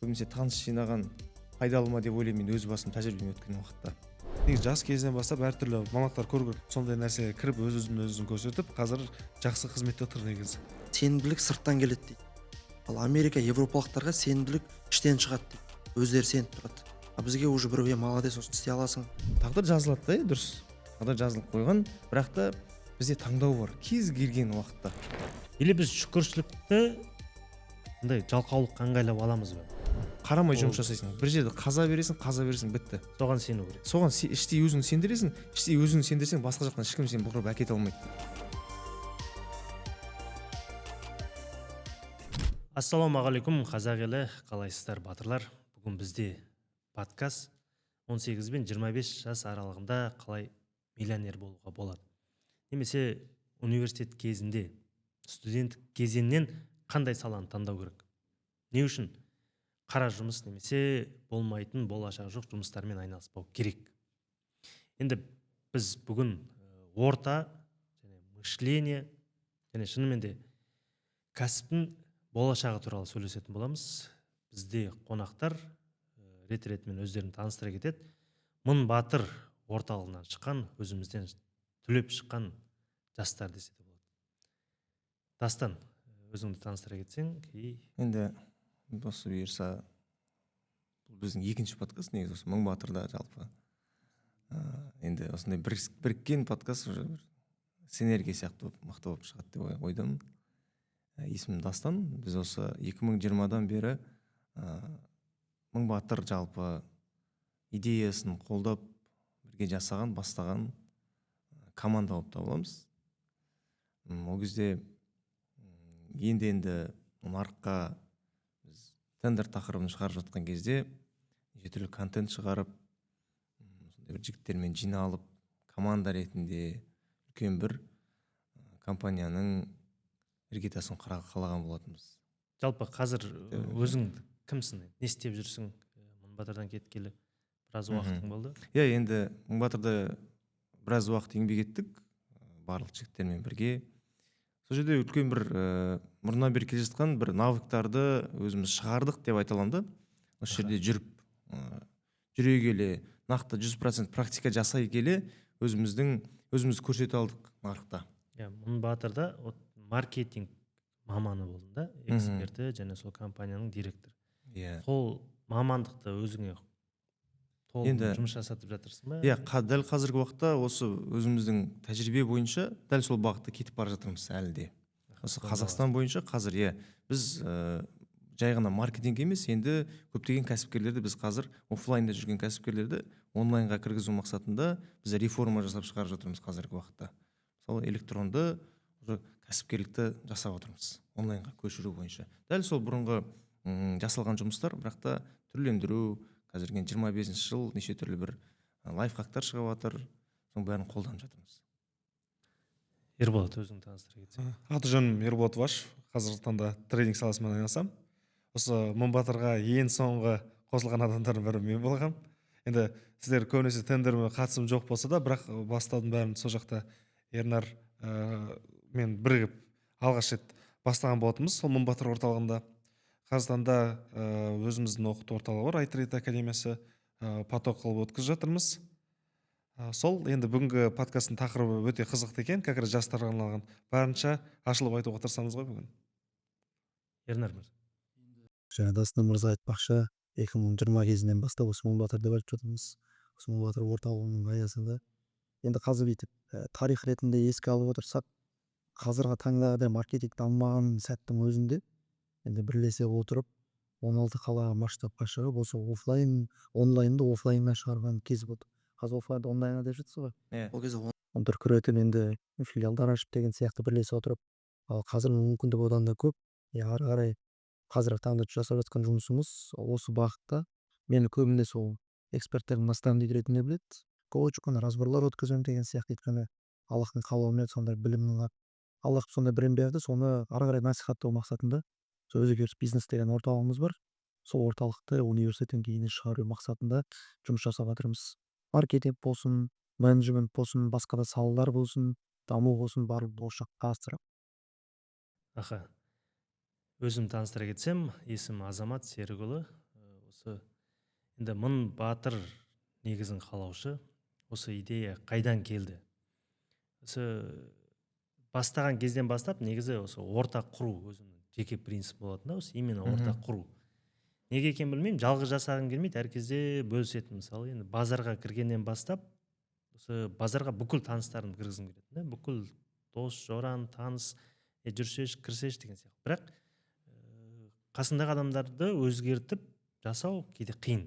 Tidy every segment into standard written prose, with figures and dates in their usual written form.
көбінесе таныс жинаған пайдалы ма деп ойлаймын мен өз басым тәжірибемен өткен уақытта. Негізі жас кезінен бастап әртүрлі мамандықтар көріп сондай нәрсеге кіріп өз-өзін көрсетіп, қазір жақсы қызметте отыр негізі. Сенімділік сырттан келеді дейді. Ал Америка, европалықтарға сенімділік іштен шығады дейді. Өздері сеніп тұрады. А бізге уже біреуге молодец, осыны істей аласың. Тағдыр жазылады да, дұрыс. Тағдыр жазылып қойған, бірақ та бізде таңдау бар кез келген уақытта. Или біз шүкіршілікті мындай жалқаулыққа ыңғайлап аламыз ба? Қарамай жұмыс жасайсың. Бір жерде қаза бересің, бітті. Соған сену керек. Соған іштей өзің сендіресің, іштей өзің сендірсең басқа жақтан ешкім сені бұқырып әкете алмайды. Ассалаумағалейкум, қазақ елі, қалайсыздар батырлар? Бүгін бізде подкаст 18 бен 25 жас аралығында қалай миллионер болуға болады. Немесе университет кезінде, студенттік кезеңнен қандай саланы таңдау керек? Не үшін қара жұмыс немесе болмайтын, болашағы жоқ жұмыстармен айналыспау керек? Енді біз бүгін орта және мышление және шынымен де кәсіптің болашағы туралы сөйлесетін боламыз. Бізде қонақтар рет-ретімен өздерін таныстыра кетеді. Мың батыр орталығынан шыққан, өзімізден түлеп шыққан жастар десе де болады. Дастан, өзіңді таныстыра кетсең. Енді осы бұйырса, бұл біздің екінші подкаст негізі, осы мың батырда жалпы. Енді осындай біріккен подкаст уже бір синергия сияқты мықты болып шығады деп ойдамын. Есімім Дастан. Біз осы 2020-дан бері мың батыр жалпы идеясын қолдап бірге жасаған, бастаған команда болып табыламыз. Ол кезде енді нарыққа біз тендер тақырыбын шығарып жатқан кезде неше түрлі контент шығарып, бір жігіттермен жиналып, команда ретінде үлкен бір компанияның іргетасын қалаған болатынбыз. Жалпы қазір өзің кімсің? Не істеп жүрсің? Мыңбатырдан кеткелі біраз уақытың болды. Енді Мыңбатырда біраз уақыт еңбек еттік, барлық жігіттермен бірге. Сол жерде үлкен бір мұрнынан бері келе жатқан бір навыктарды өзіміз шығардық деп айта аламын да. Осы жерде жүре келе, нақты 100% практика жасай келе өзімізді көрсете алдық нарықта. Мыңбатырда маркетинг маманы болдың да, эксперті және сол компанияның директоры. Сол мамандықты өзіңе толық жұмыс жасатып жатырсың ба? Дәл қазіргі уақытта осы өзіміздің тәжірибе бойынша дәл сол бағытта кетіп бара жатырмыз әлі де. Осы Қазақстан бойынша қазір біз жай ғана маркетинг емес, енді көптеген кәсіпкерлерді біз қазір офлайнда жүрген кәсіпкерлерді онлайнға кіргізу мақсатында біз реформа жасап шығарып жатырмыз қазіргі уақытта. Мысалы электронды кәсіпкерлікті жасап отырмыз онлайнға көшіру бойынша. Дәл сол бұрынғы жасалған жұмыстар, бірақ та түрлендіру, қазірген 25 жыл неше түрлі бір лайфхактар шығып жатыр, соның бәрін қолданып жатырмыз. Ерболат, өзің таныстыра кетсең. Аты-жөнім Ерболат Ваш, қазіргі таңда трейдинг саласымен айналысамын. Осы Мыңбатырға ең соңғы қосылған адамдардың бірі мен болғам. Енді сіздер көбінесе тендермен қатысым жоқ болса да, бірақ бастаудың бәрін сол жақта Ернар мен бірігіп алғаш рет бастаған болатынбыз сол Мыңбатыр орталығында. Қазақстанда өзіміздің оқыту орталығы бар, iTrade академиясы, поток қылып өткізіп жатырмыз. Сол енді бүгінгі подкасттың тақырыбы өте қызықты екен, как раз жастарға арналған. Барынша ашылып айтуға тырысамыз ғой бүгін. Ернар мырза. Жаңа Дастан мырза айтпақшы, 2020 кезінен бастап осы Мыңбатырда барып жатырмыз. Осы Мыңбатыр орталығының аясында. Енді қазір бүйтіп тарих ретінде еске алып отырсақ, қазіргі таңда маркетинг дамымаған сәттің өзінде енді бірлесе отырып 16 қалаға масштабқа шығып, осы онлайнды офлайнға шығарған кез болды. Қазір офлайнды онлайнға деп жатсыз ғой. Ол кезде он дүркіретін енді филиалдар ашып деген сияқты бірлесе отырып, ал қазір мүмкіндік одан да көп. Ары қарай қазіргі таңда жасап жатқан жұмысымыз осы бағытта. Мені көбіне сол эксперттердің наставник ретінде біледі. Коуч, разборлар өткіземін деген сияқты, өйткені Аллахтың қалауымен сондай білімнің Аллах сондай білім берді, соны ары қарай насихаттау мақсатында өзгеріс бизнес деген орталығымыз бар. Сол орталықты университеттен кейін шығару мақсатында жұмыс жасап жатырмыз. Маркетинг болсын, менеджмент болсын, басқа да салалар болсын, даму болсын, барлық болашаққа асырып. Өзім таныстыра кетсем, есімім Азамат Серікұлы. осы енді мың батыр негізін қалаушы, осы идея қайдан келді? Осы бастаған кезден бастап негізі осы орта құру өзімнің жеке принцип болатын да, осы именно орта құру. Неге екенін білмеймін, жалғыз жасағым келмейді, әр кезде бөлісетін. Мысалы енді базарға кіргеннен бастап осы базарға бүкіл таныстарымды кіргізгім келетін да, бүкіл дос жоран таныс жүрсеш кірсеш деген сияқты. Бірақ қасындағы адамдарды өзгертіп жасау кейде қиын.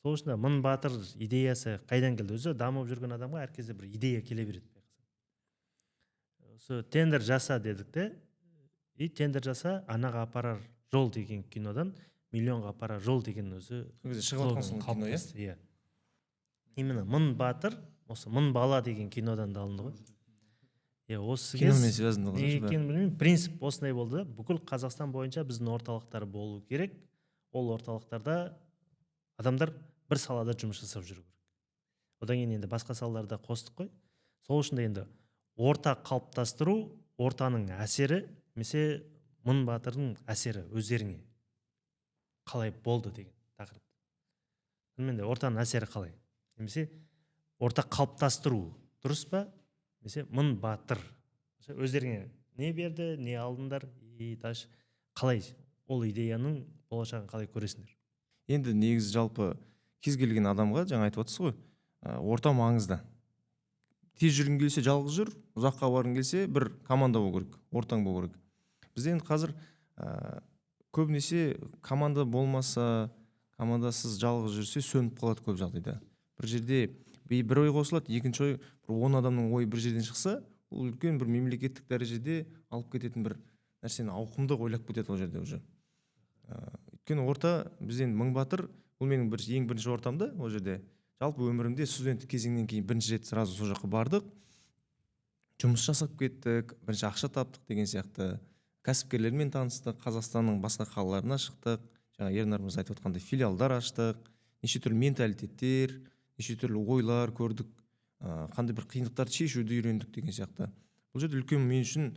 Сол үшін мың батыр идеясы қайдан келді? Өзі дамып жүрген адамға әр кезде бір идея келе береді. Осы тендер жаса дедік те, и тендер жаса анаға апарар жол деген кинодан миллионға апарар жол деген өзі шығып жатқан кино, иә. Именно мың батыр осы мың бала деген кинодан да алынды ғой. Осы киномен связаны ғой. неге екенін білмеймін, принцип осындай болды да, бүкіл Қазақстан бойынша біздің орталықтар болу керек. Ол орталықтарда адамдар бір салада жұмыс жасап жүру керек. Одан кейін енді басқа салаларда қостық қой. Сол үшін де енді орта қалыптастыру, ортаның әсері, немесе мың батырдың әсері өздеріңе қалай болды деген тақырып. Білмеймін, ортаның әсері қалай? Немесе орта қалыптастыру дұрыс па? Немесе мың батыр өздеріңе не берді, не алдыңдар, и дальше қалай ол идеяның болашағын қалай көресіңдер? Енді негізі жалпы кез келген адамға жаңа айтып отырсыз ғой, орта маңызды. Тез жүргің келсе жалғыз жүр, ұзаққа барғың келсе бір команда болу керек, ортаң болу керек. Бізде енді қазір көбінесе команда болмаса, командасыз жалғыз жүрсе сөніп қалады көп жағдайда. Бір жерде бір ой қосылады, екінші ой, бір 10 адамның ойы бір жерден шықса, ол үлкен бір мемлекеттік дәрежеде алып кететін бір нәрсені ауқымды ойлап кетеді ол жерде уже. Өйткені орта, бізден мың батыр, бұл менің ең бірінші ортамда ол жерде. Жалпы өмірімде студенттік кезеңнен кейін бірінші рет сразу сол жаққа бардық. Жұмыс жасап кеттік, бірінші ақша таптық деген сияқты. Кәсіпкерлермен таныстық, Қазақстанның басқа қалаларына шықтық. Жаңа Ернар мырза айтып отқандай филиалдар аштық, неше түрлі менталитеттер, неше түрлі ойлар көрдік, қандай бір қиындықтарды шешуді үйрендік деген сияқты. Бұл жерде үлкен мен үшін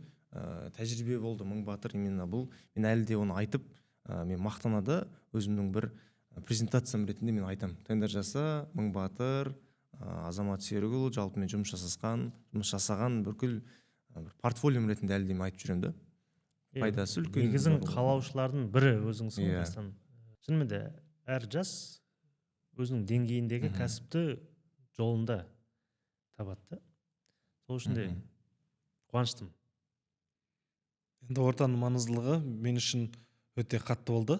тәжірибе болды мың батыр. Именно бұл, мен әлі де оны айтып, мен мақтанады өзімнің бір презентациям ретінде мен айтам. Тендер жаса, мың батыр, Азамат Серікұлы, жалпы мен жұмыс жасаған бүкіл портфолиом ретінде әлі де мен айтып жүремін да. Пайдасы үлкен. Негізін қалаушылардың бірі өзіңсің бастан. Шынымен де әр жас өзінің деңгейіндегі кәсіпті жолында табады. Сол үшін де қуаныштымын. Енді ортаның маңыздылығы мен үшін өте қатты болды.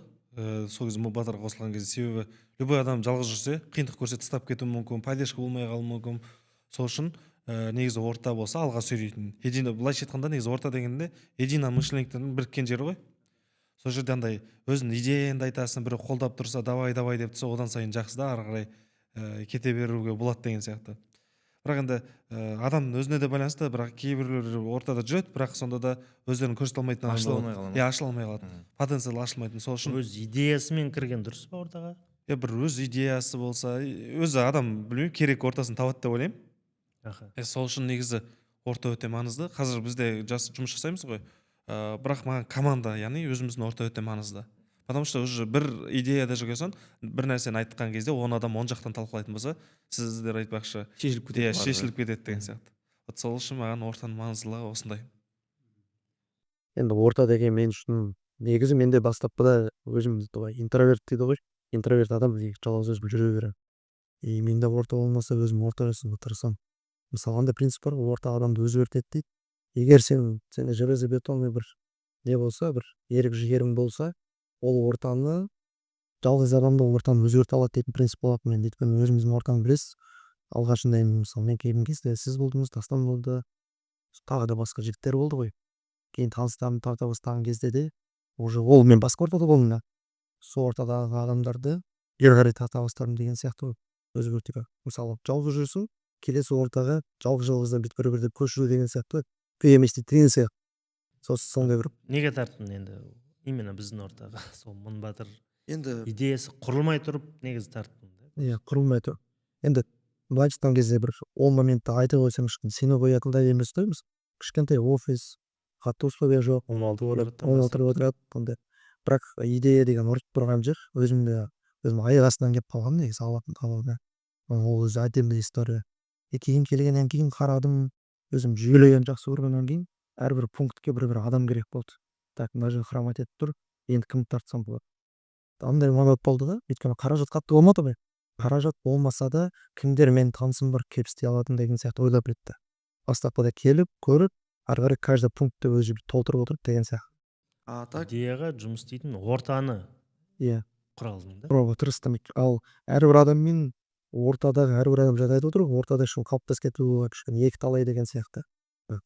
Сол кезде мың батыр қосылған кезде, себебі любой адам жалғыз жүрсе қиындық көрсе тастап кетуі мүмкін, поддержка болмай қалуы мүмкін. Сол үшін негізі орта болса алға сүйрейтін. Былайша айтқанда негізі орта дегенде едино мышленниктің біріккен жері ғой. Сол жерде андай өзің идеяңды айтасың, біреу қолдап тұрса давай деп тұрса, одан сайын жақсы да, ары қарай кете беруге болады деген сияқты. Бірақ енді адамның өзіне де байланысты, бірақ кейбіреулер ортада жүреді, бірақ сонда да өздерін көрсете алмайтын ашыла алмай қалады. Потенциалы ашылмайтын. Сол үшін өз идеясымен кірген дұрыс па ортаға? Бір өз идеясы болса, өзі адам білмеймін, керек ортасын табады деп ойлаймын. Сол үшін негізі орта өте маңызды. Қазір бізде жұмыс жасаймыз ғой. Бірақ маған команда, яғни өзіміздің орта өте маңызды. Потому что уже бір идеяда жүрген соң, бір нәрсені айтқан кезде 10 адам 10 жақтан талқылайтын болса, сіздер айтпақшы шешіліп кетеді деген сияқты. Сол үшін маған ортаның маңыздылығы осындай. Енді орта деген мен үшін негізі менде бастапқыда өзімді интроверт дейді ғой. Интроверт адам жалғыз өзім жүре беремін. И менде орта болмаса өзім орта жасауға тырысамын. Мысалы андай принцип бар, орта адамды өзгертеді дейді. Егер сенде железобетонный бір не болса, бір ерік жігерің болса, ол ортаны жалғыз адамды ортаны өзгерте алады дейтін принцип болады менде. Өйткені өзіміздің ортаны білесіз. Алғашында мысалы мен келген кезде сіз болдыңыз, Дастан болды, тағы да басқа жігіттер болды ғой. Кейін таныстарымды тарта бастаған кезде де уже ол мен басқа ортада болдым. Сол ортадағы адамдарды ері қарай тарта бастадым деген сияқты өзгертуге. Мысалы жалғыз жүрсің, келесі ортаға жалғыздан бүйтіп бір деп көшіру деген сияқты PMSD деген сияқты. Сондай бір. Неге тарттың енді? Именно біздің ортаға сол мың батыр Енді идеясы құрылмай тұрып негізі тарттың. Құрылмай тұрып. Енді былай айтқан кезде бір ол моментті айта қойсам ешкім сені қоятындай емес қоймыз. Кішкентай офис, қатты условия жоқ, 16 отырады. Бірақ идея деген ұрып тұрған жер. Өзімде өзім аяқ астынан келіп қалғанмын негізі алатын талабына. Ол өзі әдемі история. Кейін келгеннен кейін қарадым, өзім жүйелегенді жақсы көргеннен кейін әрбір пунктке бір адам керек болды. Так, мына жерде хромать етіп тұр, енді кімді тартсам болады. Андай момент болды да, өйткені қаражат қатты болмады ғой. Қаражат болмаса да кімдермен танысым бар келіп істей алатын деген сияқты ойлап кетті. Бастапқыда келіп көріп, ары қарай каждый пунктті өзі толтырып отырып деген сияқты. А так, идеяға жұмыс істейтін ортаны иә, құра алдың да. құруға тырыстым. Ал әрбір адаммен ортадағы әрбір адам жаңа айтып отыр ғой, ортада үшін қалыптасып кетуі кішкене екі талай деген сияқты.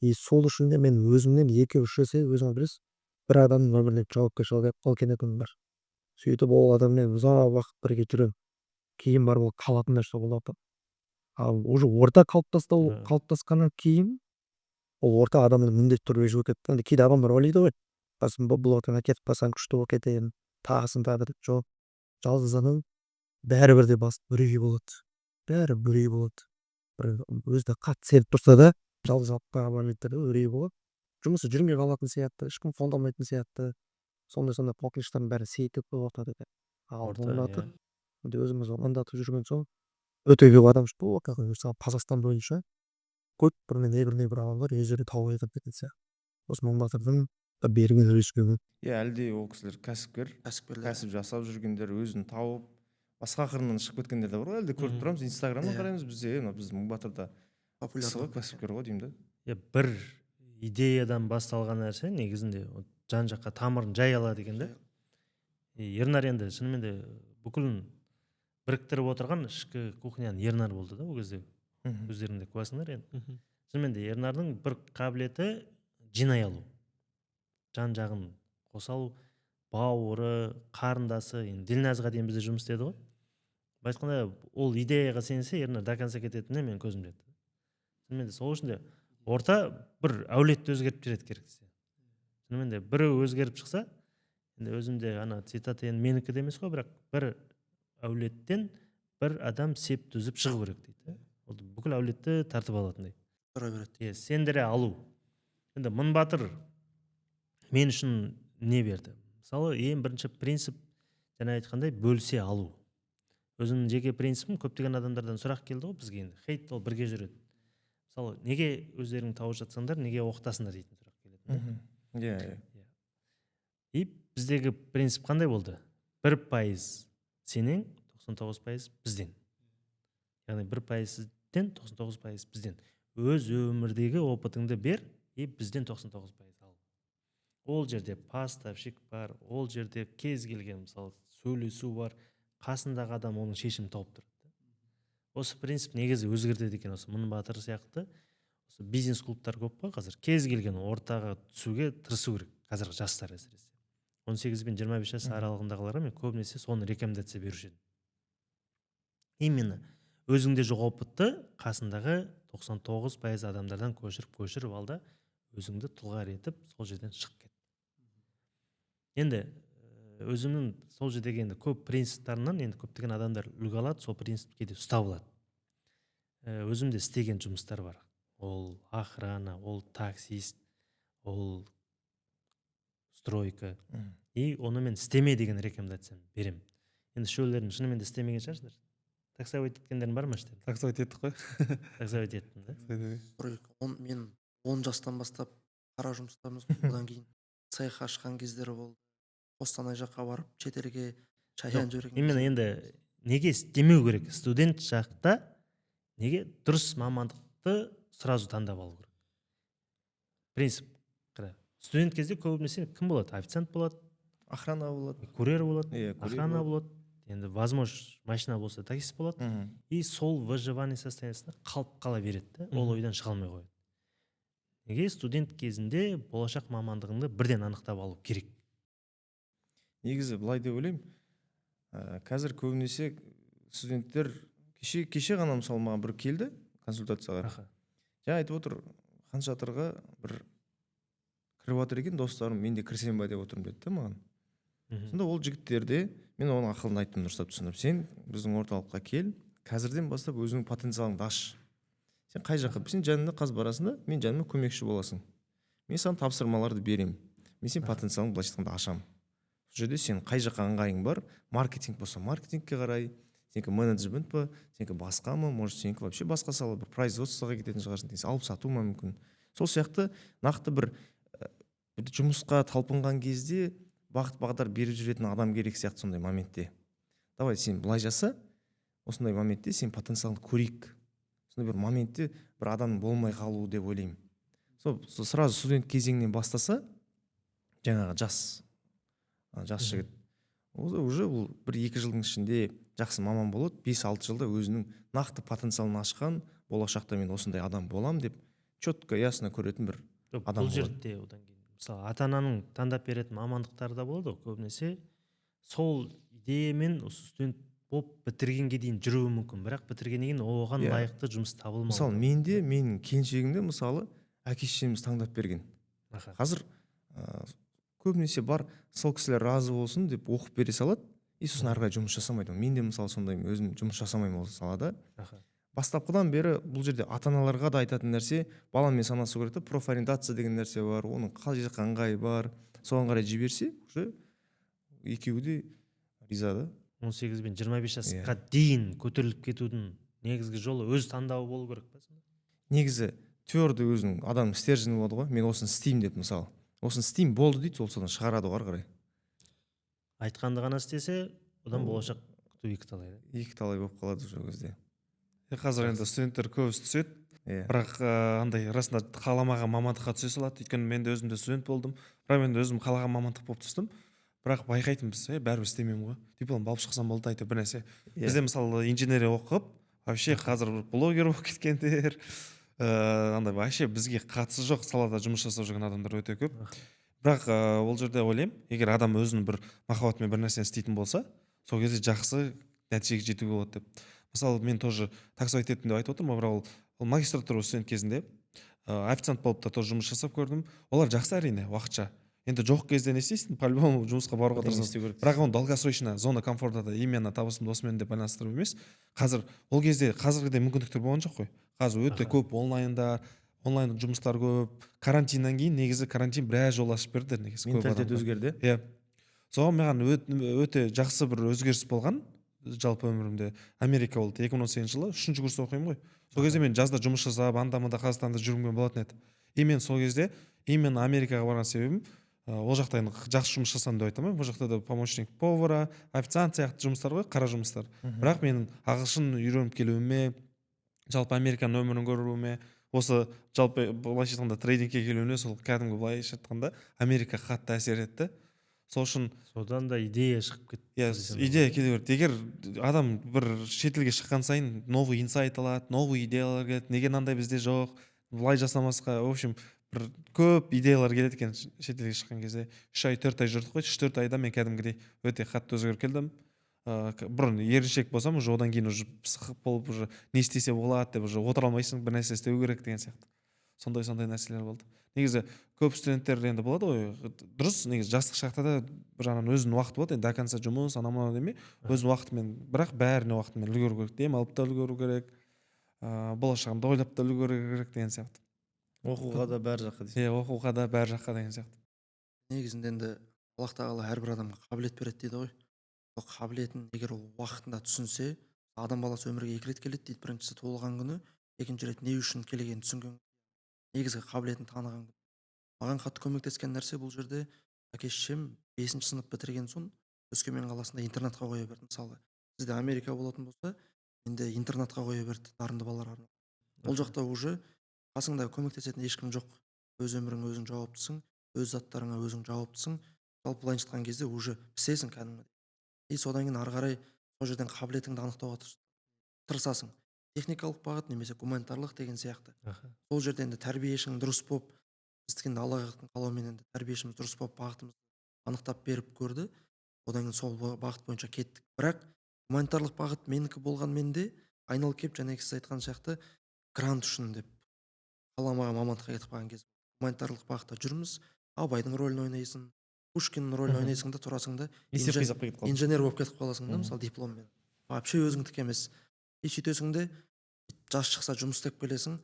И сол үшін де мен өзімнен 2-3 есе өзіңіз білесіз, бір адамның өміріне жауапкершілік алып келетінім бар. Сөйтіп ол адаммен ұзақ уақыт бірге жүремін. Кейін барып ол қалатын нәрсе болады. Ал уже орта қалыптасқаннан кейін ол орта адамның міндетті түрде жүріп кетті. Енді кейде адамдар ойлайды ғой, қасым бұл ортаға кетіп қалсаң күшті болып кетемін, тағысын тағы деп. Жоқ, жалғыз адам бәрібір де басып үрей болады. Бәрі үрей болады. Бір өзді қатты sevіп тұрса да жалғыз моменттерде үрей болады. Жұмысы жүрмей қалатын сияқты, ешкім қолдамайтын сияқты. Сондай қорқыныштардың бәрі сейіліп ортада. Ал Орта, өзіміз оңдатып жүрген соң өте көп адам бұл мысалы Қазақстан бойынша көп бір адамдар өздері тауып айтып кететін сияқты. Осы Мыңбатырдың берген үлескені. әлде ол кісілер кәсіпкер, кәсіп жасап жүргендер, өзін тауып басқа қырынан шығып кеткендер де бар ғой. Әлде көріп тұрамыз, Инстаграмнан қараймыз, бізде біз Мыңбатырда кәсіпкер ғой деймін да. бір идеядан басталған нәрсе негізінде жан жаққа тамырын жай алады екен да. Ернар енді шынымен де бүкілін біріктіріп отырған ішкі кухняның Ернар болды да ол кезде. Өздерің де куәсіңдер енді. Шынымен де Ернардың бір қабілеті жинай алу. Жан жағын қоса алу, бауыры, қарындасы, енді Дилназға дейін бізде жұмыс істеді ғой. Айтқанда ол идеяға сенсе Ернар до конца кететініне мен көзім жетті. Шынымен де сол үшін де орта бір әулетті өзгертіп жібереді керек десе. Шынымен де бірі өзгеріп шықса, енді өзімде ана цитата енді менікі де емес қой, бірақ бір әулеттен бір адам сеп түзіп шығу керек дейді. Ол бүкіл әулетті тартып алатындай. Тұра береді. Сендіре алу. Енді Мыңбатыр мен үшін не берді? Мысалы, ең бірінші принцип жаңа айтқандай бөлісе алу. Өзімнің жеке принципім, көптеген адамдардан сұрақ келді ғой бізге енді. Хейт ол бірге жүреді. Мысалы, неге өздерің тауып жатсаңдар, неге оқытасыңдар дейтін сұрақ келеді. Иә. И біздегі принцип қандай болды? 1% сенен, 99% бізден. Яғни 1% сізден, 99% бізден. Өз өмірдегі опытыңды бер, и бізден 99% ал. Ол жерде поставщик бар, ол жерде кез келген мысалы сөйлесу бар, қасындағы адам оның шешімін тауып тұрады. Осы принцип негізі өзгертеді екен. Осы Мыңбатыр сияқты осы бизнес клубтар көп қой қазір. Кез келген ортаға түсуге тырысу керек. Қазіргі жастар әсіресе. 18 пен 25 жас аралығындағыларға мен көбінесе соны рекомендация беруші едім. Именно өзіңде жоқ опытты қасындағы 99% адамдардан көшіріп алда, өзіңді тұлға етіп сол жерден шығып кет. Енді өзімнің сол жердегі енді көп принциптарынан енді көптеген адамдар үлгі алады, сол принципке де ұстап алады. Өзімде істеген жұмыстар бар. Ол охрана, ол таксист, ол стройка. И оны мен істеме деген рекомендацияны беремін. Енді үшеулерін шынымен де істемеген шығарсыздар. Таксовать еткендерің бар ма іште? Таксовать еттік қой. Таксовать еттім да. Мен 10 жастан бастап қара жұмыстамыз. Одан кейін цех ашқан кездері болды. Қостанай жаққа барып шетелге шаян жүрген. Именно енді неге істемеу керек? Студент шақта неге дұрыс мамандықты сразу таңдап алу керек? Принцип. Студент кезде көбінесе кім болады? Официант болады, Охрана болады, курьер болады, охрана болады. Енді возможно машина болса таксист болады. И сол выживание состояниесінде қалып қала береді. Ол ойдан шыға алмай қояды. Неге студент кезінде болашақ мамандығыңды бірден анықтап алу керек? Негізі былай деп ойлаймын. Қазір көбінесе студенттер кеше ғана мысалы маған бір келді консультацияға. Жаңа айтып отыр, Хан Шатырға бір кіріп жатыр екен достарым, мен де кірсем ба деп отырмын деді маған. Сонда ол жігіттерде мен оның ақылын айттым, дұрыстап түсіндіріп. Сен біздің орталыққа кел, қазірден бастап өзіңнің потенциалыңды аш. Сен қай жаққа? Сен жанымда қаз барасың да, мен жаныма көмекші боласың. Мен саған тапсырмаларды беремін. Мен сен потенциалыңды былайша айтқанда ашамын. сол жерде сен қай жаққа ыңғайың бар, маркетинг болса маркетингке қарай, сенікі менеджмент па, сенікі басқа ма, может сенікі вообще басқа сала, бір производствоға кететін шығарсың, алып сату ма мүмкін. Сол сияқты нақты бір жұмысқа талпынған кезде бағыт бағдар беріп жүретін адам керек сияқты сондай моментте. Давай сен былай жаса, осындай моментте сен потенциалды көрейік. Сондай бір моментте бір адамның болмай қалуы деп ойлаймын. Сол сразу студент кезеңінен бастаса, жаңағы жас жігіт уже бұл 1-2 жылдың ішінде жақсы маман болады, 5-6 жылда өзінің нақты потенциалын ашқан, болашақта мен осындай адам болам деп четко ясно көретін бір адам бұл болады. жерде одан кейін мысалы ата-ананың таңдап беретін мамандықтары да болады ғой, көбінесе сол идеямен осы студент болып бітіргенге дейін жүруі мүмкін, бірақ бітіргеннен кейін оған лайықты жұмыс табылмауы. Мысалы менің келіншегімде мысалы әке-шешеміз таңдап берген. Қазір көбінесе бар, сол кісілер разы болсын деп оқып бере салады, и сосын ары қарай жұмыс жасамайды. Мен де мысалы сондай өзім жұмыс жасамаймын осы салада. Бастапқыдан бері бұл жерде ата-аналарға да айтатын нәрсе, баламен санасу керек та, профориентация деген нәрсе бар, оның қай жаққа ыңғайы бар, соған қарай жіберсе, уже екеуі де риза да. 18 бен 25 жасқа дейін көтеріліп кетудің негізгі жолы өз таңдауы болу керек па? Негізі твердый өзінің адамның стержені болады ғой, мен осыны істеймін деп, мысалы осыны істеймін болды дейді, сол содан шығарады ғой ары қарай. Айтқанды ғана істесе, одан болашақ күту екі талай болып қалады сол кезде. Қазір енді студенттер көбісі түседі, бірақ андай расында қаламаған мамандыққа түсе салады. Өйткені мен де өзім де студент болдым, бірақ мен де өзім қалаған мамандық болып түстім. Бірақ байқайтынбыз, бәрібір істемеймін ғой, диплом алып шықсам болды әйтеуір бір нәрсе. Бізде мысалы инженерия оқып, вообще қазір блогер болып кеткендер, андай вообще бізге қатысы жоқ салада жұмыс жасап жүрген адамдар өте көп. Бірақ ол жерде ойлаймын, егер адам өзінің бір махаббатымен бір нәрсені істейтін болса, сол кезде жақсы нәтижеге жетуге болады деп. Мысалы мен тоже таксовать еттім деп айтып отырмын, бірақ ол магистратура студент кезінде официант болып та тоже жұмыс жасап көрдім. Олар жақсы әрине уақытша. Енді жоқ кезде не істейсің, по-любому жұмысқа баруға тырысасың. Бірақ оны долгосрочно зона комфорта именно табысымды осымен деп байланыстыру емес. Қазір ол кезде қазіргідей мүмкіндіктер болған жоқ қой. Қазір өте көп онлайн жұмыстар көп. Карантиннен кейін негізі карантин біраз жол ашып берді негізі. Менталитет өзгерді. Иә. Соған маған өте жақсы бір өзгеріс болған. Жалпы өмірімде Америка болды 2018 жылы 3-ші курс оқимын ғой. Сол кезде мен жазда жұмыс жасап, анда-мында Қазақстанда жүргенім болатын еді. И мен сол кезде именно Америкаға барған себебім ол жақта енді жақсы жұмыс жасадым деп айта алмаймын. Ол жақта да помощник повара, официант сияқты жұмыстар ғой, қара жұмыстар. Бірақ менің ағылшын үйреніп келуіме, жалпы Американың өмірін көруіме, осы жалпы былайша айтқанда трейдингке келуіне сол кәдімгі былайша айтқанда Америка қатты әсер етті. Сол үшін содан да идея шығып кетті. Идея келе берді. Егер адам бір шетелге шыққан сайын новый инсайт алады, новый идеялар келеді, неге мынандай бізде жоқ, былай жасамасқа, в общем, бір көп идеялар келеді екен шетелге шыққан кезде. 3 ай 4 ай жүрдік қой, 3-4 айда мен кәдімгідей өте қатты өзгеріп келдім. Бұрын еріншек болсам, уже одан кейін уже пысық болып, уже не істесе болады деп, уже отыра алмайсың, бір нәрсе істеу керек деген сияқты. Сондай нәрселер болды. Негізі көп студенттер енді болады ғой, дұрыс, негізі жастық шақта да бір жағынан өзінің уақыты болады, енді до конца жұмыс, анау демей, өз уақытымен, бірақ бәріне уақытымен үлгеру керек, демалып та үлгеру керек, болашағында ойлап та үлгеру керек деген сияқты. Оқуға да бәр жаққа дейсің. Оқуға да бәр жаққа деген сияқты. Негізінде енді Аллах тағала әрбір адамға қабілет береді дейді ғой. Ол қабілетін егер ол уақытында түсінсе, адам баласы өмірге 2 рет келеді дейді. Біріншісі туылған күні, екінші рет не үшін келгенін түсінген, негізгі қабілетін таныған күні. Маған қатты көмектескен нәрсе бұл жерде әке-шешем 5-ші сынып бітірген соң Өскемен қаласында интернатқа қоя берді. Мысалы, сізде Америка болатын болса, менде интернатқа қоя берді дарынды балалар арнап. Ол жақта уже қасыңда көмектесетін ешкім жоқ. Өз өміріңе өзің жауаптысың, өз заттарыңа өзің жауаптысың. Жалпы былай айтқан кезде уже пісесің кәдімгідей. И содан кейін ары қарай сол жерден қабілетіңді анықтауға тырысасың. Техникалық бағыт немесе гуманитарлық деген сияқты. Сол жерде енді тәрбиешің дұрыс болып, біздің Аллахтың қалауымен енді тәрбиешіміз дұрыс болып бағытымызды анықтап беріп көрді. Одан кейін сол бағыт бойынша кеттік. Бірақ гуманитарлық бағыт менікі болғанмен де айналып келіп жаңағы сіз айтқан сияқты грант үшін деп қаламаған мамандыққа кетіп қалған кез. Гуманитарлық бағытта жүрміз, Абайдың рөлін ойнайсың, Пушкиннің рөлін ойнайсың да тұрасың да инженер болып кетіп қаласың да, мысалы дипломмен. Вообще өзіңдікі емес. И сөйтесің де жас шықса жұмыс істеп келесің,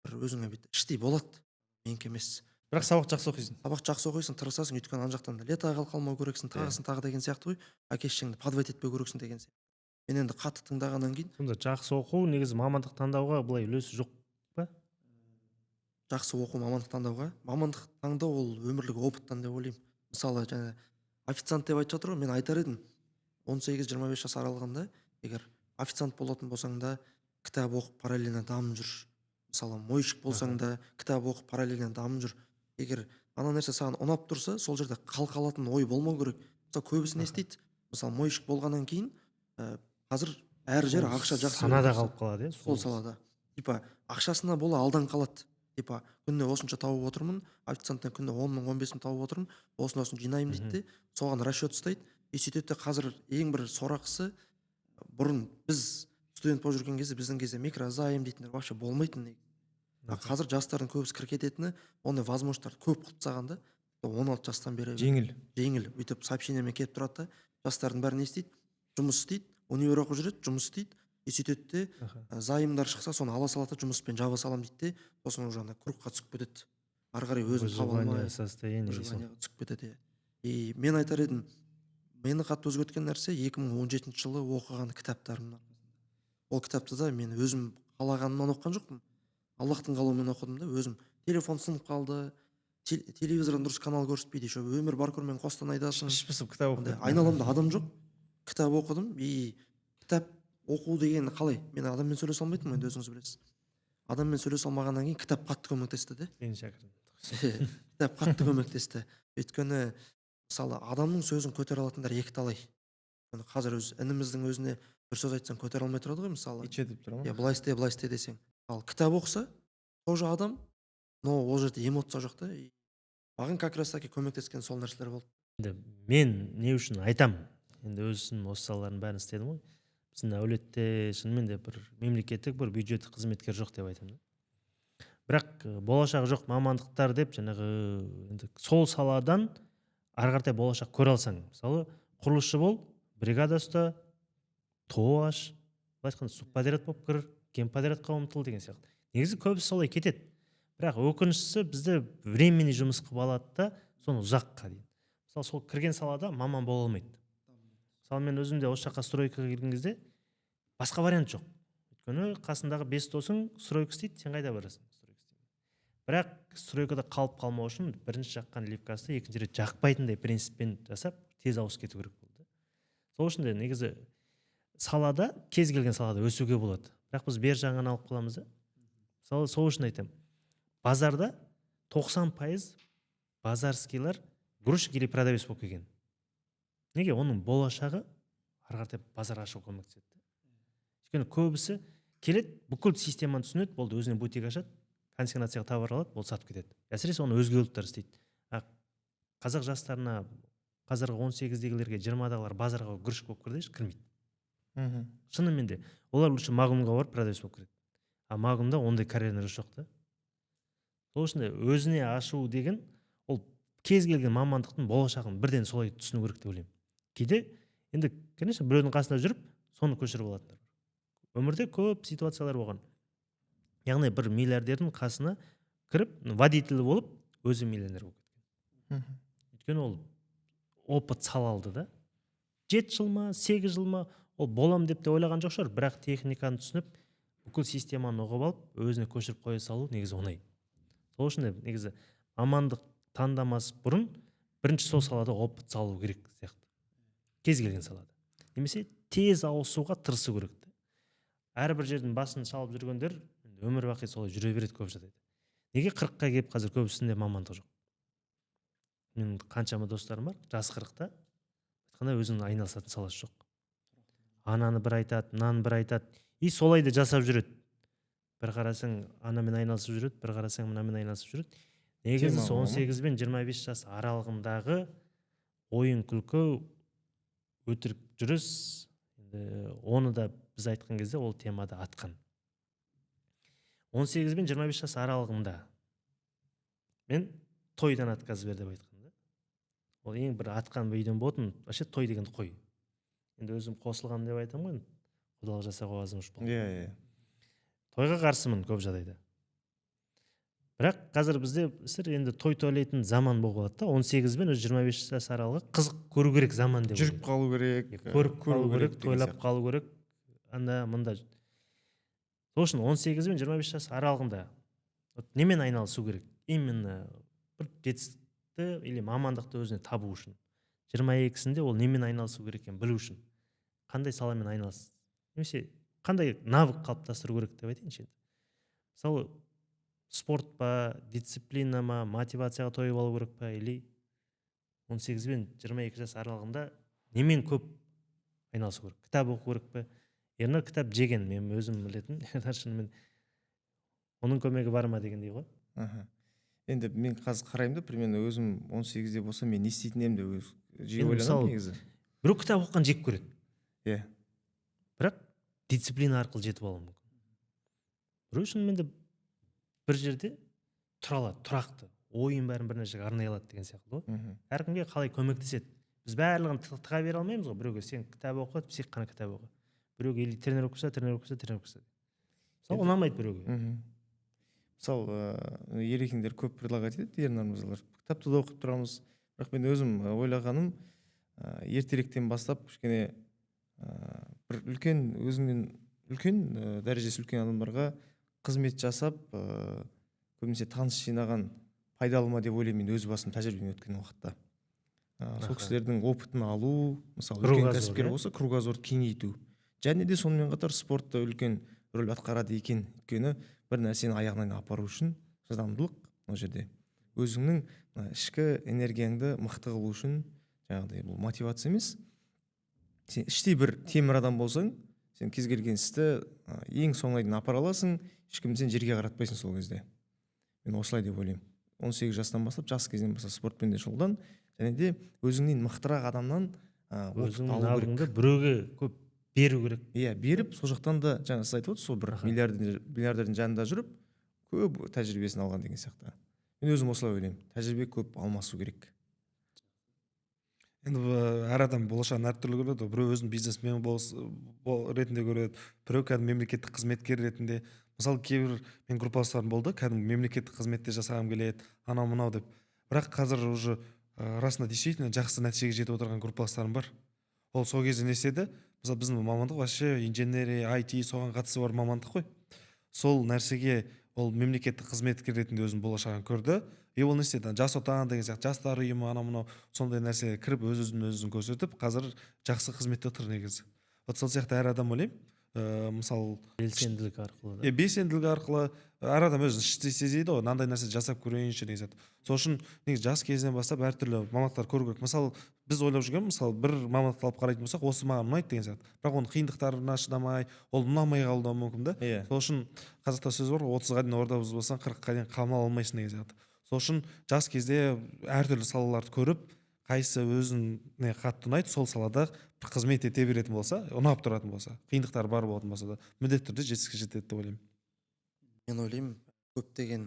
бір өзіңе бүйтіп іштей болады, менікі емес. бірақ сабақ жақсы оқисың. сабақ жақсы оқисың, тырысасың, өйткені ана жақтан да летоға қалып қалмау керексің, тағысын тағы деген сияқты ғой. Әке шешеңді подводить етпеу керексің деген сияқты. Мен енді қатты тыңдағаннан кейін сонда жақсы оқу негізі мамандық таңдауға былай үлесі жоқ па? жақсы оқу мамандық таңдауға, мамандық таңдау ол өмірлік опыттан деп ойлаймын. Мысалы жаңа официант деп айтып жатыр ғой, мен айтар едім 18-25 жас аралығында егер официант болатын болсаң да кітап оқып параллельно дамып жүр. Мысалы мойщик болсаң да кітап оқып параллельно дамып жүр. Егер ана нәрсе саған ұнап тұрса, сол жерде қалатын ой болмау керек. Мысалы көбісі не істейді? Мысалы мойщик болғаннан кейін қазір әр жер ақша жақсы санада береді. қалып қалады, иә? Сол салада. Типа ақшасына бола алдан қалады. Типа күніне осынша тауып отырмын, официанттан күніне 10 мың 15 мың тауып отырмын, осын жинаймын дейді де, соған расчет ұстайды. И сөйтеді де қазір ең бір сорақысы, бұрын біз студент болып жүрген кезде біздің кезде микрозайм дейтіндер вообще болмайтын негізі. Қазір жастардың көбісі кететіні, ондай возможностьтарды көп қылып тастаған да, 16 жастан бері жеңіл өйтіп сообщениемен келіп тұрады да, жастардың бәрі не істейді? Жұмыс істейді, универ оқып жүреді, жұмыс істейді. И сөйтеді де зайымдар шықса, соны ала салады, жұмыспен жаба салам дейді де, сосын уже ана кругқа түсіп кетеді. Ары қарай өзін таба алмай, состояние түсіп кетеді. И мен айтар едім, мені қатты өзгерткен нәрсе 2017 жылы оқыған кітаптарым. Ол кітапты да мен өзім қалағанымнан оқыған жоқпын. Аллахтың қалауымен оқыдым да, өзім телефон сынып қалды, телевизордан дұрыс канал көрсетпейді, еще өмір бар көрмен Қостанайдасың. Іш пысып кітап оқыдың. Айналамда адам жоқ. Кітап оқыдым. И кітап оқу деген қалай? Мен адаммен сөйлесе алмайтынмын, енді өзіңіз білесіз. Адаммен сөйлесе алмағаннан кейін кітап қатты көмектесті де. Кітап қатты көмектесті. Өйткені мысалы адамның сөзін көтере алатындар екі талай. Қазір ініміздің өзіне бір сөз айтсаң көтере алмай тұрады ғой, мысалы. Иче деп тұр ма? Былай істе десең. Ал кітап оқыса, тоже адам, но ол жерде эмоция жоқ та. Маған как раз таки көмектескен сол нәрселер болды. Енді мен не үшін айтам, енді өзім осы салалардың бәрін істедім ғой. Біздің әулетте шынымен де бір мемлекеттік бір бюджеттік қызметкер жоқ деп айтамын да. Бірақ болашақ жоқ мамандықтар деп жаңағы енді сол саладан ары қаратай болашақ көре алсаң, мысалы құрылысшы бол, бригада ұста, тоо аш, былай айтқанда субподряд болып кір, генподрядқа ұмтыл деген сияқты. Негізі көбісі солай кетеді. Бірақ өкініштісі бізді временный жұмыс қылып алады да, соны ұзаққа дейін. Мысалы сол кірген салада маман бола алмайды. Мысалы мен өзім де осы жаққа стройкаға келген кезде басқа вариант жоқ. Өйткені қасындағы 5 досың стройка істейді, сен қайда барасың? Бірақ стройкада қалып қалмау үшін бірінші жаққан ливкасты екінші рет жақпайтындай принциппен жасап тез ауысып кету керек болды. Сол үшін де негізі салада, кез келген салада өсуге болады. Бірақ біз бер жағын алып қаламыз да. Мысалы сол үшін айтамын. Базарда 90% базарскийлар грузчик или продавец болып келген. Неге? Оның болашағы ары қаратай базар ашуға көмектеседі. Өйткені көбісі келеді, бүкіл системаны түсінеді, болды өзіне бутик ашады, консигнацияға товар алады, ол сатып кетеді. Әсіресе оны өзге ұлттар істейді. Қазақ жастарына қазіргі 18-дегілерге 20-дағылар базарға грузчик болып кірді, кірмейді. Шынымен де олар лучше магнумға барып продавец болып кіреді. А магнумда ондай карьерный жоқ та. Сол үшін де өзіне ашу деген ол кез келген мамандықтың болашағын бірден солай түсіну керек деп ойлаймын. Кейде енді конечно біреудің қасында жүріп соны көшіріп алатындар. Өмірде көп ситуациялар болған. Яғни бір миллиардердің қасына кіріп водитель болып өзі миллионер болып кеткен. Өйткені ол опыт сала алды да. 7 жыл ма, 8 жыл ма ол болам деп те ойлаған жоқ шығар, бірақ техниканы түсініп бүкіл системаны ұғып алып өзіне көшіріп қоя салу негізі оңай. Сол үшін де негізі мамандық таңдамас бұрын бірінші сол салада опыт салу керек сияқты. Кез келген салада. Немесе тез ауысуға тырысу керек. Әрбір жердің басын шалып жүргендер өмір бақи солай жүре береді көп жағдайда. Неге 40-қа келіп қазір көбісінде мамандық жоқ? Мен қаншама достарым бар, жас 40-та, айтқанда өзінің айналысатын саласы жоқ. Ананы бір айтады, мынаны бір айтады, и солай да жасап жүреді. Бір қарасаң анамен айналысып жүреді, бір қарасаң мынамен айналысып жүреді. Негізі 18 бен 25 жас аралығындағы ойын күлкі, өтірік жүріс, оны да біз айтқан кезде ол темада атқан. 18 бен 25 жас аралығында мен тойдан отказ бер деп айтқанда. Ол ең бір атқан бейден болатын, вообще той дегенді қой. Енді өзім қосылғам деп айтамын ғой, құдалық жасауға азымыш болды. Иә. Тойға қарсымын көп жағдайда. бірақ қазір бізде сіздер енді той тойлайтын заман болып қалады да 18 бен 25 жас аралығы қызық көру керек заман деп жүріп қалу керек, көріп қалу керек, деген тойлап сияқты. қалу керек, анда мында. Сол үшін 18 бен 25 жас аралығында вот немен айналысу керек? Именно бір жетістікті или мамандықты өзіне табу үшін. 22-сінде ол немен айналысу керек екенін білу үшін. Қандай саламен айналыс? Немесе қандай навык қалыптастыру керек деп айтайыншы енді. Мысалы, спорт па, дисциплина ма, мотивацияға тойып алу керек па, или 18 бен 22 жас аралығында немен көп айналысу керек? Кітап оқу керек па? Ернар кітап жеген, мен өзім білетін. Ернар шынымен оның көмегі бар ма дегендей ғой. Аха. Енді мен қазір қараймын да, примерно өзім 18-де болса мен не істейтін едім деп жиі Енді ойланамын мысалы, негізі. Біреу кітап оқыған жек көреді, Иә. бірақ дисциплина арқылы жетіп алуы мүмкін. Біреу шынымен де бір жерде тұра алады, тұрақты, ойын бәрін бір нәрсеге арнай алады деген сияқты ғой. Мгм. Әркімге қалай көмектеседі. Біз барлығын тыға бере алмаймыз ғой. Біреуге сен кітап оқы, сен қана кітап оқы. Біреуге или тренировка жаса. Сол ұнамайды біреуге. Мгм. Мысалы, ерекеңдер көп предлагать етеді, Ернар мырзалар. Кітапты да оқып тұрамыз. Бірақ мен өзім ойлағаным, ертеректен бастап кішкене бір үлкен, өзіңнен үлкен, дәрежесі үлкен адамдарға қызмет жасап, көбінесе таныс жинаған пайдалы ма деп ойлаймын мен өз басым тәжірибемен өткен уақытта. Сол кісілердің опытын алу, мысалы үлкен Кругозор, кәсіпкер иә? болса, кругозорды кеңейту. Және де сонымен қатар спортта үлкен рөл атқарады екен. Өйткені бір нәрсені аяғынан апару үшін шыдамдылық ол жерде. Өзіңнің ішкі энергияңды мықты қылу үшін, жаңағыдай бұл мотивация емес. Сен іштей бір темір адам болсаң, сен кез келген істі ең соңына дейін апара аласың, ешкім сен жерге қаратпайсың сол кезде. Мен осылай деп ойлаймын. 18 жастан бастап, жас кезден бастап спортпен де шұғылдан, және де өзіңнен мықтырақ адамнан опыт Өзіңнің алу керек. навыгыңды біреуге көп беру керек. Иә, беріп, сол жақтан да жаңа сіз айтып отырсыз, сол бір миллиардердің жанында жүріп, көп тәжірибесін алған деген сияқты. Мен өзім осылай ойлаймын. Тәжірибе көп алмасу керек. Енді әр адам болашағын әртүрлі көреді ғой. Біреу өзін бизнесмен ретінде көреді, біреу кәдімгі мемлекеттік қызметкер ретінде. Мысалы, кейбір мен группаластарым болды, кәдімгі мемлекеттік қызметте жасағым келеді, анау мынау деп. Бірақ қазір уже расында действительно жақсы нәтижеге жетіп отырған группаластарым бар. Ол сол кезде не істеді? Мысалы, біздің мамандық вообще инженерия, IT соған қатысы бар мамандық қой. Сол нәрсеге ол мемлекеттік қызметкер ретінде өзінің болашағын көрді. И ол не істеді? Жас отан деген сияқты жастар ұйымы анау мынау сондай нәрсеге кіріп өзін көрсетіп, қазір жақсы қызметте тұр негізі. Вот сол сияқты әр адам ойлаймын, мысалы Белсенділік арқылы да. белсенділік арқылы әр адам өзін іштей сезеді ғой, мынандай нәрсе жасап көрейінші деген сияқты. Сол үшін негізі жас кезінен бастап әртүрлі мамандықтар көру керек. Мысалы, біз ойлап жүрген, мысалы, бір мамандықты алып қарайтын болсақ, осы маған ұнайды деген сияқты. Бірақ оның қиындықтарына шыдамай, ол ұнамай қалуы мүмкін да. Иә. Сол үшін қазақта сөз бар ғой, 30-ға дейін орда болсаң, 40-қа дейін қамал алмайсың деген сияқты. Сол үшін жас кезде әртүрлі салаларды көріп, қайсы өзіне қатты ұнайды, сол салада бір қызмет ете беретін болса, ұнап тұратын болса, қиындықтар бар болатын болса да, міндетті түрде жетістікке жетеді деп ойлаймын. Мен ойлаймын, көптеген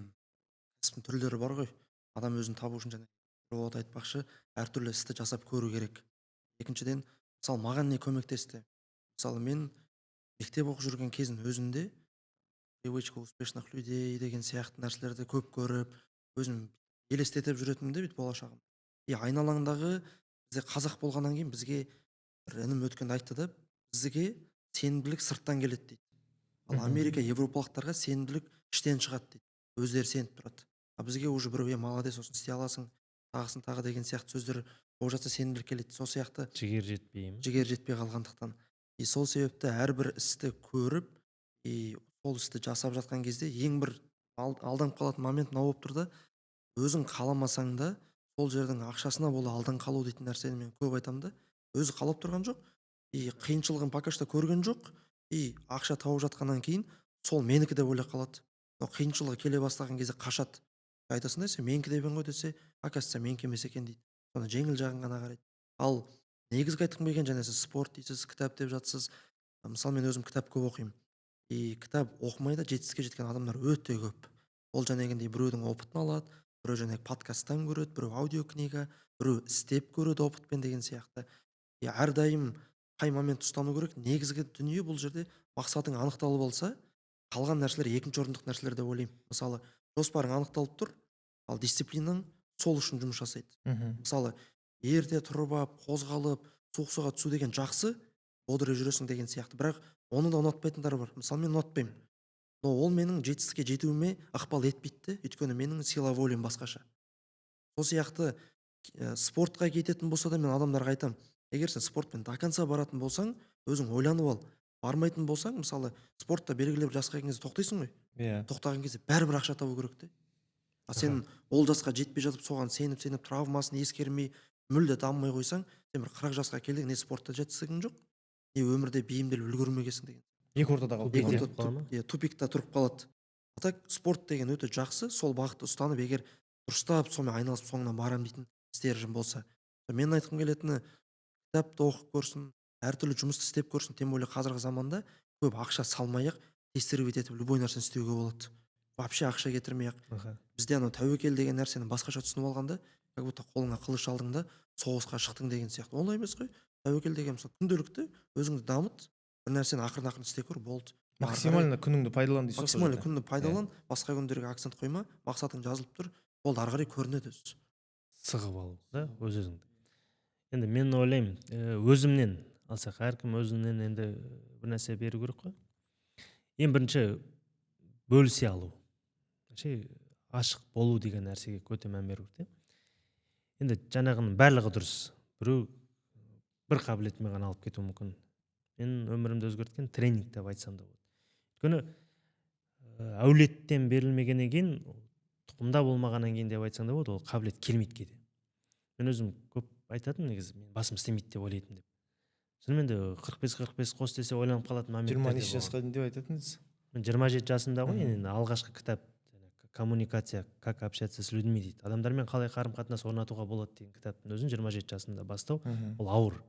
кәсіптің түрлері бар ғой. Адам өзін табу үшін және бір айтпақшы, әртүрлі істі жасап көру керек. Екіншіден, мысалы, маған не көмектесті? Мысалы, мен мектеп оқып жүрген кездің өзінде привычка успешных людей деген сияқты нәрселерді көп көріп, өзім елестетіп жүретінмін де бүйтіп болашағым. И айналаңдағы бізде қазақ болғаннан кейін бізге бір інім өткенде айтты да, бізге сенімділік сырттан келеді дейді. Ал Америка, европалықтарға сенімділік іштен шығады дейді. Өздері сеніп тұрады. А бізге уже біреу молодец, сосын істей аласың, тағысын тағы деген сияқты сөздер болып жатса сенімділік келеді. Сол сияқты Жігер жетпей ме? жігер жетпей қалғандықтан. И сол себепті әрбір істі көріп, и сол істі жасап жатқан кезде ең бір алданып қалатын момент мынау болып тұр да, өзің қаламасаң да сол жердің ақшасына бола алданып қалу дейтін нәрсені мен көп айтамын да. Өзі қалап тұрған жоқ, и қиыншылығын пока что көрген жоқ, и ақша тауып жатқаннан кейін сол менікі деп ойлап қалады. Қиыншылығы келе бастаған кезде қашады. Айтасың да, сен менікі депен ғой десе, оказывается менікі емес екен дейді. Соны жеңіл жағын ғана қарайды. Ал негізгі айтқым келген, және сіз спорт дейсіз, кітап деп жатсыз. Мысалы, мен өзім кітап көп оқимын. И кітап оқымай да жетістікке жеткен адамдар өте көп. Ол жаңағындай біреудің опытын алады, біреу жаңағы подкасттан көреді, біреу аудиокнига, біреу істеп көреді опытпен деген сияқты. И әрдайым қай момент ұстану керек? Негізгі дүние бұл жерде мақсатың анықталып алса, қалған нәрселер екінші орындық нәрселер деп ойлаймын. Мысалы, жоспарың анықталып тұр, ал дисциплинаң сол үшін жұмыс жасайды. Мысалы, ерте тұрып алып, қозғалып, суық суға түсу деген жақсы, бодырай жүресің деген сияқты. Бірақ оны да ұнатпайтындар бар. Мысалы, мен ұнатпаймын. Но ол менің жетістікке жетуіме ықпал етпейді, өйткені менің сила волем басқаша. Сол сияқты спортқа кететін болса да мен адамдарға айтамын, егер сен спортпен до конца баратын болсаң, өзің ойланып ал. Бармайтын болсаң, мысалы, спортта белгілі бір жасқа келген кезде тоқтайсың ғой. Иә. Тоқтаған кезде бәрібір ақша табу керек те. А сен ол жасқа жетпей жатып соған сеніп травмасын ескермей мүлде дамымай қойсаң, сен бір 40 жасқа келдің, не спортта жетістігің жоқ, не өмірде бейімделіп үлгермегенсің деген. Екі ортада қалып Екі қалады. ортада тупикта тұрып қалады. А так спорт деген өте жақсы, сол бағытты ұстанып, егер дұрыстап сонымен айналысып соңынан барамын дейтін стержен болса. Мен айтқым келетіні, кітапты оқып көрсін, әртүрлі жұмысты істеп көрсін, тем более қазіргі заманда көп ақша салмай-ақ тестировать етіп любой нәрсені істеуге болады. Вообще ақша кетірмей-ақ. Бізде анау тәуекел деген нәрсені басқаша түсініп алғанда, как будто қолыңа қылыш алдың да соғысқа шықтың деген сияқты. Олай емес қой. Тәуекел деген мысалы күнделікті өзіңді дамыт, бір нәрсені ақырын істеп көр, болды. Максимально күніңді пайдалан дейсіз ғой. Максимально күнді пайдалан, басқа күндерге акцент қойма, мақсатың жазылып тұр, болды, ары қарай көрінеді өзі. Сығып алу да өз-өзіңді. Енді мен ойлаймын, өзімнен алсақ, әркім өзінен енді бір нәрсе беру керек қой. Ең бірінші бөлісе алу. Ашық болу деген нәрсеге өте мән беру керек. Енді жаңағының барлығы дұрыс. Біреу бір қабілетімен ғана алып кетуі мүмкін. Мен өмірімді өзгерткен тренинг деп айтсам да болады. Өйткені әулеттен берілмегеннен кейін, тұқымда болмағаннан кейін деп айтсаң да болады, ол қабілет келмейді кейде. Мен өзім көп айтатын, негізі мен басым істемейді деп ойлайтын деп. Шынымен де 45-45 қос десе ойланып қалатын моменттер. 20 жасқа дейін деп айтатынсыз. Мен 27 жасымда ғой, енді алғашқы кітап коммуникация, как общаться с людьми дейді. Адамдармен қалай қарым-қатынас орнатуға болады деген кітаптың өзін 27 жасымда бастау, ол ауыр.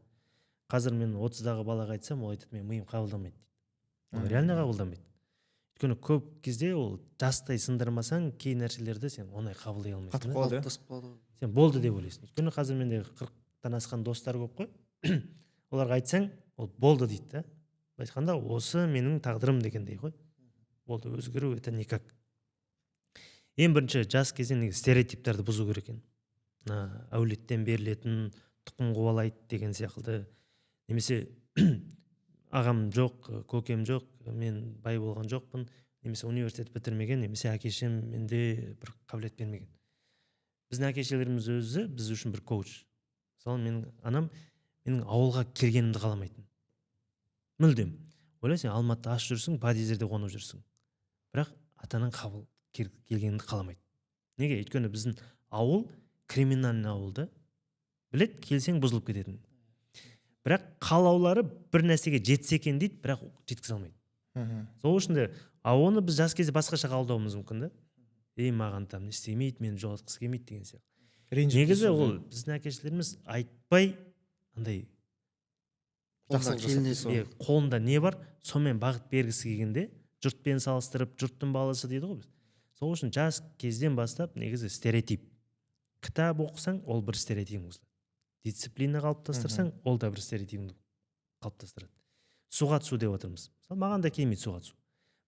Қазір мен 30-дағы балаға айтсам, ол айтады, мен миым қабылдамайды дейді. Ол реально қабылдамайды. Өйткені көп кезде ол жастай сындырмасаң, кей нәрселерді сен оңай қабылдай алмайсың. Қатып қалады. Сен болды деп ойлайсың. Өйткені қазір менде 40-тан асқан достар көп қой. Оларға айтсаң, ол болды дейді да. Айтқанда, осы менің тағдырым дегендей ғой. Болды, өзгеру это никак. Ең бірінші жас кезден стереотиптерді бұзу керек екен. Әулеттен берілетін, тұқым қуалайды деген сияқты. Немесе ағам жоқ, көкем жоқ, мен бай болған жоқпын, немесе университет бітірмеген, немесе әкешем менде бір қабілет бермеген. Біздің әкешелеріміз өзі біз үшін бір коуч. Мысалы, менің анам менің ауылға келгенімді қаламайтын. Мүлдем. Ойла, сен Алматыда аш жүрсің, подъездерде қонып жүрсің. Бірақ атаның келгенімді қаламайды. Неге? Өйткені біздің ауыл криминальный ауылды. Білет, келсең бұзылып кететін. Бірақ қалаулары бір нәрсеге жетсе екен дейді, бірақ жеткізе алмайды. Сол үшін де оны біз жас кезде басқаша қабылдауымыз мүмкін да. Маған там не істемейді, мені жолатқысы келмейді деген сияқты. Негізі ол біздің әкешілеріміз айтпай, андай қолында не бар, сонымен бағыт бергісі келгенде, жұртпен салыстырып, жұрттың баласы дейді ғой біз. Сол үшін жас кезден бастап негізі стереотип. Кітап оқысаң, ол бір стереотипің бұзылады. Дисциплина қалыптастырсаң, ол да бір стереотипіңді қалыптастырады. Суға түсу деп отырмыз. Маған да келмейді суға түсу.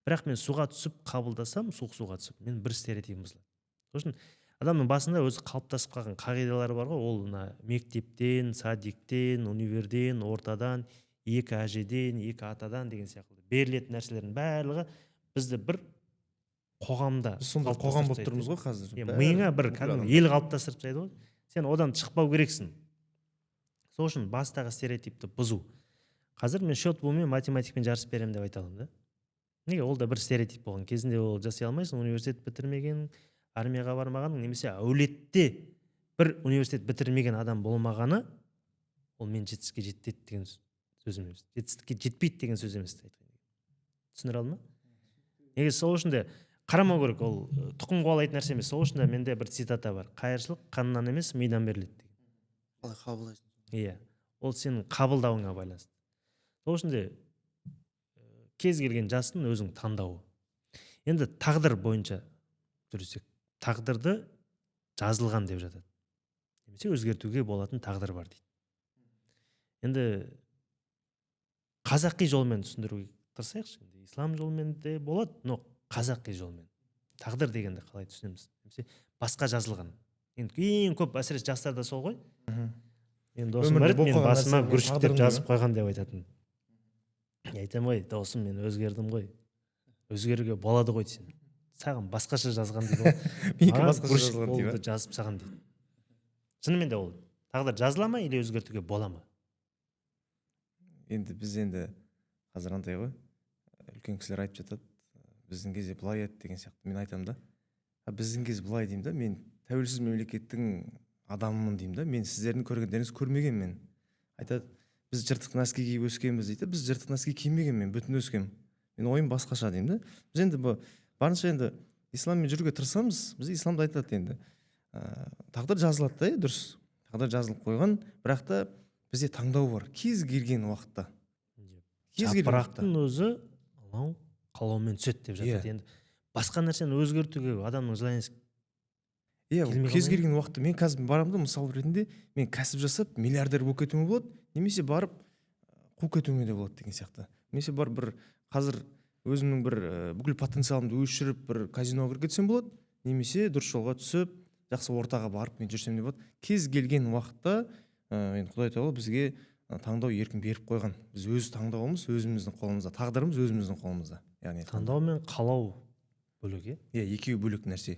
Бірақ мен суға түсіп қабылдасам, суық суға түсіп, мен бір стереотипім бұзылады. Сол үшін адамның басында өзі қалыптасып қалған қағидалары бар ғой, ол мектептен, садиктен, универден, ортадан, екі әжеден, екі атадан деген сияқты берілетін нәрселердің барлығы бізді бір қоғамда сонда қоғам болып тұрмыз ғой қазір. Миыңа бір ел қалыптастырып тастайды ғой. Сен одан шықпау керексің. Сол үшін бастағы стереотипті бұзу. Қазір мен счет бумен математикпен жарыс беремін деп айта аламын да. Неге? Ол да бір стереотип болған. Кезінде ол жасай алмайсың, университет бітірмеген, армияға бармаған, немесе әулетте бір университет бітірмеген адам болмағаны, ол мен жетістікке жетеді деген сөз емес. Жетістікке жетпейді деген сөз емес. Түсіндіре алдым ма? Неге? Сол үшін де қарамау керек, ол тұқым қуалайтын нәрсе емес. Сол үшін де менде бір цитата бар. Қайыршылық қаннан емес, мидан беріледі деген. Қалай қабылдайсың? Иә. Ол сенің қабылдауыңа байланысты. Сол үшін де кез келген жастың өзің таңдауы. Енді тағдыр бойынша жүрсек, тағдырды жазылған деп жатады. Немесе өзгертуге болатын тағдыр бар дейді. Енді қазақи жолмен түсіндіруге тырысайықшы. Ислам жолмен де болады, но қазақи жолмен. тағдыр дегенді қалай түсінеміз немесе басқа жазылған. Енді ең көп әсіресе жастарда сол ғой. Мен досым бар Өмірде еді, болып мен қалған басыма нәрсе, гүршік деп тағдырым жазып қойған деп айтатын. Айтамын, ой досым, мен өзгердім ғой, өзгеруге болады ғой десем, саған басқаша жазған дейді ғой. Менікі Маған басқаша гүршік жазылған дейді болды жазып саған дейді. Шынымен де ол тағдыр жазыла ма или өзгертуге бола ма? Енді біз енді қазір андай ғой, үлкен кісілер айтып жатады, біздің кезде былай еді деген сияқты. Мен айтамын да, біздің кез былай деймін да, мен тәуелсіз мемлекеттің адамымын деймін да, мен сіздердің көргендеріңіз көрмегенмін. Айтады, біз жыртық нәски киіп өскенбіз дейді. Біз жыртық нәски кимегенмін, мен бүтін өскем. Мен ойым басқаша деймін да. Біз енді барынша енді исламмен жүруге тырысамыз. Біз исламда айтады енді, тағдыр жазылады да, дұрыс. Тағдыр жазылып қойған, бірақ та бізде таңдау бар. Кез келген уақытта. Жапырақтың өзі Алланың қалауымен түседі деп жатады. Енді басқа нәрсені өзгертуге адамның желаниесі. Кез келген уақытта мен қазір барамын да, мысал ретінде мен кәсіп жасап миллиардер болып кетуіме болады, немесе барып қуып кетуіме де болады деген сияқты. Немесе бір қазір өзімнің бір бүкіл потенциалымды өшіріп бір казиноға кіріп кетсем болады, немесе дұрыс жолға түсіп жақсы ортаға барып мен жүрсем де болады. Кез келген уақытта енді Құдай тағала бізге таңдау еркін беріп қойған. Біз өз таңдауымыз өзіміздің қолымызда, тағдырымыз өзіміздің қолымызда. Яғни таңдау мен қалау бөлек, екеуі бөлек нәрсе.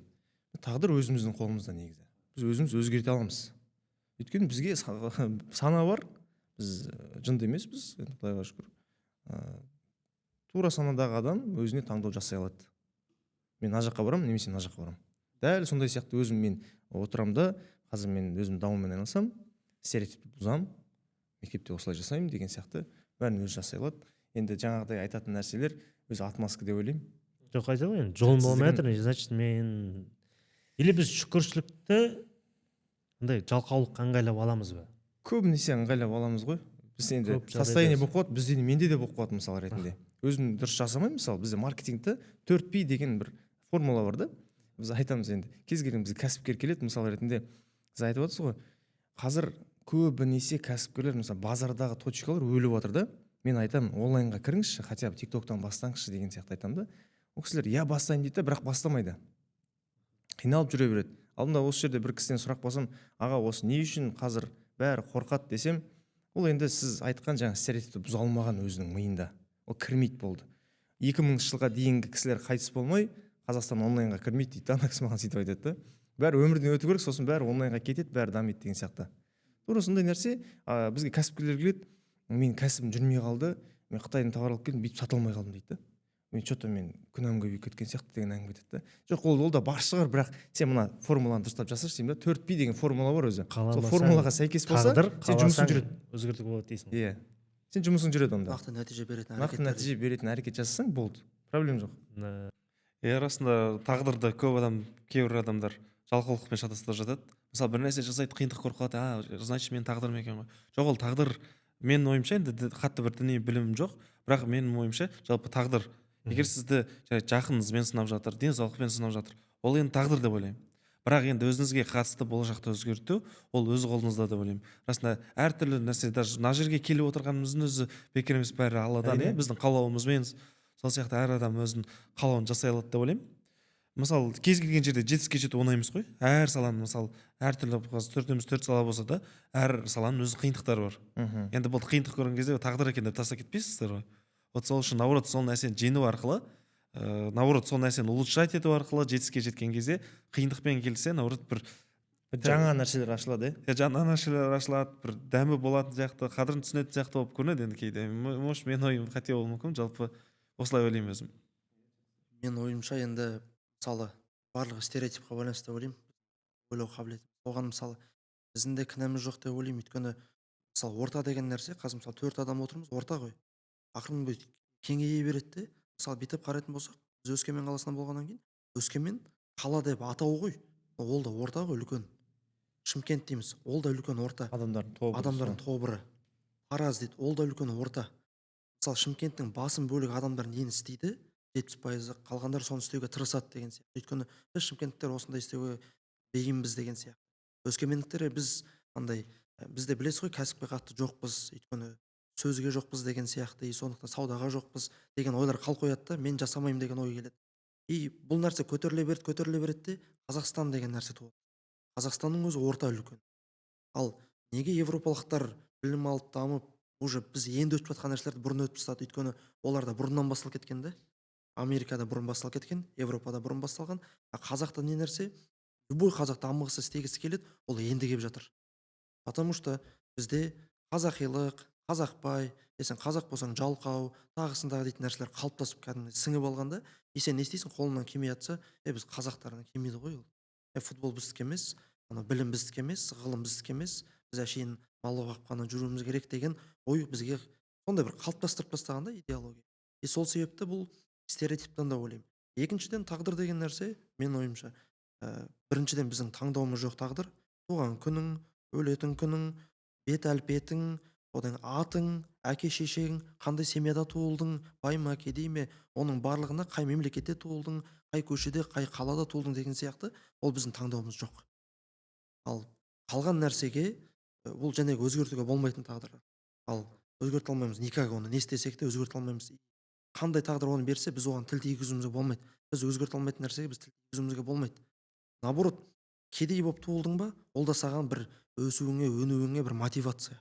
Тағдыр өзіміздің қолымызда негізі. Біз өзіміз өзгерте аламыз. Өйткені бізге сана бар. Біз жынды емеспіз, енді Құдайға шүкір. Тура санадағы адам өзіне таңдау жасай алады. Мен мына жаққа барамын, немесе мына жаққа барамын. Дәл сондай сияқты өзім мен отырамын да, қазір мен өзім дамумен айналысам, стереотипті бұзамын, мектепте осылай жасаймын деген сияқты бәрін өзі жасай алады. Енді жаңағыдай айтатын нәрселер өзі отмазка деп ойлаймын. Жоқ, айта ғой, енді жолым болмай жатыр, значит мен или біз шүкіршілікті андай жалқаулыққа ыңғайлап аламыз ба? Көбінесе ыңғайлап аламыз ғой. Біз енді состояние болып қалады, бізде менде де болып қалады мысал ретінде. Өзім дұрыс жасамаймын, мысалы бізде маркетингте 4P деген бір формула бар да. Біз айтамыз енді, кез келген бізге кәсіпкер келеді, мысал ретінде сіз айтып отырсыз ғой, қазір көбінесе кәсіпкерлер мысалы базардағы точкалар өліп жатыр да. Мен айтамын, онлайнға кіріңізші, хотя бы TikToktан бастаңызшы деген сияқты айтамын да. Ол кісілер я бастаймын дейді, бірақ бастамайды. Қиналып жүре береді. Алдында осы жерде бір кісіден сұрақ болсам, аға осы не үшін қазір бәрі қорқады десем, ол енді сіз айтқан жаңа стереотипті бұза алмаған өзінің миында. Ол кірмейді болды. 2000 жылға дейінгі кісілер қайтыс болмай, Қазақстан онлайнға кірмейді дейді. Ана кісі маған сөйтіп айтады да. Бәрі өмірден өту керек, сосын бәрі онлайнға кетеді, бәрі дамиды деген сияқты. Тура сондай нәрсе, бізге кәсіпкерлер келеді, мен кәсібім жүрмей қалды, мен Қытайдан товар алып келдім, бүйтіп сата алмай қалдым дейді. Мен что-то мен күнәм көбейіп кеткен сияқты деген әңгіме айтады да. Жоқ, ол да бар шығар, бірақ сен мына формуланы дұрыстап жасашы деймін да. 4P деген формула бар өзі. Сол формулаға сәйкес болса, сен жұмысың жүреді. Өзгертуге болады дейсің. Иә. Сен жұмысың жүреді онда. Нақты нәтиже беретін әрекет жасасаң болды. Проблема жоқ. Расында тағдырды көп адам, кейбір адамдар жалқаулықпен шатастырып жатады. Мысалы бір нәрсе жасайды, қиындық көріп қалады, значит мен тағдырым екен ғой. Жоқ, ол тағдыр, менің ойымша, енді қатты бір діни білімім жоқ, бірақ менің ойымша жалпы тағдыр, егер сізді жақыныңызбен сынап жатыр, денсаулықпен сынап жатыр, ол енді тағдыр деп ойлаймын. Бірақ енді өзіңізге қатысты болашақты өзгерту, ол өз қолыңызда деп ойлаймын. Расында әртүрлі нәрсе, даже мына жерге келіп отырғанымыздың өзі бекер емес, бәрі Алладан, біздің қалауымызбен. Сол сияқты әр адам өзінің қалауын жасай алады деп ойлаймын. Мысалы, кез келген жерде жетістікке жету оңай емес қой. Әр саланың, мысалы, әртүрлі төртеуміз 4 сала болса да, әр саланың өз қиындықтары бар. Енді бұл қиындық көрген кезде тағдыр екен деп тастап кетпейсіздер ғой. Вот сол үшін наоборот сол нәрсені жеңу арқылы, наоборот сол нәрсені улучшать ету арқылы жетістікке жеткен кезде қиындықпен келсе, наоборот бір жаңа нәрселер ашылады. Жаңа нәрселер ашылады, бір дәмі болатын сияқты, қадірін түсінетін сияқты болып көрінеді енді кейде. Может, менің ойым қате болуы мүмкін, жалпы осылай ойлаймын өзім. Мен ойымша енді мысалы барлығы стереотипқа байланысты деп ойлаймын. Ойлау қабілеті. Оған мысалы біздің де кінәміз жоқ деп ойлаймын. Өйткені мысалы орта деген нәрсе, қазір мысалы 4 адам отырмыз, орта ғой. Ақырын бүйтіп кеңейе береді де. Мысалы бүйтіп қарайтын болсақ, біз Өскемен қаласынан болғаннан кейін, Өскемен қала деп атау ғой. Ол да орта ғой, үлкен. Шымкент дейміз, ол да үлкен орта. Адамдардың тобыры. Тараз дейді, ол да үлкен орта. Мысалы Шымкенттің басым бөлігі адамдар нені істейді? 70% қалғандар соны істеуге тырысады деген сияқты. Өйткені біз шымкенттіктер осындай істеуге бейімбіз деген сияқты. Өскемендіктер біз андай, бізде білесіз ғой, кәсіпке қатты жоқпыз, өйткені сөзге жоқпыз деген сияқты, сондықтан саудаға жоқпыз деген ойлар қалып қояды да, мен жасамаймын деген ой келеді. И бұл нәрсе көтеріле береді де Қазақстан деген нәрсе туады. Қазақстанның өзі орта үлкен. Ал неге европалықтар білім алып дамып, уже біз енді өтіп жатқан нәрселерді бұрын өтіп тастады? Өйткені оларда бұрыннан басталып кеткен де. Америкада бұрын басталып кеткен, Европада бұрын басталған. А қазақта не нәрсе? Любой қазақ дамығысы істегісі келеді, ол енді келіп жатыр. Потому что бізде қазақилық, қазақбай, сен қазақ болсаң жалқау, тағысындағы дейтін нәрселер қалыптасып кәдімгі сіңіп алғанда, сен не істейсің, қолыңнан келмей жатса, біз қазақтардан келмейді ғой ол. Футбол біздікі емес, білім біздікі емес, ғылым біздікі емес, біз әшейін мал бағып қана жүруіміз керек деген ой бізге сондай бір қалыптастырып тастағанда идеология. Сол себепті бұл стереотиптен да ойлаймын. Екіншіден, тағдыр деген нәрсе, мен ойымша, біріншіден біздің таңдауымыз жоқ тағдыр. Туған күнің, өлетін күнің, бет әлпетің, одан атың, әке шешең, қандай семьяда туылдың, бай ма кедей ме, оның барлығына қай мемлекетте туылдың, қай көшеде, қай қалада туылдың деген сияқты, ол біздің таңдауымыз жоқ. Ал қалған нәрсеге ол және өзгертуге болмайтын тағдыр. Ал өзгерте алмаймыз, никак оны не істесек те өзгерте алмаймыз. Қандай тағдыр оны берсе, біз оған тіл тигізуімізге болмайды. Біз өзгерте алмайтын нәрсеге біз тіл тигізуімізге болмайды. Наоборот, кедей болып туылдың ба, ол да саған бір өсуіңе, өнуіңе бір мотивация.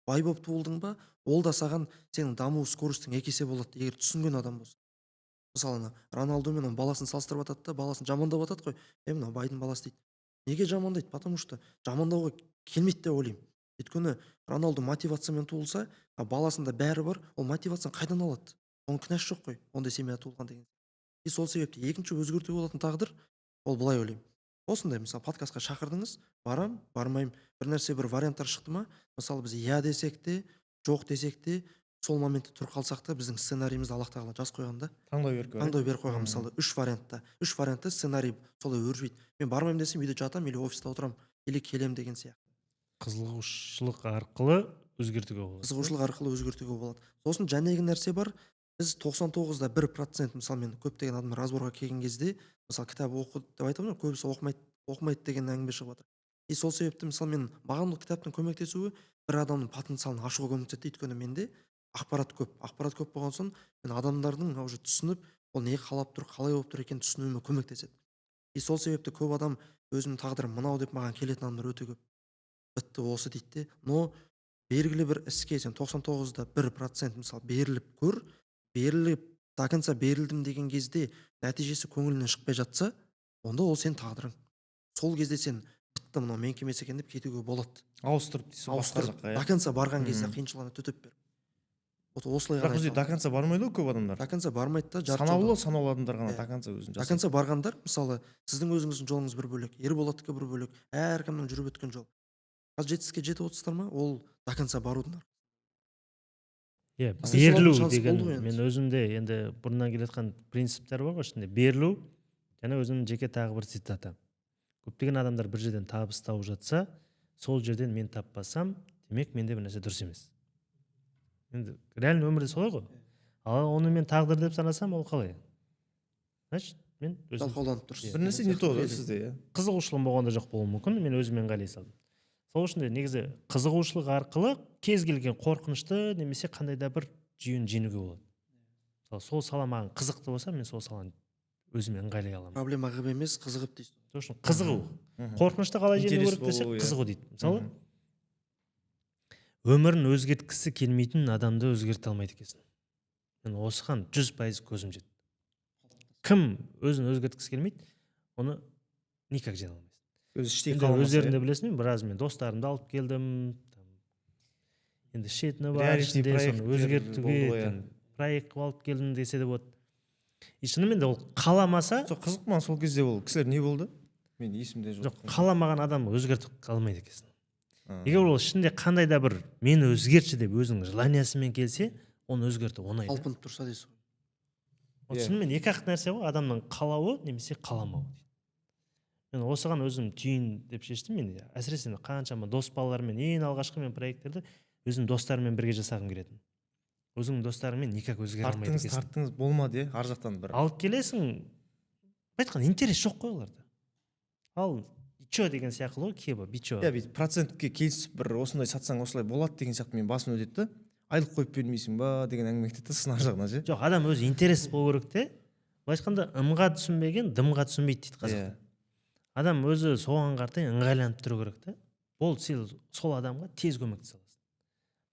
Бай болып туылдың ба, ол да саған сенің даму скоростың екі есе болады, егер түсінген адам болса. Мысалы, Роналду мен оның баласын салыстырып жатады да, баласын жамандап жатады ғой. Мынау байдың баласы дейді. Неге жамандайды? Потому что жамандауға келмейді деп ойлаймын. Өйткені Роналду мотивациямен туылса, баласында бәрі бар, ол мотивацияны қайдан алады? Оның кінәсі жоқ қой, ондай семьяда туылған деген. Сол себепті екінші өзгертуге болатын тағдыр, ол былай ойлаймын. Осындай, мысалы, подкастқа шақырдыңыз, барам, бармаймын, бір нәрсе, бір варианттар шықты ма, мысалы, біз иә десек те, жоқ десек те, сол моментте тұр қалсақ та, біздің сценариімізді Аллах тағала жазып қойған да. Таңдау беріп қойған, мысалы, үш вариантта сценарий солай өрбиді. Мен бармаймын десем, үйде жатамын, или офиста отырамын, или келем деген сияқты. Қызығушылық арқылы өзгертуге болады. Қызығушылық арқылы өзгертуге болады. Сосын жәнегі нәрсе бар, біз 99-да 1%, мысалы, мен көптеген адамдар разборға келген кезде, мысалы, кітап оқы деп айтамын, көбісі оқымайды деген әңгіме шығып жатыр. Сол себепті, мысалы, маған кітаптың көмектесуі бір адамның потенциалын ашуға көмектеседі, өйткені менде ақпарат көп болған соң, мен адамдардың уже түсініп, ол не қалап тұр, қалай болып тұр екенін түсінуіме көмектеседі. Сол себепті көп адам өзімнің тағдырым мынау деп маған келетін адамдар өте көп. Бітті осы дейді де, но белгілі бір іске сен 99-да 1% мысалы беріліп көр, беріліп до конца берілдім деген кезде нәтижесі көңілінен шықпай жатса, онда ол сен тағдырың. Сол кезде сен бітті, мынау менікі емес екен деп кетуге болады. Ауыстырып дейсің, басқа жаққа. До конца барған кезде қиыншылығына төтеп бер. Осылай бірақ бізде до конца бармайды ғой көп адамдар. До конца бармайды да, санаулы адамдар ғана до конца өзін жасайды. До конца барғандар, мысалы, сіздің өзіңіздің жолыңыз бір бөлек, Ерболаттікі бір бөлек, әркімнің жүріп өткен жол. Қазір жетістікке жетіп отырсыздар ма? Ол до конца барудың. Берілу деген, мен өзімде енді бұрыннан келетқан принциптер бар ғой, ішінде берілу, және өзімнің жеке тағы бір цитата. Көптеген адамдар бір жерден табыс тауып жатса, сол жерден мен таппасам, демек менде бір нәрсе дұрыс емес. Енді реально өмірде солай ғой. Ал оны мен тағдыр деп санасам, ол қалай? Значит, мен өзім жалқауланып тұрсыз. бір нәрсе не то да сізде. Қызығушылығым болғанда жоқ болуы мүмкін, мен өзіммен ғали салдым. Сол үшін де негізі қызығушылық арқылы кез келген қорқынышты немесе қандай да бір жүйені жеңуге болады. Сол сала маған қызықты болса, мен сол саланы өзіме ыңғайлай аламын. Проблема ғып емес, қызығып дейсіз. Сол үшін қызығу. Қорқынышты қалай жеңу керек десе, қызығу дейді. Мысалы, өмірін өзгерткісі келмейтін адамды өзгерте алмайды екенсің. Мен осыған 100% көзім жетті. Кім өзін өзгерткісі келмейді, оны никак жеңе алмайды. Өздерінде білесің, біраз мен достарымды алып келдім, енді шетіні бар, ішінде соны өзгертуге проект алып келдім десе де болады. Шынымен де ол қаламаса, қызық маған сол кезде ол кісілер не болды? Мен есімде жоқ. Қаламаған адам өзгертіп қалмайды екенсің. Егер ол ішінде қандай да бір мені өзгертші деп өзінің желаниясымен келсе, оны өзгерту оңай. Алпынып тұрса дейсіз. Шынымен екі ақ нәрсе ғой, адамның қалауы немесе қаламауы. Мен осыған өзім түйін деп шештім. Мен әсіресе қаншама дос балалармен ең алғашқы мен проекттерді өзім достарыммен бірге жасағым келетін. Өзің достарыңмен никак өзгере алмайды екенсің. Тарттыңыз болмады, ар жақтан бір. Алып келесің, айтқан интерес жоқ қой оларда. Ал бичо деген сияқты ғой, кеба, бичо. Бүйтіп процентке келісіп бір осындай сатсаң осылай болады деген сияқты мен басым өтеді да. Айлық қойып бермейсің ба деген әңгіме кетеді сынар жағына ше. Жоқ, адам өзі интерес болу керек те. былайша айтқанда ымға түсінбеген дымға түсінбейді дейді қазақта. Адам өзі соған қаратай ыңғайланып тұру керек та. Ол сен сол адамға тез көмектесе аласың.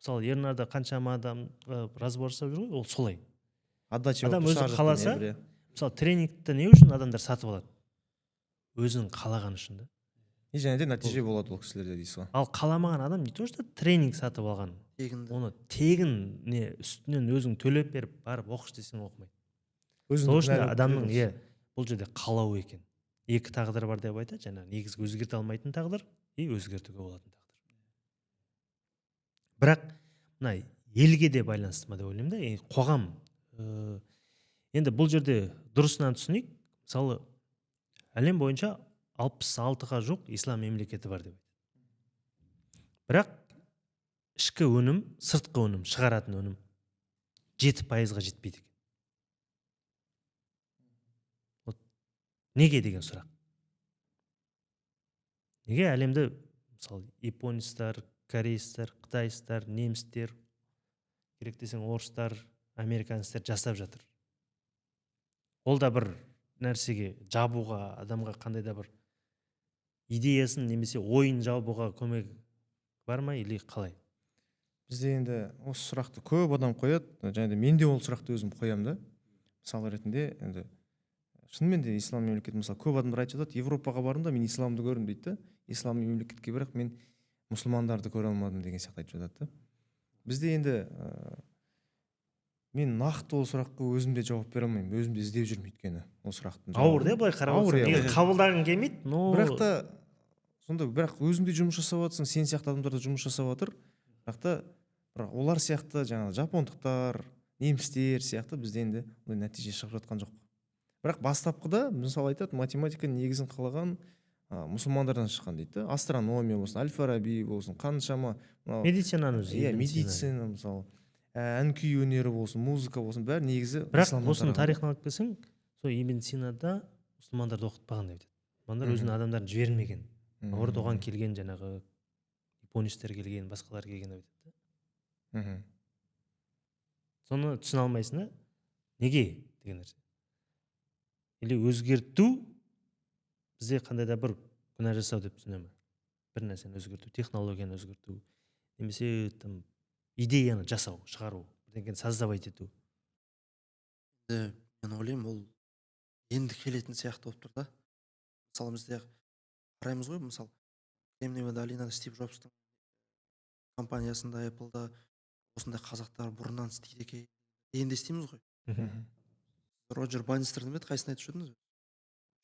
Мысалы ернарда қаншама адам разбор жасап жүр ғой, ол солай. Отдача Адам болып өзі тұрса, қаласа, жақтан не бір, мысалы тренингті не үшін адамдар сатып алады? Өзінің қалаған үшін да. и және де нәтиже болады ол кісілерде дейсіз ғой. Ал қаламаған адам не то что тренинг сатып алған, тегінді оны тегін не үстінен өзің төлеп беріп барып оқыш десең оқымайды. Өзін Сол үшін кінәлап адамның көреді бұл жерде қалау екен. Екі тағдыр бар деп айтады, жаңағы негізгі өзгерте алмайтын тағдыр и өзгертуге болатын тағдыр. Бірақ мына елге де байланысты ма деп ойлаймын да, қоғам. Енді бұл жерде дұрысынан түсінейік. Мысалы әлем бойынша 66-ға жоқ ислам мемлекеті бар деп айтады. Бірақ ішкі өнім, сыртқы өнім, шығаратын өнім 7%-ға жетпейді екен. Неге деген сұрақ. Неге әлемді, мысалы, японистар, корейстер, қытайстар, немістер, керек десең орыстар, американецтер жасап жатыр. Ол да бір нәрсеге жабуға, адамға қандай да бір идеясын немесе ойын жабуға көмек бар ма или қалай? Бізде енді осы сұрақты көп адам қояды, және де мен де ол сұрақты өзім қоямын да. Мысалы ретінде енді шынымен де ислам мемлекеті, мысалы көп адамдар айтып жатады, Европаға бардым да мен исламды көрдім дейді да. Ислам мемлекетке, бірақ мен мұсылмандарды көре алмадым деген сияқты айтып жатады да. Бізде енді мен нақты ол сұраққа өзім де жауап бере алмаймын, өзім де іздеп жүрмін өйткені ол сұрақтың Ауыр да, былай қарап Ауыр, отырсаң. иә. Неге қабылдағың келмейді? бірақ та сонда бірақ өзің де жұмыс жасап жатрсың, сен сияқты адамдар да жұмыс жасап жатыр, бірақ олар сияқты жаңағы жапондықтар, немістер сияқты бізде енді ондай нәтиже шығып жатқан жоқ. Бірақ бастапқыда мысалы айтады, математика негізін қалаған мұсылмандардан шыққан дейді да. Астрономия болсын, Әл-Фараби болсын, қаншама медицинаның өзі. иә, медицина мысалы, ән күй өнері болсын, музыка болсын, бәрі негізі бірақ исламнан осының тараған. тарихын алып келсең, сол медицинада мұсылмандарды оқытпаған деп айтады. Мұсылмандар өзінің адамдарын жібермеген. Наоборот, оған келген жаңағы японистер келген, басқалар келген деп айтады да. Соны түсіне алмайсың да, неге деген нәрсе. Или өзгерту бізде қандай да бір күнә жасау деп түсіне ме? Бір нәрсені өзгерту, технологияны өзгерту, немесе там идеяны жасау, шығару, бірдеңені создавать ету. мен ойлаймын ол енді келетін сияқты болып тұр да. Мысалы бізде қараймыз ғой, мысалы кремниевая долинада Стив Джобстың компаниясында, Apple'да осындай қазақтар бұрыннан істейді екен. Енді естиміз ғой. Роджер Баннистердің бе еді, қайсысын айтып жүрдіңіз?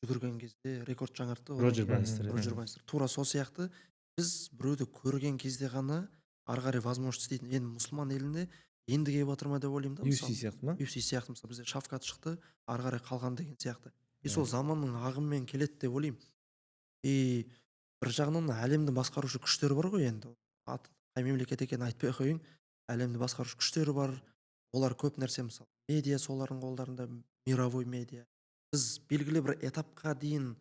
Жүгірген кезде рекорд жаңартты. Роджер Баннистер. Роджер Баннистер. Тура сол сияқты біз біреуді көрген кезде ғана ары қарай возможность істейтін. Енді мұсылман елінде енді келіп жатыр ма деп ойлаймын да. UFC сияқты ма? UFC сияқты, мысалы бізде Шафкат шықты, ары қарай қалған деген сияқты. И сол заманның ағымымен келеді деп ойлаймын. И бір жағынан әлемді басқарушы күштер бар ғой енді. Қай мемлекет екенін айтпай ақ қояйын. Әлемді басқарушы күштері бар. Олар көп нәрсе, мысалы медиа солардың қолдарында, мировой медиа. Біз белгілі бір этапқа дейін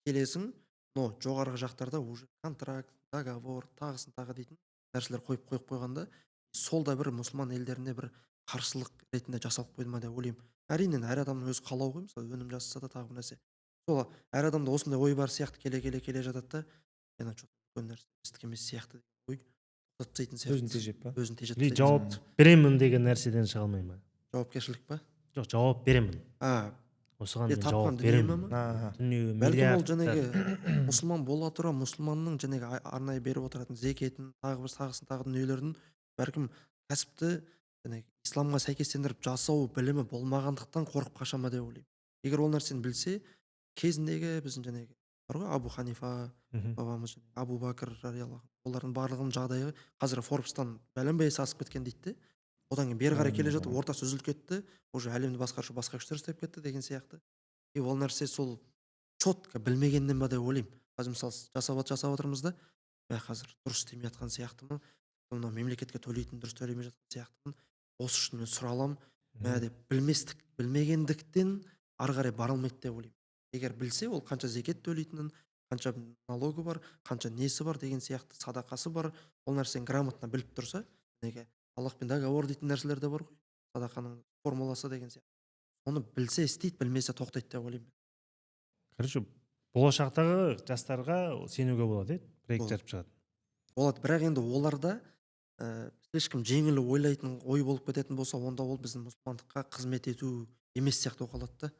келесің, но жоғарғы жақтарда уже контракт, договор, тағысын тағы дейтін нәрселер қойып қойғанда, сол да бір мұсылман елдеріне бір қарсылық ретінде жасалып қойды ма деп ойлаймын. Әрине әр адамның өз қалауы ғой, мысалы өнім жасаса да тағы бір нәрсе. Сол әр адамда осындай ой бар сияқты келе жатады да, yana үлкен нәрсе істік емес сияқты ой тоқтатпайтын сияқты. Өзін тежеп па? Өзін тежеп. Или жауап беремін деген нәрседен шыға алмай ма? Жауапкершілік па? Жоқ, жауап беремін. Осыған мен жауап беремін. Дүние бәлкім ол миллиард. жәнегі мұсылман бола тұра мұсылманның жәнегі арнайы беріп отыратын зекетін, тағы бір тағысын тағы дүниелердің бәлкім кәсіпті жәнегі исламға сәйкестендіріп жасау білімі болмағандықтан қорқып қаша ма деп ойлаймын. Егер ол нәрсені білсе, кезіндегі біздің жәнегі бар ғой, Абу Ханифа бабамыз, Абу Бакр радиаллаху, олардың барылығының жағдайы қазір Форбстан бәленбай асып кеткен дейді. Одан кейін бері қарай келе жатып ортасы үзіліп кетті, уже әлемді басқарушы басқа күштер істеп кетті деген сияқты. И ол нәрсе сол четко білмегеннен ба деп ойлаймын. Қазір мысалы жасап отырмыз да, қазір дұрыс істемей жатқан сияқтымын, мына мемлекетке төлейтін дұрыс төлемей жатқан сияқтымын, осы үшін мен сұра аламын, деп білмегендіктен ары қарай бара алмайды деп ойлаймын. Егер білсе, ол қанша зекет төлейтінін, қанша налогы бар, қанша несі бар деген сияқты, садақасы бар, ол нәрсені грамотно біліп тұрса, неге Аллахпен договор дейтін нәрселер де бар ғой, садақаның формуласы деген сияқты. оны білсе істейді, білмесе тоқтайды деп ойлаймын. короче болашақтағы жастарға сенуге болады проект Болады. жарып шығады. Болады, бірақ енді оларда слишком жеңіл ойлайтын ой болып кететін болса, онда ол біздің мұсылмандыққа қызмет ету емес сияқты болып қалады да.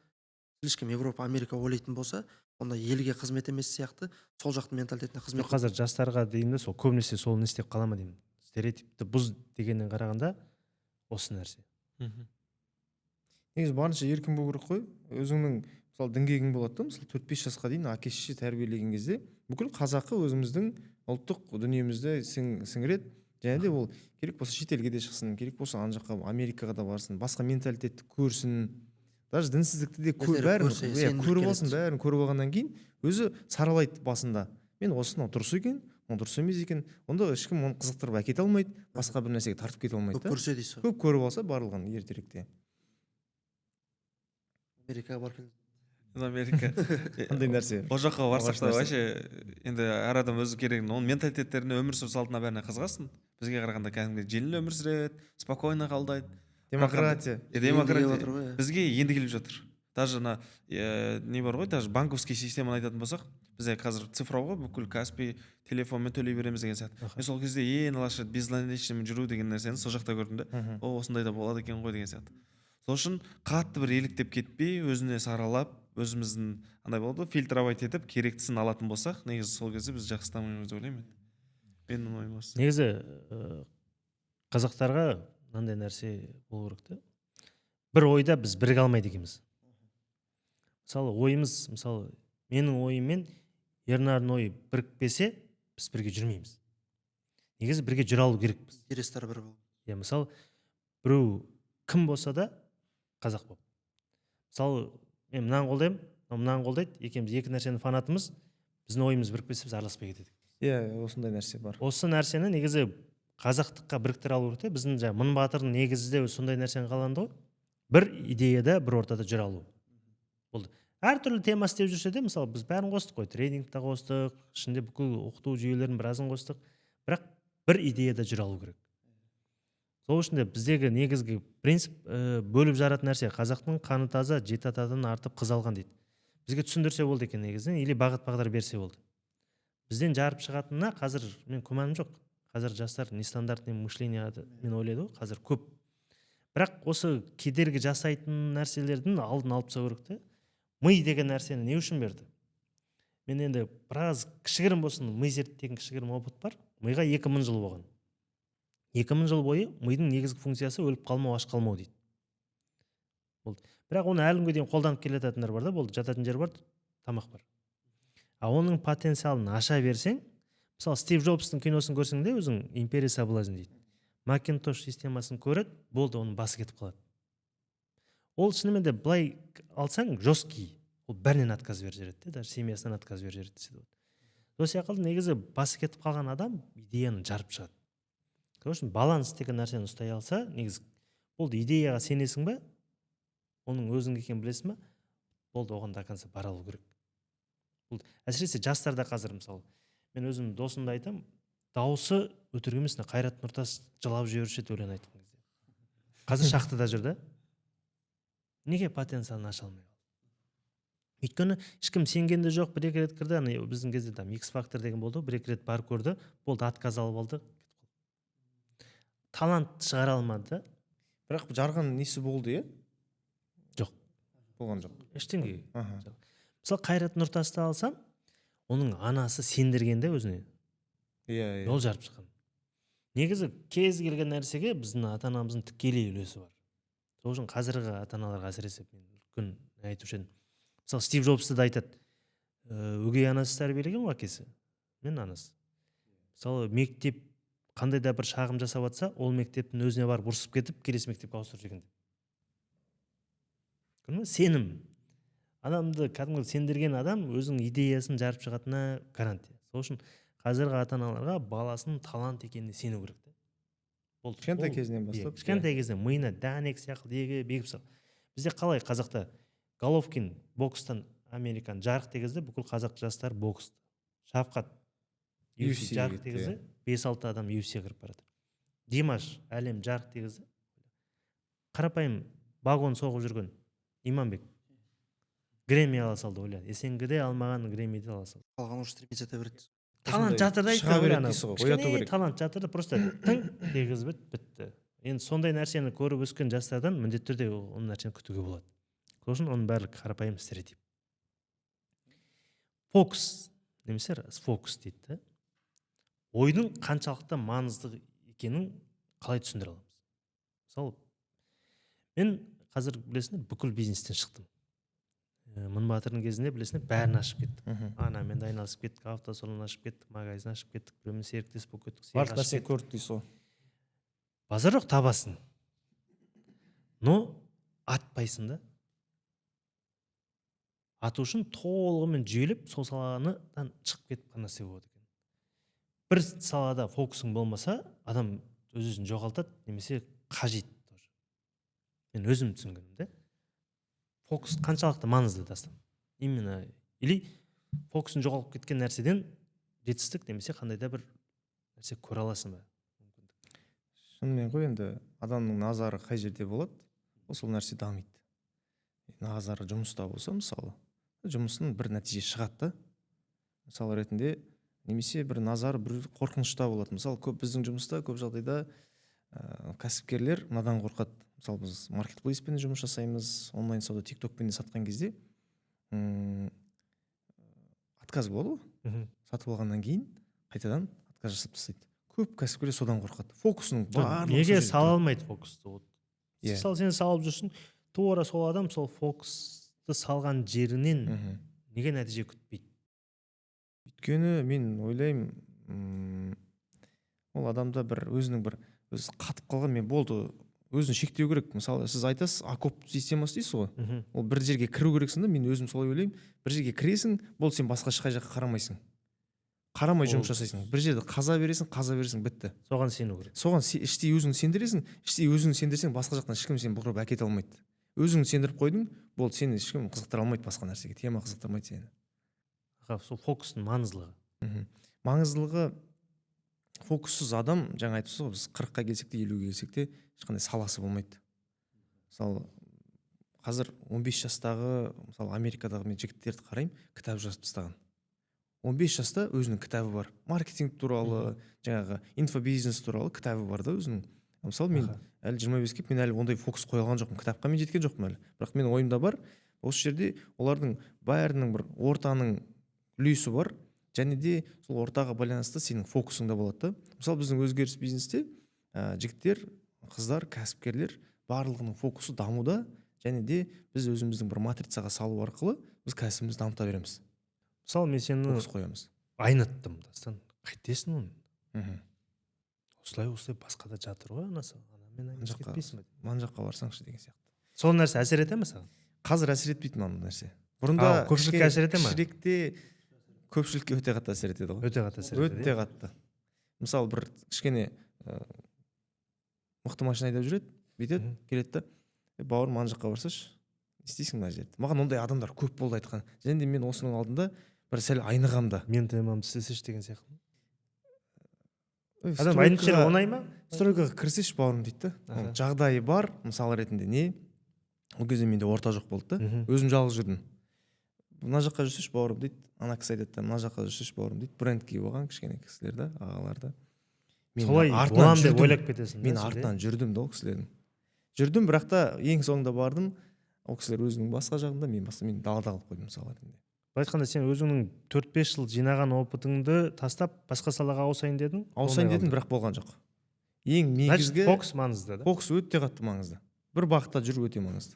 Слишком Европа, Америка ойлайтын болса, онда елге қызмет емес сияқты, сол жақтың менталитетіне қызмет. Қазір жастарға деймін да, сол көбінесе сол не істеп қала ма деймін. Стереотипті бұз дегеннен қарағанда осы нәрсе. негізі барынша еркін болу керек қой. Өзіңнің мысалы діңгегің болады да, мысалы 4-5 жасқа дейін әке шеше тәрбиелеген кезде бүкіл қазақы өзіміздің ұлттық дүниемізді сіңіреді. Және де ол керек болса шетелге де шықсын, керек болса ана жаққа Америкаға да барсын, басқа менталитетті көрсін, даже дінсіздікті де бәрін көріп алсын, бәрін көріп алғаннан кейін өзі саралайды басында. Мен осынау дұрыс екен, мынау дұрыс емес екен. Онда ешкім оны қызықтырып әкете алмайды, басқа бір нәрсеге тартып кете алмайды. Көп көрсе дейсіз. Көп көріп алса барлығын ертеректе. Америкаға барып келді. Америка Қандай нәрсе? ол жаққа барсақ та Алғаш нәрсе. вообще енді әр адам өзі керегін, оның менталитеттеріне, өмір сүру салтына бәріне қызығасың. Бізге қарағанда кәдімгі жеңіл өмір сүреді, спокойно қабылдайды. Демократия. Демократия бізге енді келіп жатыр. Даже не бар ғой, даже банковский системаны айтатын болсақ, бізде қазір цифровой бүкіл Каспи телефонмен төлей береміз деген сияқты. Мен сол кезде ең алғаш безналичныймен жүру деген нәрсені сол жақта көрдім да. О, осындай да болады екен ғой деген сияқты. Сол үшін қатты бір еліктеп кетпей, өзіне саралап, өзіміздің андай болды, фильтровать етіп, керектісін алатын болсақ, негізі сол кезде біз жақсы дамимыз деп ойлаймын. Менің ойым осы. Негізі қазақтарға мынандай нәрсе болу керек та. Бір ойда біз біріге алмайды екенбіз. Мысалы ойымыз, мысалы менің ойыммен Ернардың ойы бірікпесе, біз бірге жүрмейміз. Негізі бірге жүре алу керекпіз. Интерестер бір болды. Мысалы біреу кім болса да қазақ болып. Мысалы мен мынаны қолдаймын, мынаны қолдайды, екеуміз екі нәрсенің фанатымыз, біздің ойымыз бірікпесе біз араласпай кетедік. Осындай нәрсе бар. Осы нәрсені негізі қазақтыққа біріктіре алу керек. Біздің Мың Батырдың негізі де сондай нәрсені қаланды ғой. Бір идеяда, бір ортада жүре алу. Болды. Әртүрлі тема істеп жүрсе де, мысалы біз бәрін қостық қой, тренингті қостық, ішінде бүкіл оқыту жүйелерін біразын қостық, бірақ бір идеяда жүре алу керек. Сол үшін де біздегі негізгі принцип бөліп жаратын нәрсе, қазақтың қаны таза, жеті атадан артып қыз алған дейді. Бізге түсіндірсе болды екен негізінен, или бағыт бағдар берсе болды. Бізден жарып шығатынына қазір мен күмәнім жоқ. Қазір жастар нестандартный мышлениемен ойлайды ғой, қазір көп. Бірақ осы кедергі жасайтын нәрселердің алдын алып тастау керек те. Ми деген нәрсені не үшін берді? Мен енді біраз кішігірім болсын, ми зерттеген кішігірім опыт бар. Миға 2000 жыл болған. 2000 жыл бойы мидың негізгі функциясы өліп қалмау, аш қалмау дейді. Болды. Бірақ оны әлі күнге дейін қолданып келе жататындар бар да, болды. Жататын жер бар, тамақ бар. Оның потенциалын аша берсең, мысалы Стив Джобстың киносын көрсең де, өзің империя соблазн дейді. Макинтош системасын көреді, болды, оның басы кетіп қалады. Ол шынымен де былай алсаң жесткий, ол бәрінен отказ беріп жібереді, даже семьясынан отказ беріп жібереді десе болады. Сол сияқты негізі басы кетіп қалған адам идеяны жарып шығады. Короче, баланс деген нәрсені ұстай алса, негізі болды, идеяға сенесің ба, оның өзің екенін білесің ба, болды, оған до конца бара алу керек. Болды. Әсіресе жастарда қазір мысалы, мен өзім досымды айтамын, дауысы өтірік емес, Қайрат Нұртас жылап жіберуші еді өлең айтқан кезде. Қазір шахтада жүр да. Неге потенциалын аша алмай қалды? Өйткені ешкім сенген де жоқ, бір-екі рет кірді, біздің кезде там X-Factor деген болды, бір-екі рет барып көрді, болды, отказ алып алды. Талант шығара алмады. Бірақ жарған несі болды, Жоқ. Болған жоқ. Ештеңе. Мысалы Қайрат Нұртасты алсам, оның анасы сендіргенде өзіне. Ол жарып шыққан. Негізі кез келген нәрсеге біздің ата-анамыздың тікелей үлесі бар. Сол үшін қазіргі ата-аналарға әсіресе мен үлкен айтушы едім. Мысалы Стив Джобсты да айтады, өгей анасы тәрбиелеген ғой әкесі, мен анасы. Мысалы мектеп қандай да бір шағым жасап жатса, ол мектептің өзіне барып ұрсып кетіп, келесі мектепке ауыстырып жіберген. Сенім. Адамды кәдімгі сендірген адам өзінің идеясын жарып шығатынына гарантия. Сол үшін қазіргі ата-аналарға баласының талант екеніне сену керек. Кішкентай кезінен бастап. Кішкентай кезінен миына дәнек сияқты бегіп сал. Бізде қалай қазақта Головкин бокстан Американ жарық дегізді, бүкіл қазақ жастар боксты. Шавқат UFC жарық дегізді, 5-6 адам UFC кіріп барады. Димаш әлем жарық дегізді. Қарапайым вагон соғып жүрген Иманбек Грэмми ала салды ойла. СНГ-де алмаған Грэммиді ала салды. қалған уже стремиться ете береді. Талант жатыр да шыға береді дейсіз ғой, ояту керек. талант жатыр да просто тың дегізіп бітті. Енді сондай нәрсені көріп өскен жастардан міндетті түрде ол нәрсені күтуге болады. Сол үшін оның барлығы қарапайым стереотип. Фокус немесе фокус дейді да. Ойдың қаншалықты маңызды екенін қалай түсіндіре аламыз? Мысалы, мен қазір білесіңдер бүкіл бизнестен шықтым. Мыңбатырдың кезінде білесіңдер бәрін ашып кеттік. Анамен де айналысып кеттік, автосалон ашып кеттік, магазин ашып кеттік, біреумен серіктес болып кеттік. барлық нәрсе көрдік дейсіз ғой. Базар жоқ, табасың. Но атпайсың да. Ату үшін толығымен жүйеліп, сол саладан шығып кетіп қана істеуге болады екен. Бір салада фокусың болмаса, адам өз-өзін жоғалтады, немесе қажет. Мен өзім түсінгенім де. Фокус қаншалықты маңызды дастан. Именно или фокусын жоғалып кеткен нәрседен жетістік немесе қандай да бір нәрсе көре аласың ба? Шынымен ғой, енді адамның назары қай жерде болады, сол нәрсе дамиды. Назары жұмыста болса, мысалы, жұмысын бір нәтиже шығады да. Мысалы ретінде, немесе бір назары бір қорқынышта болады. Мысалы, біздің жұмыста көп жағдайда кәсіпкерлер мынадан қорқады. Мысалы, біз маркетплейспен жұмыс жасаймыз, онлайн сауда тиктокпен сатқан кезде отказ болады ғой. Сатып алғаннан кейін қайтадан отказ жасап тастайды. Көп кәсіпкерлер содан қорқады. Фокусының барлығы неге сала алмайды фокусты? Мысалы, сен салып жүрсің, тура сол адам сол фокусты салған жерінен неге нәтиже күтпейді? Өйткені мен ойлаймын, ол адамда бір өзінің бір қатып қалған, мен болды, өзін шектеу керек. Мысалы, сіз айтасыз, окоп системасы дейсіз ғой. Ол бір жерге кіру керексің да, мен өзім солай ойлаймын. Bir жерге кіресің, болды, сен басқа ешқай жаққа қарамайсың. Қарамай жұмыс жасайсың. Bir жерде қаза бересің, бітті. Соған сену керек. Соған іштей өзің сендіресің, іштей өзің сендірсең, басқа жақтан ешкім сені бұғырып әкете алмайды. Өзің сендіріп қойдың, болды, сені ешкім қызықтыра алмайды басқа нәрсеге, тема қызықтырмайды сені. Сол фокустың маңыздылығы. Маңыздылығы, фокуссыз адам, жаңа айтыпсыз ғой, біз 40-қа келсек те, 50-ге келсек те, ешқандай саласы болмайды. Мысалы, қазір 15 жастағы, мысалы, Америкадағы мен жігіттерді қараймын, кітап жазып тастаған. 15 жаста өзінің кітабы бар. Маркетинг туралы, жаңағы инфобизнес туралы кітабы бар да өзінің. Мысалы, мен әлі 25-ке, мен әлі ондай фокус қойылған жоқпын. Кітапқа мен жеткен жоқпын әлі. Бірақ менің ойымда бар, осы жерде олардың бәрінің бір ортаның үлесі бар, және де сол ортаға байланысты сенің фокусыңда болады да. Мысалы, біздің өзгеріс бизнесте жігіттер, қыздар, кәсіпкерлер барлығының фокусы дамуда, және де біз өзіміздің бір матрицаға салу арқылы біз кәсібімізді дамыта береміз. Мысалы, мен сені фокус қоямыз. Айнаттым, дастан. Қайтесің оны? Осылай басқада жатыр ғой, анасы. Анамен айнасып кетпейсің бе? Ман жаққа барсаңшы деген сияқты. Сол нәрсе әсер ете ме саған? Қазір әсер етпейді мана нәрсе. Бұрында көпшілікке әсер ете ме? Кішіректе көпшілікке өте қатты әсер етеді ғой. Өте қатты әсер етеді. Өте қатты. Мысалы, бір кішкене мықты машина айдап жүреді, бүйтеді, келеді да, бауырым мана жаққа барсашы, не істейсің мына жерде? Маған ондай адамдар көп болды айтқан. Және де мен осының алдында бір сәл айнығамда. Мен темамды істесеші деген сияқты. Адам айнып жері оңай ма? Стройкаға кірсеші бауырым дейді да. Жағдайы бар, мысалы ретінде не? Ол кезде менде орта жоқ болды да. Өзім жалғыз жүрдім. Мына жаққа жүрсеші бауырым дейді. Ана кісі айтады да, мына жаққа жүрсеші бауырым дейді. Бренд киіп алған кішкене кісілер да, ағалар да. Солай болам деп ойлап кетесің. Мен артынан жүрдім да ол кісілердің. Жүрдім, бірақ та ең соңында бардым. Ол кісілер өзінің басқа жағында, мен далада қалып қойдым мысалы ретінде. Айтқанда сен өзіңнің 4-5 жыл жинаған опытыңды тастап басқа салаға ауысайын дедің? Ауысайын дедім, бірақ болған жоқ. Ең негізгі фокус маңызды да. Фокус өте қатты маңызды. Бір бағытта жүру өте маңызды.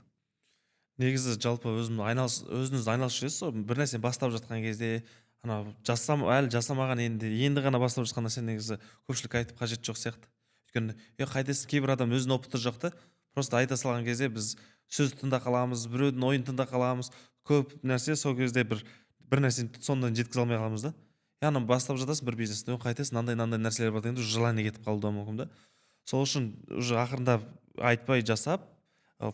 Негізі жалпы өзіңіз айналысып жүресіз ғой, бір нәрсені бастап жатқан кезде, әлі жасамаған енді ғана бастап жатқан нәрсе негізі көпшілік айтып қажет жоқ сияқты. Өйткені қайтесің, кейбір адам өзінің опыты жоқ та, просто айта салған кезде біз сөз тыңда қаламыз, біреудің ойын тыңда қаламыз, көп нәрсе сол кезде бір нәрсені соңынан жеткізе алмай қаламыз да. Яғни бастап жатасың бір бизнесті, қайтесің, мынандай нәрселер бар дегенде желание кетіп қалуы мүмкін да. Сол үшін уже ақырындап айтпай жасап,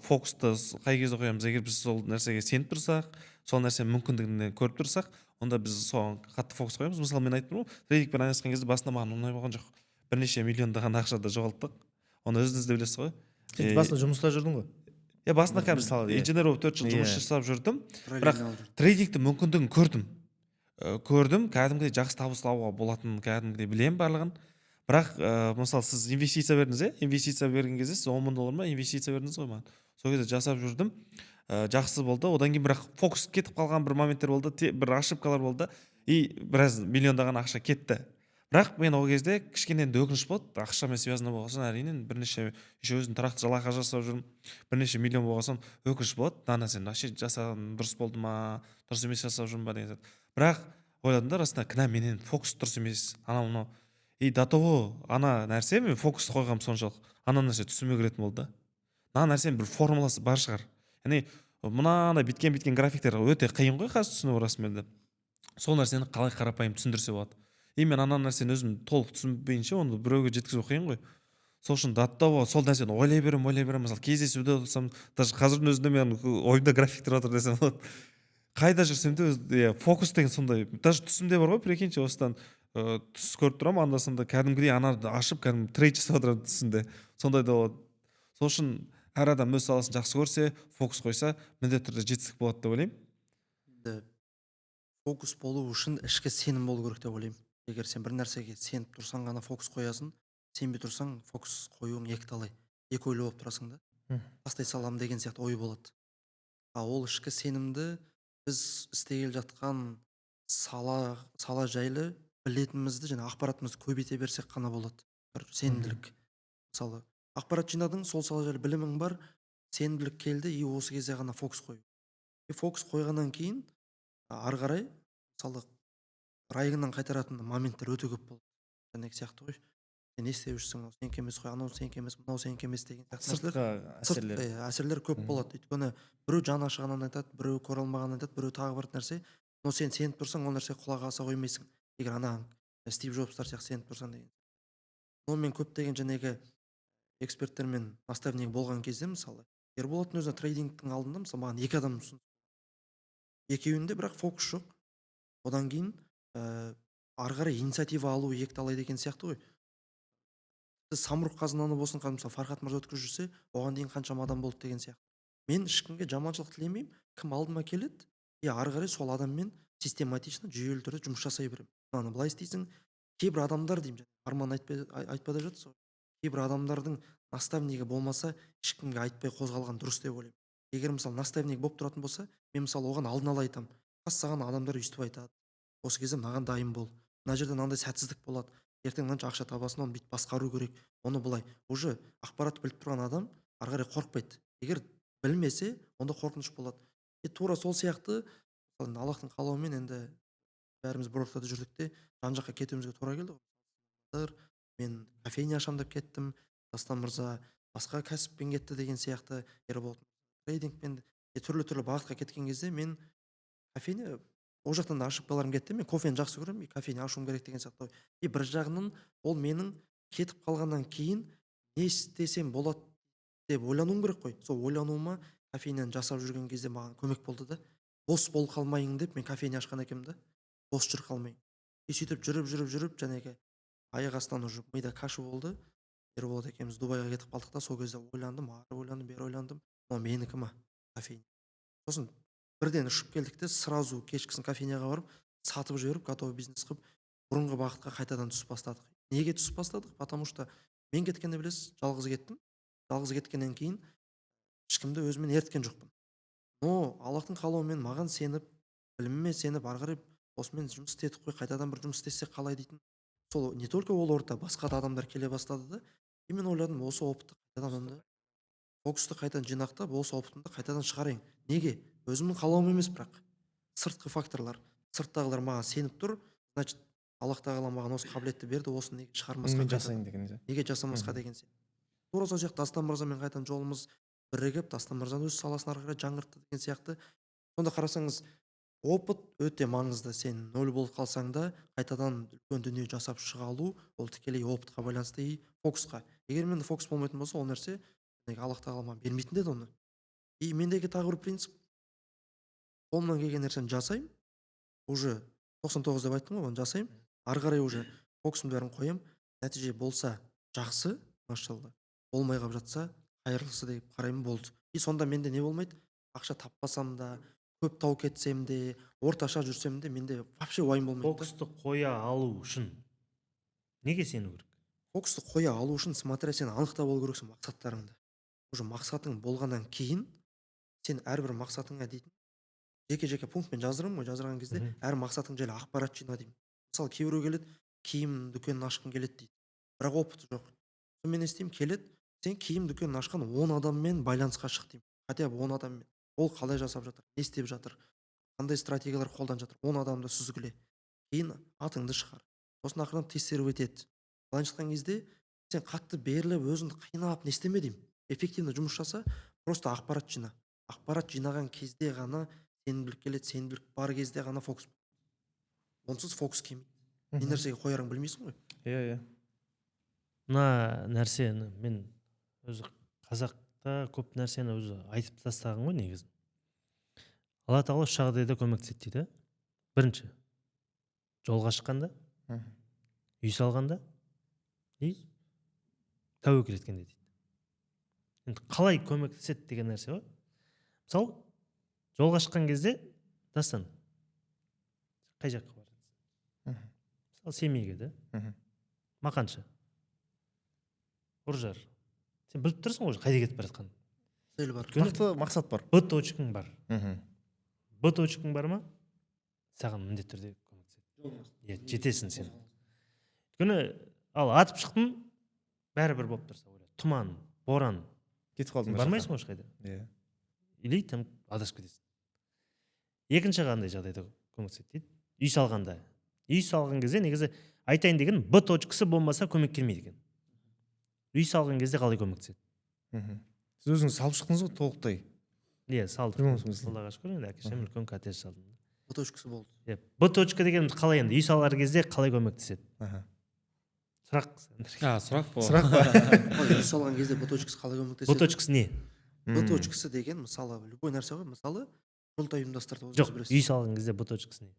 фокусты қай кезде қоямыз, егер біз сол нәрсеге сеніп тұрсақ, сол нәрсе мүмкіндігіне көріп тұрсақ, онда біз соған қатты фокус қоямыз. Мысалы, мен айттым ғой, трейдингпен айналысқан кезде басында маған оңай болған жоқ. Бірнеше миллиондаған ақшада жоғалттық. Оны өзіңіз де білесіз ғой. Сен басында жұмыста жүрдің ғой? басында кәдімгі Біз- мысалы иә. инженер болып 4 жыл жұмыс Иә. жасап жүрдім. Параллельно Бірақ алып жүрдім. трейдингтің мүмкіндігін көрдім, кәдімгідей жақсы табыс табуға болатынын кәдімгідей білемін барлығын. Бірақ мысалы сіз инвестиция бердіңіз, инвестиция берген кезде сіз 10 мың доллар ма инвестиция бердіңіз ғой маған. Сол кезде жасап жүрдім, жақсы болды. Одан кейін бірақ фокус кетіп қалған бір моменттер болды, бір ошибкалар болды и біраз миллиондаған ақша кетті. Бірақ мен ол кезде кішкене де өкініш болды, ақшамен связано болған соң әрине бірнеше еще өзім тұрақты жалақы жасап жүрмін, бірнеше миллион болған соң өкініш болады, мына нәрсені вообще жасағаным дұрыс болды ма, дұрыс емес жасап жүрмін ба деген сияқты. Бірақ ойладым да, расында кінә менен, фокус дұрыс емес, анау мынау. И до того ана нәрсе мен фокус қойғам соншалық, ана нәрсе түсіме кіретін болды да. Мына нәрсенің бір формуласы бар шығар. Яғни мынандай біткен графиктер өте қиын ғой қазір түсіну расымен. Сол нәрсені қалай қарапайым түсіндірсе болады. И мен ана нәрсені өзім толық түсінбейінше оны біреуге жеткізу қиын ғой. Сол үшін даттау сол нәрсені ойлай беремін. Мысалы кездесуде отырсам, даже қазірдің өзінде мен ойымда графиктер отыр десем болады. Қайда жүрсем де фокус деген сондай, даже түсімде бар ғой, прикиньте, осыдан түс көріп тұрамын, анда санда кәдімгідей анарды ашып кәдімгі трейд жасап отырамын түсімде. Сондай да болады. Сол үшін әр адам өз саласын жақсы көрсе, фокус қойса, міндетті түрде жетістік болады деп ойлаймын. Енді фокус болу үшін ішкі сенім болу керек деп ойлаймын. Егер сен бір нәрсеге сеніп тұрсаң ғана фокус қоясың, сенбей тұрсаң фокус қоюың екіталай. Екі ойлы болып тұрасың да. Тастай салам деген сияқты ой болады. Ол ішкі сенімді біз істегелі жатқан сала жайлы білетінімізді және ақпаратымызды көбейте берсек қана болады. Бір сенімділік. Мысалы, ақпарат жинадың, сол сала жайлы білімің бар, сенімділік келді, и осы кезде ғана фокус қою. Фокус қойғаннан кейін ары қарай мысалы райыңнан қайтаратын моменттер өте көп болды. Және сияқты ғой. Сен не істеп жүрсің, сенікі емес қой, анау сенікі емес, мынау сенікі емес деген сияқты Сыртқы әсерлер көп болады. Өйткені біреу жаны ашығанын айтады, біреу көре алмағанын айтады, біреу тағы бір нәрсе. Но сен сеніп тұрсаң, ол нәрсеге құлақ аса қоймайсың. Егер ана Стив Джобстар сияқты сеніп тұрсаң деген. Но мен көптеген жәнегі эксперттермен наставник болған кезде, мысалы, Ерболаттың өзі трейдингтің алдында мысалы маған екі адам ұсынды. Екеуінде бірақ фокус жоқ. Одан кейін ары қарай инициатива алу екіталай деген сияқты ғой. Самұрық қазынаны болсын, мысалы Фархат мырза өткізіп жүрсе, оған дейін қаншама адам болды деген сияқты. Мен ешкімге жаманшылық тілемеймін, кім алдыма келеді, ары қарай сол адаммен систематично жүйелі түрде жұмыс жасай беремін. Мынаны былай істейсің, кейбір адамдар деймін, Арман айтпада жатсыз ғой. Кейбір адамдардың наставнигі болмаса, ешкімге айтпай қозғалған дұрыс деп ойлаймын. Егер мысалы наставник болып тұратын болса, мен мысалы оған алдын ала айтамын. Саған адамдар өйстіп айтады. Осы кезде маған дайын бол. Мына жерде мынандай сәтсіздік болады. Ертең мынанша ақша табасың, оны бүйтіп басқару керек. Оны былай. Уже ақпарат біліп тұрған адам ары қарай қорықпайды. Егер білмесе, онда қорқыныш болады. Тура сол сияқты Аллахтың қалауымен енді бәріміз бір ортада жүрдік те, жан жаққа кетуімізге тура келді ғой. Мен кофейня ашам деп кеттім. Дастан мырза басқа кәсіппен кетті деген сияқты. Ерболат трейдингпен түрлі бағытқа кеткен кезде мен кофейня ол жақтан да ошибкаларым кетті. Мен кофені жақсы көремін, кофейня ашуым керек деген сияқты. Бір жағынан ол менің кетіп қалғаннан кейін не істесем болады деп ойлануым керек қой. Сол ойлануыма кофейняны жасап жүрген кезде маған көмек болды да. Бос болып қалмайын деп мен кофейня ашқан екенмін да. Бос жүріп қалмайын. Сөйтіп жүріп жәнегі аяқ астынан уже мида каша болды. Ерболат екеуміз Дубайға кетіп қалдық та, сол кезде ойландым, ары ойландым, бері ойландым. Мынау менікі ма кофейня. Сосын бірден ұшып келдік те, сразу кешкісін кофейняға барып, сатып жіберіп, готовый бизнес қылып, бұрынғы бағытқа қайтадан түсіп бастадық. Неге түсіп бастадық? Потому что мен кеткенде білесіз, жалғыз кеттім. Жалғыз кеткеннен кейін ешкімді өзімен ерткен жоқпын. Но Аллахтың қалауымен маған сеніп, біліміме сеніп, ары қарай осымен жұмыс істедік қой, қайтадан бір жұмыс істесек қалай дейтін. Сол не только ол орта, басқа да адамдар келе бастады да. И мен ойладым, осы опытты қайтадан фокусты қайтадан жинақтап, осы опытымды қайтадан шығарайын. Неге? Өзімнің қалауым емес, бірақ сыртқы факторлар, сырттағылар маған сеніп тұр, значит, Аллах тағала маған осы қабілетті берді, осы неге шығармасқа жасайын деген сияқты. Неге жасамасқа деген сияқты. Тура сол сияқты Дастан мырзамен қайтадан жолымыз бірігіп, Дастан мырзаны өз саласын ары қарай жаңғыртты деген сияқты. Сонда қарасаңыз, опыт өте маңызды. Сен нөл болып қалсаң да, қайтадан үлкен дүние жасап шыға алу, ол тікелей опытқа байланысты и фокусқа. Егер менде фокус болмайтын болса, ол нәрсе Аллах тағала маған бермейтін деді оны. И мендегі тағы бір принцип, қолымнан келген нәрсені жасаймын, уже 99 деп айттым ғой, оны жасаймын, ары қарай уже фокусымды бәрін қоямын, нәтиже болса жақсы, машалла, болмай қалып жатса қайырлысы деп қараймын, болды. и сонда менде не болмайды, ақша таппасам да, көп тау кетсем де, орташа жүрсем де менде вообще уайым болмайды да. фокусты қоя алу үшін неге сену керек? Фокусты қоя алу үшін смотря сен анықтап алу керексің мақсаттарыңды. Уже мақсатың болғаннан кейін сен әрбір мақсатыңа дейтін жеке пунктпен жаздырамын ғой, жаздырған кезде әр мақсатың жайлы ақпарат жина деймін. Мысалы кейбіреу келеді, киім дүкенін ашқым келеді дейді, бірақ опыты жоқ. Мен не істеймін, келеді, сен киім дүкенін ашқан 10 адаммен байланысқа шық деймін, хотя бы 10 адаммен. Ол қалай жасап жатыр, не істеп жатыр, қандай стратегиялар қолданып жатыр, 10 адамды сүзгіле, кейін атыңды шығар, сосын ақырын тестировать ет. Былай шыққан кезде сен қатты беріліп өзіңді қинап не істеме деймін, эффективно жұмыс жаса, просто ақпарат жина. Ақпарат жинаған кезде ғана сенімділік келеді, сенімділік бар кезде ғана фокус. Онсыз фокус келмейді. Не нәрсеге қоярың білмейсің ғой. Иә. Мына нәрсені мен өзі қазақта көп нәрсені өзі айтып тастаған ғой негізі. Алла тағала үш жағдайда көмектеседі дейді. Бірінші, жолға шыққанда, үй салғанда и тәуекел еткенде дейді. Енді қалай көмектеседі деген нәрсе ғой. Мысалы, жолға шыққан кезде дастан қай жаққа барасың? Мысалы, семейге да, мақанша, Ұржар. Сен біліп тұрсың ғой қайда кетіп бара жатқанын. Цель бар. Нақты мақсат бар. Б точкаң бар. Б точкаң бар ма? Саған міндетті түрде көмектеседі. Жетесің сен. Өйткені ал атып шықтың, бәрібір болып тұрса, тұман, боран, Кетіп қалдың. бармайсың ғой ешқайда. Иә. Или там адасып кетесің. Екінші қандай жағдайда көмектеседі дейді? Үй салғанда. Үй салған кезде негізі айтайын деген Б точкасы болмаса көмек келмейді екен. Үй салған кезде қалай көмектеседі? Сіз өзіңіз салып шықтыңыз ғой толықтай. Иә, салдық. Білмеймін. Аллаға шүкір, енді әке-шешем үлкен коттедж салдым. Б точкасы болды. Б точка дегеніміз қалай енді? Үй салар кезде қалай көмектеседі? Сұрақ. Сұрақ бұл. Сұрақ па? Үй салған кезде Б точкасы қалай Б көмектеседі? точкасы не? Б точкасы деген мысалы любой нәрсе ғой, мысалы құрылтай ұйымдастырды. Жоқ, үй салған кезде Б точкасы не?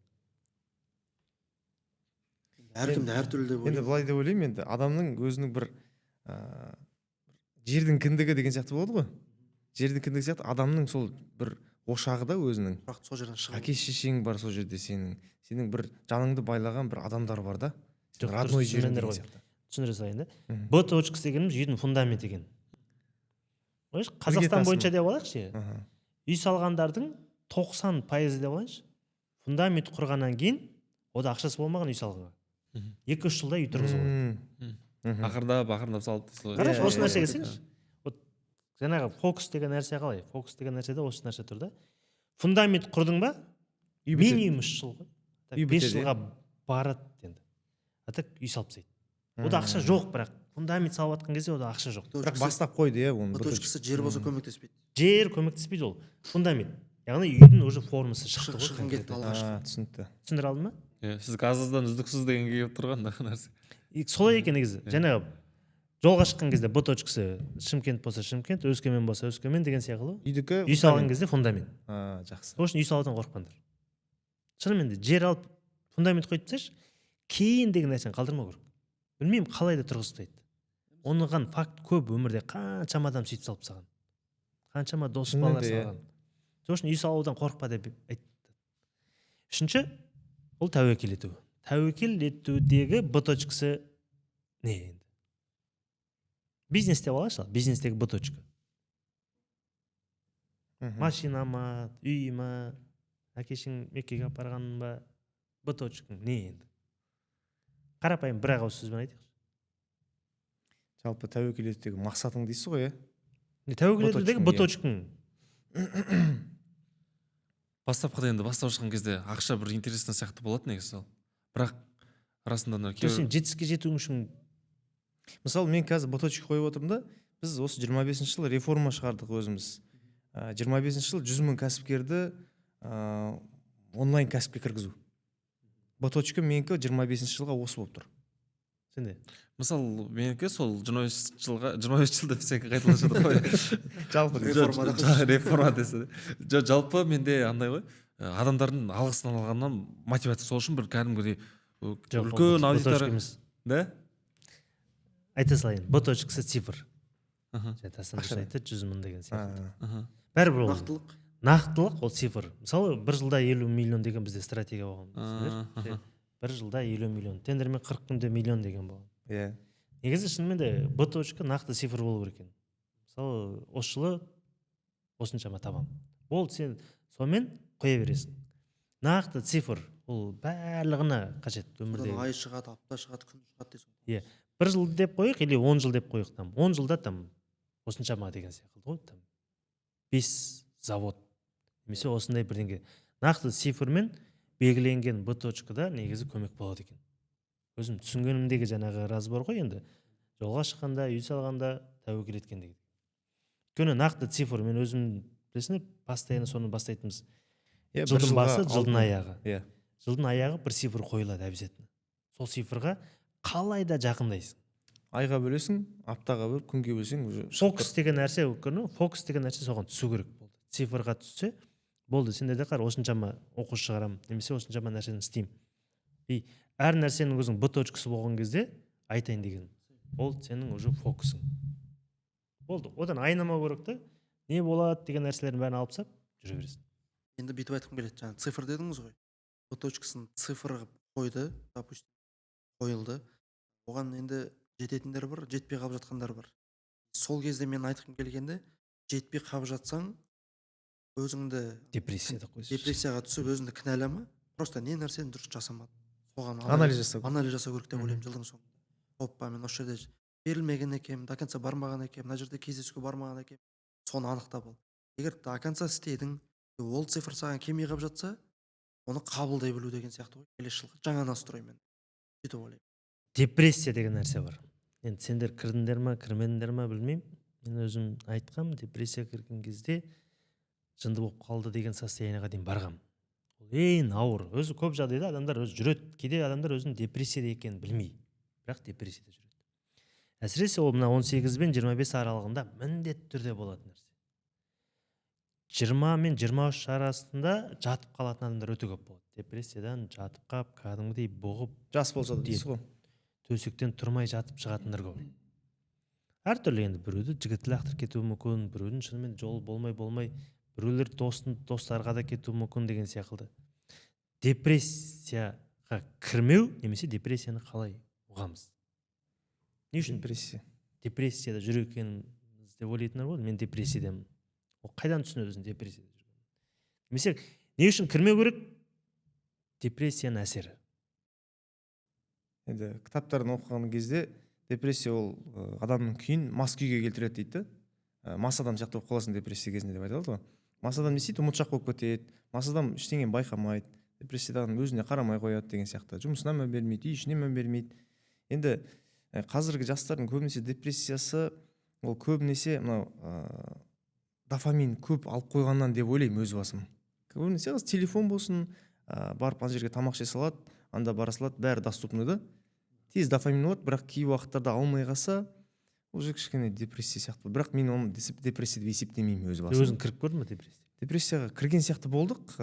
Әркімде әртүрлі деп Енді ойлаймын. былай деп ойлаймын, енді адамның өзінің бір жердің кіндігі деген сияқты болады ғой. Жердің кіндігі сияқты адамның сол бір ошағы да өзінің. Бірақ сол жерден шығып. Әке шешең бар сол жерде сенің бір жаныңды байлаған бір адамдар бар да. Жоқ, Родной дұрыс жерің түсіндіңдер деген ғой. сияқты. Түсіндіре салайын да. Б точкасы дегеніміз үйдің фундаменті екен. Қазақстан Іргетасы. бойынша деп алайықшы. Үй салғандардың 90% деп алайыншы. Фундамент құрғаннан кейін ода ақшасы болмаған үй салғанға. 2-3 жылда үй тұрғызып алады. Ақырындап салды. Қарашы, Иә, осы иә, нәрсеге иә. сенші. Вот жаңағы фокус деген нәрсе қалай? Фокус деген нәрседе осы нәрсе тұр да. Фундамент құрдың ба? Үй бітеді. Минимум 3 жыл ғой. Үй 5 бітеді, жылға барады енді. А так үй салып тастайды. Ода ақша жоқ, бірақ фундамент салып жатқан кезде ода ақша жоқ. Бірақ бастап қойды, иә, оны. Б точкасы жер болса көмектеспейді. Жер көмектеспейді ол. Фундамент. Яғни үйдің уже формасы шықты ғой. Шығын кетті алғаш. Түсінікті. Түсіндіре алдың ба? Сіз газыздан үздіксіз дегенге келіп тұрған нәрсе. Солай екен негізі. Жаңағы жолға шыққан кезде Б точкасы Шымкент болса Шымкент, Өскемен болса Өскемен деген сияқты. Үйдікі Үй салған кезде фундамент. Жақсы. Сол үшін үй салудан қорықпаңдар. Шынымен де жер алып фундамент қойып тасташы, кейін деген нәрсені қалдырмау керек. Білмеймін қалай да тұрғызып тастайды. Оныған факт көп өмірде, қаншама адам сөйтіп салып тастаған. Қаншама дос балалар салған. Сол үшін үй салудан қорықпа деп айтты. Үшінші, ол тәуекел ету. Тәуекел етудегі Б точкасы не енді? Бизнес деп алайықшы, бизнестегі Б точка. Машина ма, үй ма, әкешің Меккеге апарғаның ба, Б точкаң не енді? Қарапайым бір ақ ауыз сөзбен айтайықшы. Жалпы тәуекел етудегі мақсатың дейсіз ғой, иә? Тәуекел етудегі Б точкаң. Бастапқыда енді бастап шыққан кезде ақша бір интересный сияқты болады негізі сол. Бірақ расында Сен жетістікке жетуің үшін мысалы мен қазір Б точка қойып отырмын да, біз осы 25-ші жылы реформа шығардық өзіміз. 25-ші жыл 100 мың кәсіпкерді онлайн кәсіпке кіргізу. Б точка менікі 25-ші жылға осы болып тұр. сенде. мысалы менікі сол 25 жылда сенікі қайталап жатыр ғой. Жалпы Реформа десе. Жалпы менде андай ғой, адамдардың алғысын алғаннан мотивация сол үшін бір кәдімгідей үлкен аудитория. Да? Айта салайын, Б точкасы цифр. Дастан дұрыс Ақшада. айтты, 100 мың деген сияқты. А, Бәрібір ол нақтылық ол цифр. Мысалы бір жылда 50 миллион деген бізде стратегия болған. Түсіндіңдер? Бір жылда 50 миллион. Тендермен 40 күнде миллион деген болған. иә. Негізі шынымен де Б точка нақты цифр болу керек екен. Мысалы осы жылы осыншама табам. Ол сен сонымен қоя бересің. Нақты цифр. Ол барлығына қажет өмірде. ай шығады, апта шығады, күн шығады дейсің. Иә. Бір жыл деп қойық или 10 жыл деп қойық там. 10 жылда там осыншама деген сияқты ғой там. 5 завод немесе осындай бірдеңе. Нақты цифрмен белгіленген Б точкада негізі көмек болады екен. Өзім түсінгенімдегі жаңағы разбор ғой енді. Жолға шыққанда, үй салғанда тәуекел еткендегі. Өйткені нақты цифр, мен өзім білесіңдер, постоянно соны бастайтынбыз. Жылдың басы, жылдың аяғы. Иә. Жылдың аяғы бір цифр қойылады обязательно. Сол цифрға қалай да жақындайсың. Айға бөлесің, аптаға бөл, күнге бөлсең уже Фокус деген нәрсе, фокус деген нәрсе соған түсу керек болды. Цифрға түссе, болды, сендер де қар осыншама оқушы шығарам, немесе осыншама нәрсені істеймін. И әр нәрсенің өзің Б точкасы болған кезде айтайын деген. Ол сенің уже фокусың. Болды. Одан айнамау керек та. Не болады деген нәрселердің бәрін алып тастап жүре бересің. Енді бүйтіп айтқым келеді, жаңа цифр дедіңіз ғой. Б точкасын цифр қылып қойды, допустим, қойылды. Оған енді жететіндер бар, жетпей қалып жатқандар бар. Сол кезде мен айтқым келгенде, жетпей қалып жатсаң, өзіңді Депрессияда қойсың. депрессияға түсіп өзіңді кінәлама. Просто не нәрсені дұрыс жасамадың. Соған анализ жасау. анализ жасау керек деп ойлаймын жылдың соңында. Оппа, мен осы жерде берілмеген екенмін, до конца бармаған екенмін, мына жерде кездесуге бармаған екенмін. Соны анықтап ал. Егер до конца істедің, ол цифр саған келмей қалып жатса, оны қабылдай білу деген сияқты ғой. Келесі жылға жаңа настроймен. Сөйтіп ойлаймын. Депрессия деген нәрсе бар. Енді сендер кірдіңдер ма, кірмедіңдер ма білмеймін. Мен өзім айтқам, депрессия кірген кезде жынды болып қалды деген состояниеға дейін барғам. Ол ең ауыр. Өзі көп жағдайда адамдар өзі жүреді. Кейде адамдар өзінің депрессияда екенін білмей, бірақ депрессияда жүреді. Әсіресе ол мына 18 бен 25 аралығында міндетті түрде болатын нәрсе. 20 мен 23 арасында жатып қалатын адамдар өте көп болады. Депрессиядан жатып қалып, кәдімгідей бұғып, Жас болса да дейсіз ғой. төсектен тұрмай жатып шығатындар көп. Әртүрлі енді, біреуді жігіті лақтырып кетуі мүмкін, біреудің шынымен жол болмай, біреулер достарға да кетуі мүмкін деген сияқты. Депрессияға кірмеу немесе депрессияны қалай ұғамыз? Не үшін депрессияда жүр екеніміз деп ойлайтындар болады. Мен депрессиядамын. Ол қайдан түсінеді өзін депрессияда жүргенін? Немесе не үшін кірмеу керек? Депрессияның әсері. Енді кітаптарын оқыған кезде депрессия ол адамның күйін мас күйге келтіреді дейді. Мас адам сияқты болып қаласың депрессия кезінде деп айтады ғой. Мас адам не істейді, ұмытшақ болып кетеді. Мас адам ештеңені байқамайды. Депрессияда адам өзіне қарамай қояды деген сияқты. Жұмысына мән бермейді, үй ішіне мән бермейді. Енді қазіргі жастардың көбінесе депрессиясы ол көбінесе мынау дофамин көп алып қойғаннан деп ойлаймын өз басым. Көбінесе телефон болсын, барып ана жерге тамақ жей салады, анда бара салады, бәрі доступный да. Тез дофамин болады, бірақ кей уақыттарда алмай қалса, уже кішкене депрессия сияқты. Бірақ мен оны депрессия деп есептемеймін өз басым. Өзің кіріп көрдің ба депрессия? Депрессияға кірген сияқты болдық.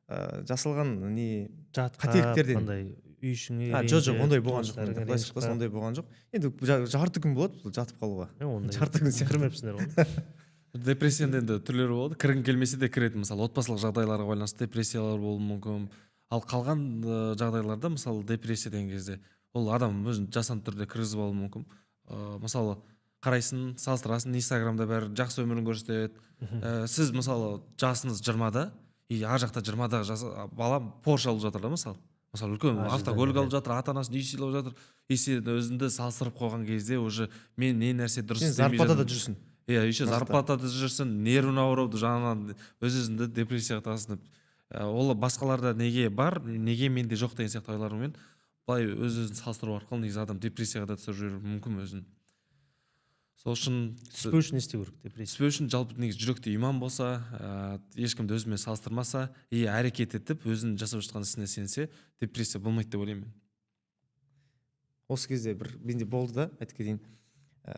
Жасалған не Жатқа, қателіктерден. қандай үй ішіңе. Жоқ, ондай болған жоқ. Құдай сақтасын, ондай болған жоқ. Енді жарты күн болады жатып қалуға. Жарты күн сияқты. Кірмепсіңдер ғой. Депрессияның енді түрлері болады. Кіргің келмесе де кіреді. Мысалы отбасылық жағдайларға байланысты депрессиялар болуы мүмкін. Ал қалған жағдайларда мысалы депрессия деген кезде ол адам өзін жасанды түрде кіргізіп алуы мүмкін. Мысалы қарайсың, салыстырасың, инстаграмда бәрі жақсы өмірін көрсетеді. Сіз мысалы жасыңыз 20-да, и ар жақта 20-дағы балам Porsche алып жатыр да мысалы үлкен автокөлік алып жатыр, ата-анасын үй сыйлап жатыр. И сен өзіңді салыстырып қойған кезде уже мен не нәрсе дұрыс істемей жатырмын. Зарплатада жүрсің. Иә, еще зарплатада жүрсің, нервін ауырып, жаңағынан өз-өзіңді депрессияға тасынып. Ол басқаларда неге бар, неге менде жоқ деген сияқты ойлармен былай өз-өзін салыстыру арқылы негізі адам депрессияға да түсіп жүруі мүмкін өзін. Сол үшін Түспеу үшін не істеу керек депрессия? түспеу үшін жалпы негізі жүректе иман болса, ешкімді өзімен салыстырмаса и әрекет етіп өзінің жасап жатқан ісіне сенсе, депрессия болмайды деп ойлаймын. Осы кезде бір менде болды да, айтып кетейін.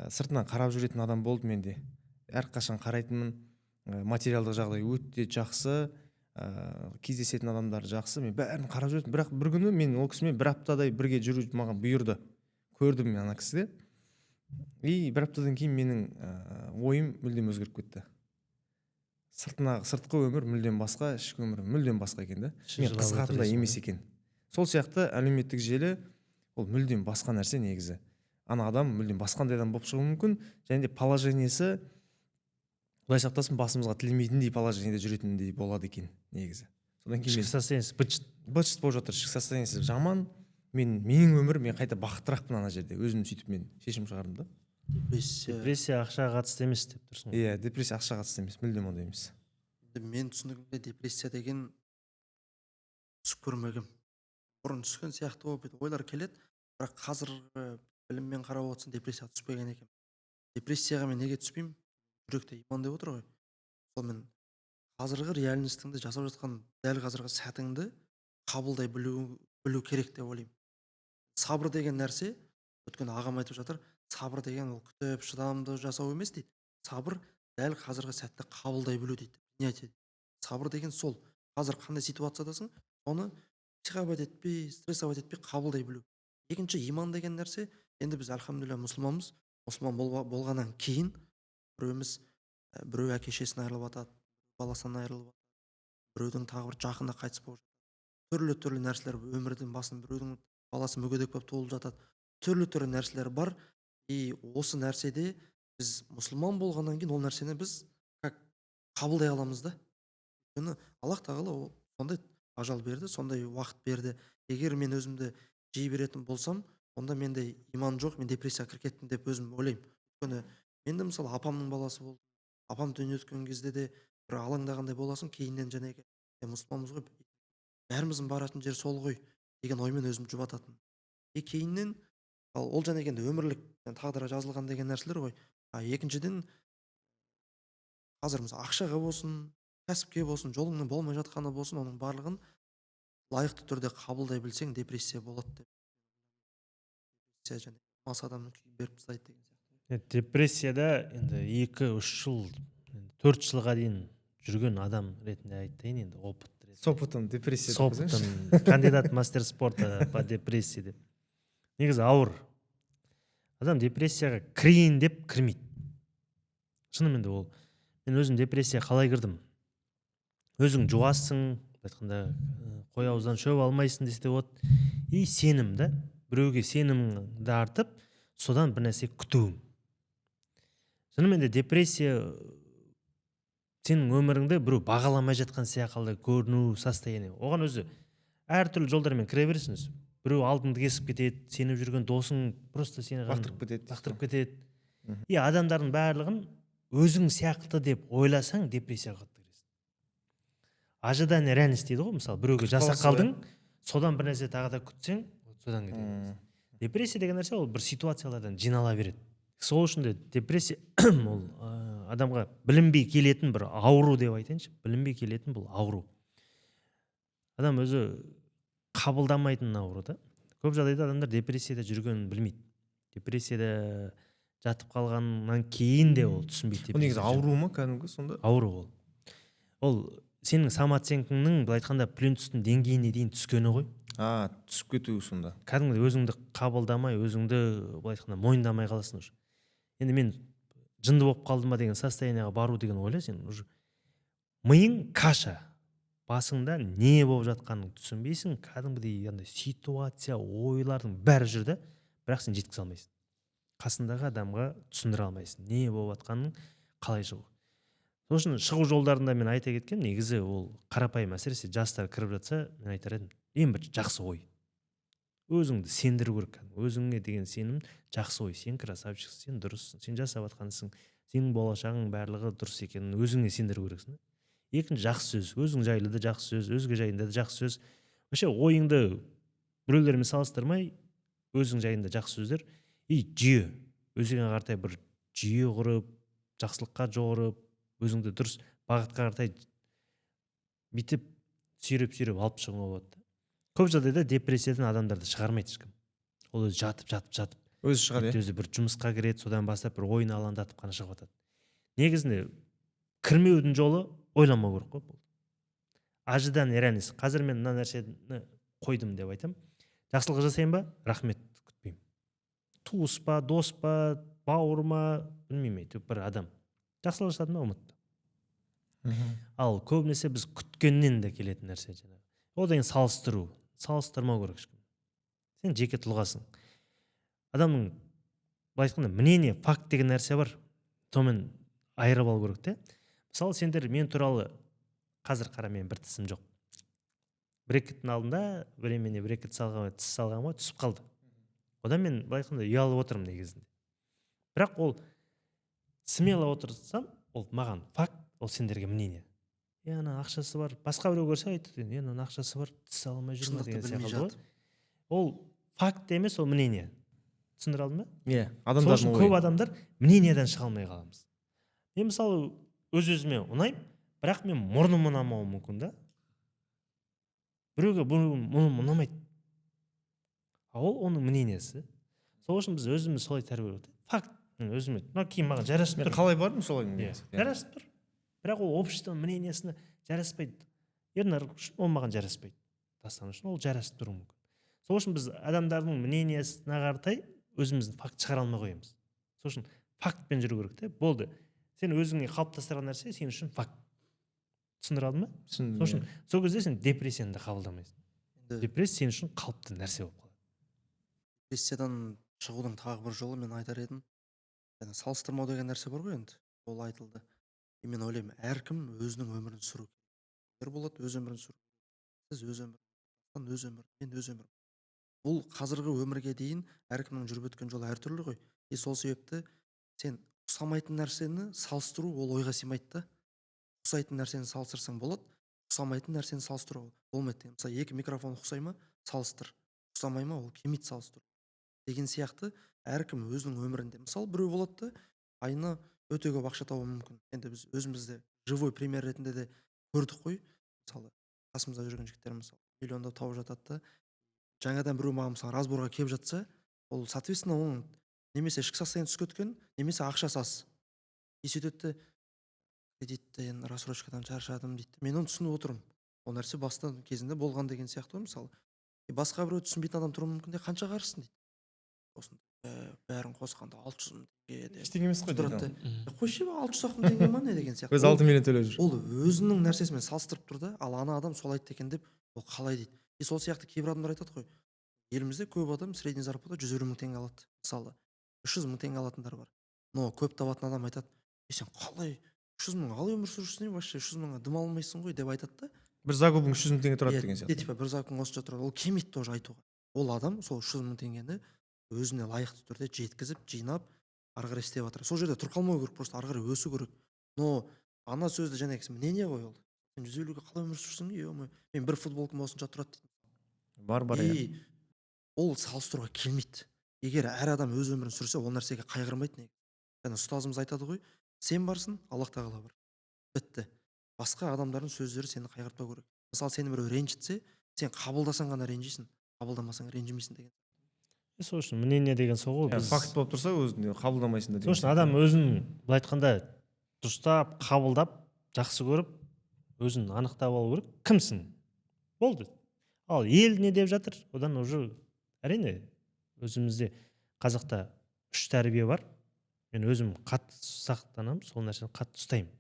Сыртынан қарап жүретін адам болды менде. Әрқашан қарайтынмын. Материалдық жағдай өте жақсы, кездесетін адамдар жақсы. Мен бәрін қарап жүретін. Бірақ бір күні мен ол кісімен бір аптадай бірге жүру маған бұйырды. Көрдім мен ана кісіде. И бір аптадан кейін менің ойым мүлдем өзгеріп кетті. Сыртқы өмір мүлдем басқа, ішкі өмір мүлдем басқа екен да. Іші Мен жылап қызығатындай отырсың емес ғой. екен. Сол сияқты әлеуметтік желі ол мүлдем басқа нәрсе негізі. Ана адам мүлдем басқандай адам болып шығуы мүмкін, және де положениесі құдай сақтасын басымызға тілемейтіндей положениеде жүретіндей болады екен негізі. Содан кейін Ішкі состояниесі быт быт болып жатыр, ішкі состояниесі жаман. Менің өмірім, мен қайта бақыттырақпын ана жерде. Өзім сөйтіп мен шешім шығардым да. депрессия ақшаға қатысты емес деп тұрсың ғой. Иә, депрессия ақшаға қатысты емес, мүлдем ондай емес. Мен түсінігімде депрессия деген түсіп көрмегем. Бұрын түскен сияқты болып ойлар келеді, бірақ қазіргі біліммен қарап отырсам депрессияға түспеген екен. Депрессияға мен неге түспеймін? Жүректе иман деп отыр ғой. Сол мен қазіргі реальностіңді жасап жатқан дәл қазіргі сәтіңді қабылдай білу керек деп ойлаймын. Сабыр деген нәрсе, өткен ағам айтып жатыр, сабыр деген ол күтіп шыдамды жасау емес дейді. Сабыр дәл қазіргі сәтті қабылдай білу дейді. Принять ету. Сабыр деген сол. Қазір қандай ситуациядасың, оны психовать етпей, стрессовать етпей қабылдай білу. Екінші, иман деген нәрсе, енді біз альхамдулилля мұсылманбыз. Мұсылман болғаннан кейін біреуміз біреу әке шешесінен айырылып жатады, баласынан айырылып жатады, біреудің тағы бір жақыны қайтыс болып жатады. Түрлі нәрселер өмірдің басын, біреудің баласы мүгедек болып туылып жатады. Түрлі нәрселер бар. И осы нәрседе біз мұсылман болғаннан кейін ол нәрсені біз как қабылдай аламыз да. Өйткені Аллах тағала сондай ажал берді, сондай уақыт берді. Егер мен өзімді жей беретін болсам, онда менде иман жоқ, мен депрессияға кіріп кеттім деп өзім ойлаймын. Өйткені мен де мысалы апамның баласы болдым. Апам дүние өткен кезде де бір алаңдағандай боласың, кейіннен жәнегі мұсылманбыз ғой, бәріміздің баратын жер сол ғой деген оймен өзім жұбататын. Кейіннен ол және енді өмірлік тағдырға жазылған деген нәрселер ғой. Екіншіден, қазір мысалы ақшаға болсын, кәсіпке болсын, жолыңның болмай жатқаны болсын, оның барлығын лайықты түрде қабылдай білсең, депрессия болады деп. Депрессия және мас адамның күйін беріп тастайды деген сияқты. Депрессияда енді 2-3 жыл, 4 жылға дейін жүрген адам ретінде айтайын енді, опыт ретінде. С опытом депрессия. С опытом, кандидат мастер спорта по депрессии деп. Негізі ауыр. Адам депрессияға кірейін деп кірмейді. Шынымен де ол. Мен өзім депрессияға қалай кірдім? Өзің жуассың, айтқанда қой ауыздан шөп алмайсың десе болады. И сенім да, біреуге сенімді артып, содан бір нәрсе күтуім. Шынымен де депрессия сенің өміріңді біреу бағаламай жатқан сияқты көріну состояние. Оған өзі әртүрлі жолдармен кіре бересіңіз. Біреу алдыңды кесіп кетеді, сеніп жүрген досың просто сені лақтырып кетеді. И адамдардың барлығын өзің сияқты деп ойласаң, депрессияға кіресің. Ожидание реальность дейді ғой, мысалы, біреуге жасап қалдың, содан бір нәрсе тағы да күтсең, содан кетеді. Депрессия деген нәрсе ол бір ситуациялардан жинала береді. Сол үшін де депрессия ол адамға білінбей келетін бір ауру деп айтайыншы. Білінбей келетін бұл ауру. Адам өзі қабылдамайтын ауру да. Көп жағдайда адамдар депрессияда жүргенін білмейді. Депрессияда жатып қалғаннан кейін де ол түсінбейді. Ол негізі ауру ма кәдімгі сонда? Ауру ол. Ол сенің самооценкаңның былай айтқанда плинтустың деңгейіне дейін түскені ғой. Түсіп кету сонда. Кәдімгідей өзіңді қабылдамай, өзіңді былай айтқанда мойындамай қаласың уже. Енді мен жынды болып қалдым ба деген состояниеға бару деген ойла, сен уже миың каша. Басыңда не болып жатқанын түсінбейсің, кәдімгідей андай ситуация, ойлардың бәрі жүрді, бірақ сен жеткізе алмайсың. Қасындағы адамға түсіндіре алмайсың, не болып жатқанын, қалай шығу. Сол үшін шығу жолдарында мен айта кеткем, негізі ол қарапайым, әсіресе жастар кіріп жатса, мен айтар едім, ең бір жақсы ой. Өзіңді сендіру керек, өзіңе деген сенім жақсы ой. Сен красавчиксың, сен дұрыссың, сен жасап жатқансың, сенің болашағың барлығы дұрыс екенін өзіңе сендіру керексің. Екінші жақсы сөз, өзің жайлы да жақсы сөз, өзге жайында да жақсы сөз. Вообще ойыңды біреулермен салыстырмай, өзің жайында жақсы сөздер и жүйе. Өзіңе қаратай бір жүйе құрып, жақсылыққа жорып, өзіңді дұрыс бағытқа қаратай бүйтіп сүйреп алып шығуға болады. Көп жағдайда депрессиядан адамдарды шығармайды ешкім. Ол өзі жатып өзі шығады. Өзі бір жұмысқа кіреді, содан бастап бір ойын алаңдатып қана шығып жатады. Негізінде кірмеудің жолы ойламау керек қой. Ожидание реальность. Қазір мен мына нәрсені қойдым деп айтам. Жақсылық жасайын ба? Рахмет күтпеймін. Туыс па, дос па, бауыр ма білмеймін, әйтеуір бір адам жақсылық жасады ма ұмытты. Ал көбінесе біз күткеннен де келетін нәрсе жаңағы. Ол деген салыстырмау керек ешкім. Сен жеке тұлғасың. Адамның былай айтқанда мнение, факт деген нәрсе бар. Сонымен айырып алу керек те. Мысалы сендер мен туралы қазір қара, мен бір тісім жоқ. Брекеттің алдында времени брекет тіс салғанға түсіп қалды. Одан мен былай айтқанда ұялып отырмын негізінде. Бірақ ол смело отырсам, ол маған факт, ол сендерге мнение. Ана ақшасы бар. Басқа біреу көрсе айтады, ана ақшасы бар, тіс ала алмай жүр ме деген сияқты. Ол факт емес, ол мнение. Түсіндіре алдым ба? Иә, Сол үшін көп адамдар мнениеден шыға алмай қаламыз. Мен мысалы өз-өзіме ұнаймын, бірақ мен мұрным ұнамауы мүмкін да. Біреуге мұным ұнамайды. Ол оның мнениесі. Сол үшін біз өзіміз солай тәрбиелеу керек. Факт, өзіме. Мына киім маған жарасып тұр. Қалай бардым солай. Жарасып тұр. Бірақ ол обществоның мнениесіне жараспайды. Ернар ол маған жараспайды. Дастан үшін ол жарасып тұруы мүмкін. Сол үшін біз адамдардың мнениесіне қаратай өзіміздің факт шығара алмай қоямыз. Сол үшін фактпен жүру керек те. Болды. Сен өзіңе қалыптастырған нәрсе сен үшін факт. Түсіндіре алдың ба? Сол үшін сол кезде сен депрессияны да қабылдамайсың. Депрессия сен үшін қалыпты нәрсе болып қалады. Депрессиядан шығудың тағы бір жолы мен айтар едім. Және салыстырмау деген нәрсе бар ғой енді. Ол айтылды. Мен ойлаймын, әркім өзінің өмірін сүру керек. Болады өз өмірін сүру. Сіз өз өмірін, мен өз өмірім. Бұл қазіргі өмірге дейін әркімнің жүріп өткен жолы әртүрлі ғой. Сол себепті сен ұқсамайтын нәрсені салыстыру ол ойға сыймайды да. Ұқсайтын нәрсені салыстырсаң болады, ұқсамайтын нәрсені салыстыру болмайды. Мысалы, екі микрофон ұқсай ма, салыстыр. Ұқсамай ма, ол келмейді салыстыру. Деген сияқты әркім өзінің өмірінде. Мысалы, біреу болады да, айына өте көп ақша табуы мүмкін. Енді біз өзімізде живой пример ретінде де көрдік қой. Мысалы, қасымызда жүрген жігіттер мысалы миллиондап тауып жатады да, жаңадан біреу маған мысалы разборға келіп жатса, ол соответственно оның немесе ішкі состояние түсіп кеткен, немесе ақшасы аз. Сөйтеді, кредитті енді рассрочкадан шаршадым дейді. Мен оны түсініп отырмын. Ол нәрсе бастан кезінде болған деген сияқты ғой мысалы. Басқа біреу түсінбейтін адам тұруы мүмкін де, қанша қаржысын дейді. Осында бәрін қосқанда 600 мың теңге. Ештеңе емес қой дейді. Қойшы 600 мың теңге ма не деген сияқты. Өз 6 миллион төлеп жүр. Ол өзінің нәрсесімен салыстырып тұр да, ал ана адам сол айтты екен деп, ол қалай дейді. Сол сияқты кейбір адамдар айтады ғой. Елімізде көп адам средний зарплата 150 мың теңге алады. Мысалы, 300 мың теңге алатындар бар. Но көп табатын адам айтады, сен қалай 300 мың қалай өмір сүрсің, вообще 300 мыңға дым алмайсың ғой деп айтады да. Бір закупың 300 мың теңге тұрады деген сияқты. Типа бір закупың осынша тұрады. Ол келмейді тоже айтуға. Ол адам сол 300 мың теңгені өзіне лайықты түрде жеткізіп, жинап, ары қарай істеп жатыр. Сол жерде тұрып қалмау керек, просто ары қарай өсу керек. Но ана сөзді және мнение ғой ол. Сен 150-ге қалай өмір сүрсің? Мен бір футболкам осынша тұрады дейді. Бар. Ол салыстыруға келмейді. Егер әр адам өз өмірін сүрсе, ол нәрсеге қайғырмайды. Және ұстазымыз айтады ғой, сен барсың, Аллах тағала бар. Бітті. Басқа адамдардың сөздері сені қайғыртпау керек. Мысалы, сені біреу ренжітсе, сен қабылдасаң ғана ренжисің, қабылдамасаң ренжімейсің деген. Сол үшін мнение деген сол ғой. Факт болып тұрса, өзіңді қабылдамайсың да. Сол үшін адам өзін былай айтқанда дұрыстап, қабылдап, жақсы көріп, өзін анықтап алу керек. Кімсің? Болды. Ал ел не деп жатыр? Одан уже әрине өзімізде қазақта 3 тәрбие бар. Мен өзім қатты сақтанамын, сол нәрсені қатты ұстаймын.